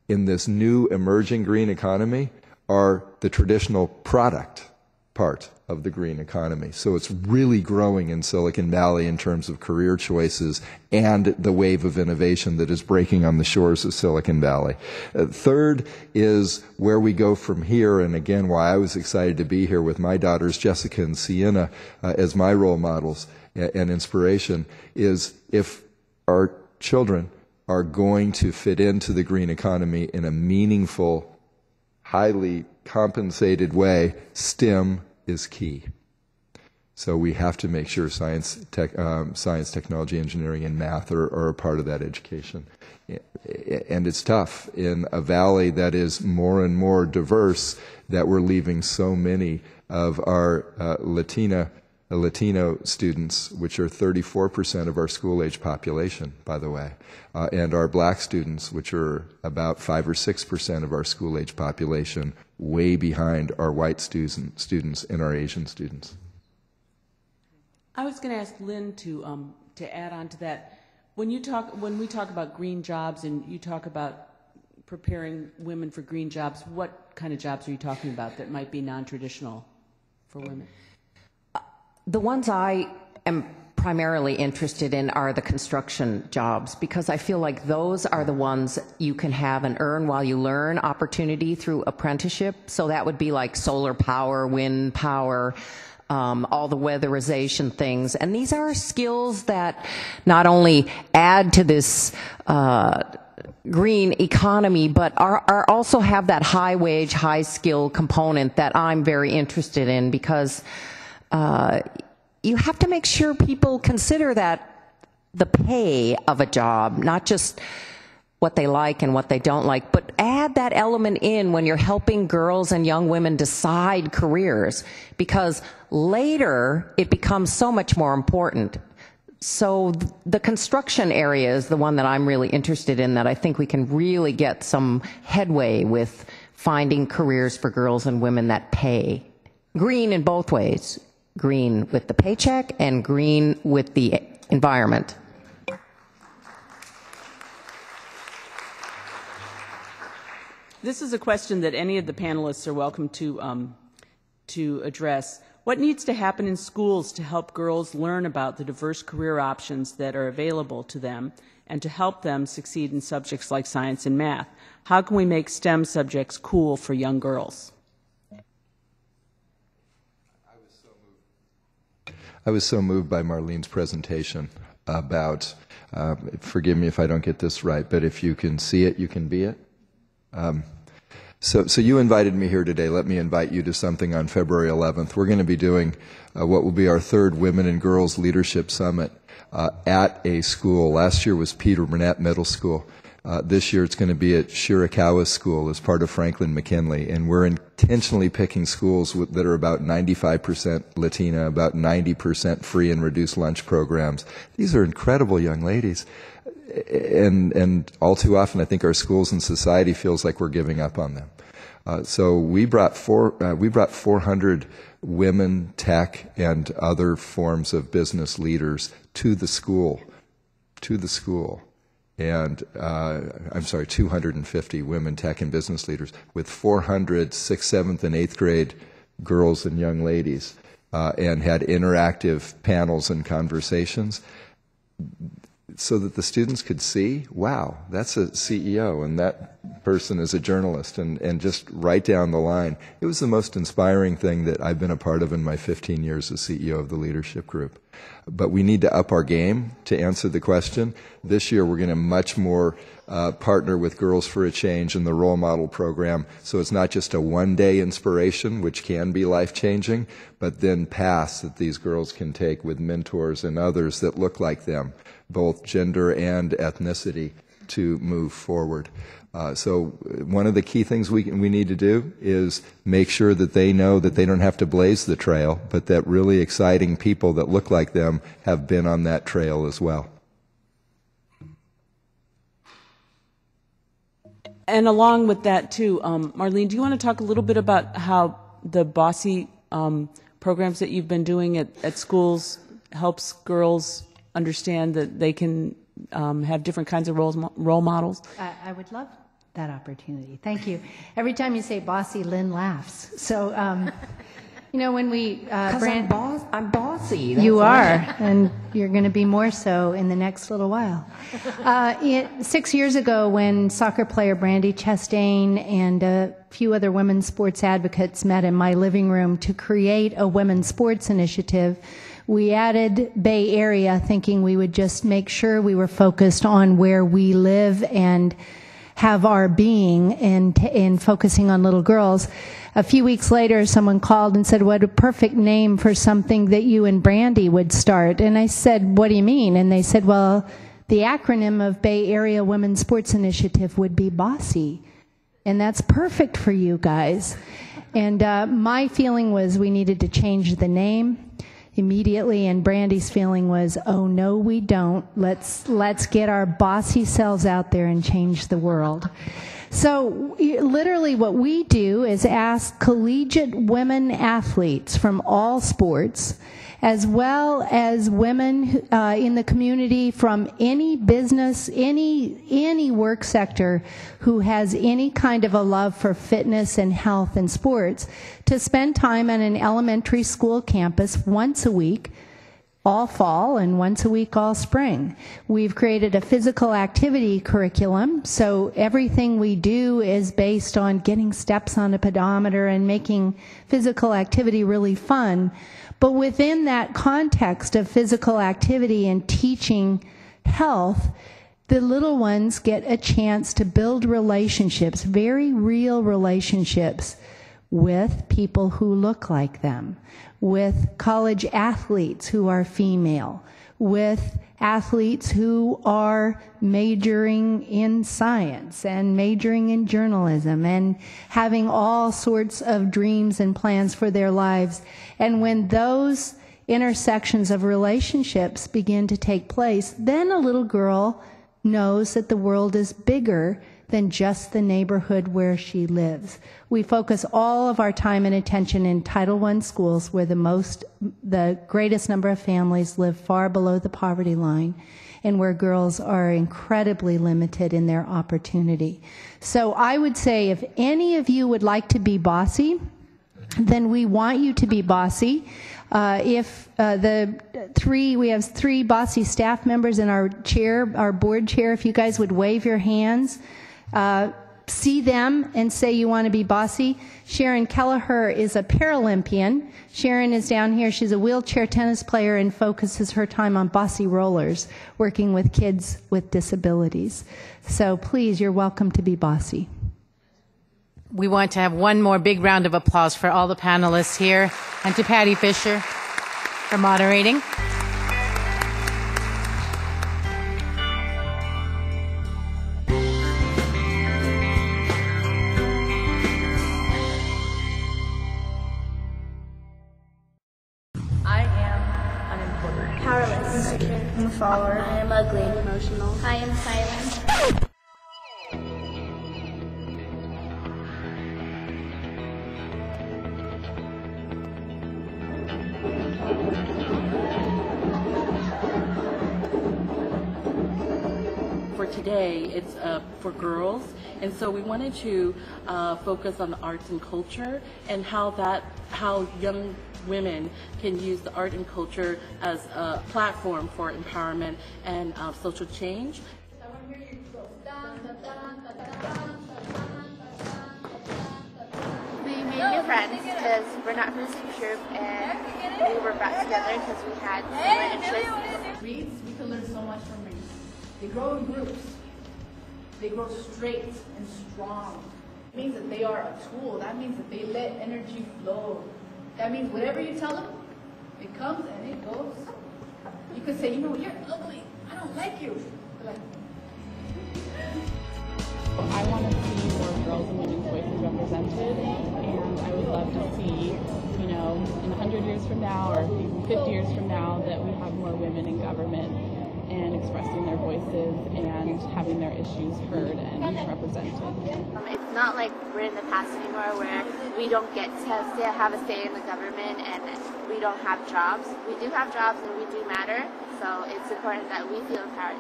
in this new emerging green economy are the traditional product part of the green economy. So it's really growing in Silicon Valley in terms of career choices and the wave of innovation that is breaking on the shores of Silicon Valley. Third is where we go from here, and again, why I was excited to be here with my daughters Jessica and Sienna as my role models and inspiration, is if our children are going to fit into the green economy in a meaningful, highly compensated way, STEM is key. So we have to make sure science, technology, engineering, and math are a part of that education. And it's tough in a valley that is more and more diverse, that we're leaving so many of our Latino students, which are 34% of our school-age population, by the way, and our black students, which are about 5 or 6% of our school-age population, way behind our white students and our Asian students. I was going to ask Lynn to add on to that. When we talk about green jobs and you talk about preparing women for green jobs, what kind of jobs are you talking about that might be non-traditional for women? The ones I am primarily interested in are the construction jobs, because I feel like those are the ones you can have an earn while you learn opportunity through apprenticeship. So that would be like solar power, wind power, all the weatherization things. And these are skills that not only add to this green economy, but are also have that high wage, high skill component that I'm very interested in, because you have to make sure people consider that the pay of a job, not just what they like and what they don't like, but add that element in when you're helping girls and young women decide careers, because later it becomes so much more important. So the construction area is the one that I'm really interested in, that I think we can really get some headway with finding careers for girls and women that pay. Green in both ways. Green with the paycheck and green with the environment. This is a question that any of the panelists are welcome to address. What needs to happen in schools to help girls learn about the diverse career options that are available to them and to help them succeed in subjects like science and math? How can we make STEM subjects cool for young girls? I was so moved by Marlene's presentation about, forgive me if I don't get this right, but if you can see it, you can be it. So you invited me here today. Let me invite you to something on February 11th. We're going to be doing what will be our third Women and Girls Leadership Summit at a school. Last year was Peter Burnett Middle School. This year it's going to be at Shirakawa School as part of Franklin McKinley, and we're intentionally picking schools that are about 95% Latina, about 90% free and reduced lunch programs. These are incredible young ladies, and all too often I think our schools and society feels like we're giving up on them. So we brought 400 women, tech, and other forms of business leaders to the school. And 250 women, tech, and business leaders, with 400 6th, 7th, and 8th grade girls and young ladies, and had interactive panels and conversations so that the students could see, wow, that's a CEO, and that person is a journalist, and just right down the line. It was the most inspiring thing that I've been a part of in my 15 years as CEO of the leadership group. But we need to up our game to answer the question. This year we're going to much more partner with Girls for a Change in the Role Model Program, so it's not just a one-day inspiration, which can be life-changing, but then paths that these girls can take with mentors and others that look like them, both gender and ethnicity, to move forward. So one of the key things we need to do is make sure that they know that they don't have to blaze the trail, but that really exciting people that look like them have been on that trail as well. And along with that, too, Marlene, do you want to talk a little bit about how the Bossy programs that you've been doing at schools helps girls understand that they can have different kinds of role models? I would love that opportunity. Thank you. Every time you say Bossy, Lynn laughs. So, you know, when we... I'm bossy. You are, and you're going to be more so in the next little while. 6 years ago, when soccer player Brandy Chastain and a few other women's sports advocates met in my living room to create a women's sports initiative, we added Bay Area, thinking we would just make sure we were focused on where we live and have our being and focusing on little girls. A few weeks later, someone called and said, what a perfect name for something that you and Brandy would start. And I said, what do you mean? And they said, well, the acronym of Bay Area Women's Sports Initiative would be Bossy. And that's perfect for you guys. And my feeling was we needed to change the name immediately, and Brandy's feeling was, oh no, we don't. Let's get our bossy selves out there and change the world. So literally what we do is ask collegiate women athletes from all sports, as well as women in the community from any business, any work sector who has any kind of a love for fitness and health and sports, to spend time on an elementary school campus once a week, all fall, and once a week all spring. We've created a physical activity curriculum, so everything we do is based on getting steps on a pedometer and making physical activity really fun. But within that context of physical activity and teaching health, the little ones get a chance to build relationships, very real relationships, with people who look like them, with college athletes who are female, with athletes who are majoring in science and majoring in journalism and having all sorts of dreams and plans for their lives. And when those intersections of relationships begin to take place, then a little girl knows that the world is bigger than just the neighborhood where she lives. We focus all of our time and attention in Title I schools, where the greatest number of families live far below the poverty line, and where girls are incredibly limited in their opportunity. So I would say, if any of you would like to be bossy, then we want you to be bossy. We have 3 bossy staff members in our chair, our board chair. If you guys would wave your hands, see them and say you want to be bossy. Sharon Kelleher is a Paralympian. Sharon is down here. She's a wheelchair tennis player and focuses her time on bossy rollers, working with kids with disabilities. So please, you're welcome to be bossy. We want to have one more big round of applause for all the panelists here, and to Patty Fisher for moderating. I am unimportant. Powerless. Insecure. I'm a follower. I am ugly. I'm emotional. I am silent. For today, it's for girls, and so we wanted to focus on the arts and culture and how young women can use the art and culture as a platform for empowerment and social change. We made new friends because we're not from the same group, and we were brought together because we had similar interests. Reeds, we can learn so much from reeds. They grow in groups. They grow straight and strong. It means that they are a tool. That means that they let energy flow. That means whatever you tell them, it comes and it goes. You could say, you know, you're ugly. I don't like you. They're like, I want to see more girls and women's voices represented, and I would love to see, you know, in 100 years from now or even 50 years from now that we have more women in government and expressing their voices and having their issues heard and represented. It's not like we're in the past anymore where we don't get to have a say in the government and we don't have jobs. We do have jobs and we do matter, so it's important that we feel empowered.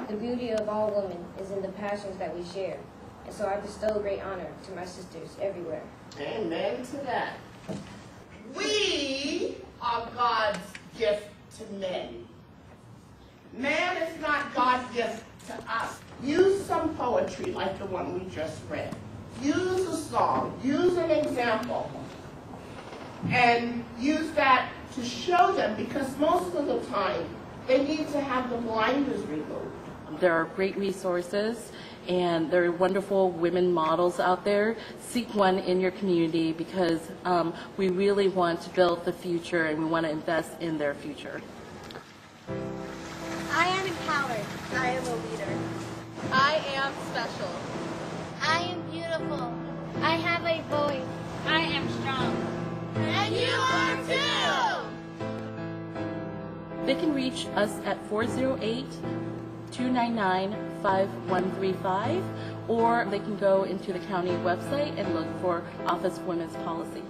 The beauty of all women is in the passions that we share, and so I bestow great honor to my sisters everywhere. Amen to that. We are God's gift to men. Man is not God's gift to us. Use some poetry like the one we just read. Use a song, use an example, and use that to show them, because most of the time they need to have the blinders removed. There are great resources and there are wonderful women models out there. Seek one in your community because we really want to build the future and we want to invest in their future. I am empowered. I am a leader. I am special. I am beautiful. I have a voice. I am strong. And you are too! They can reach us at 408-299-5135, or they can go into the county website and look for Office of Women's Policy.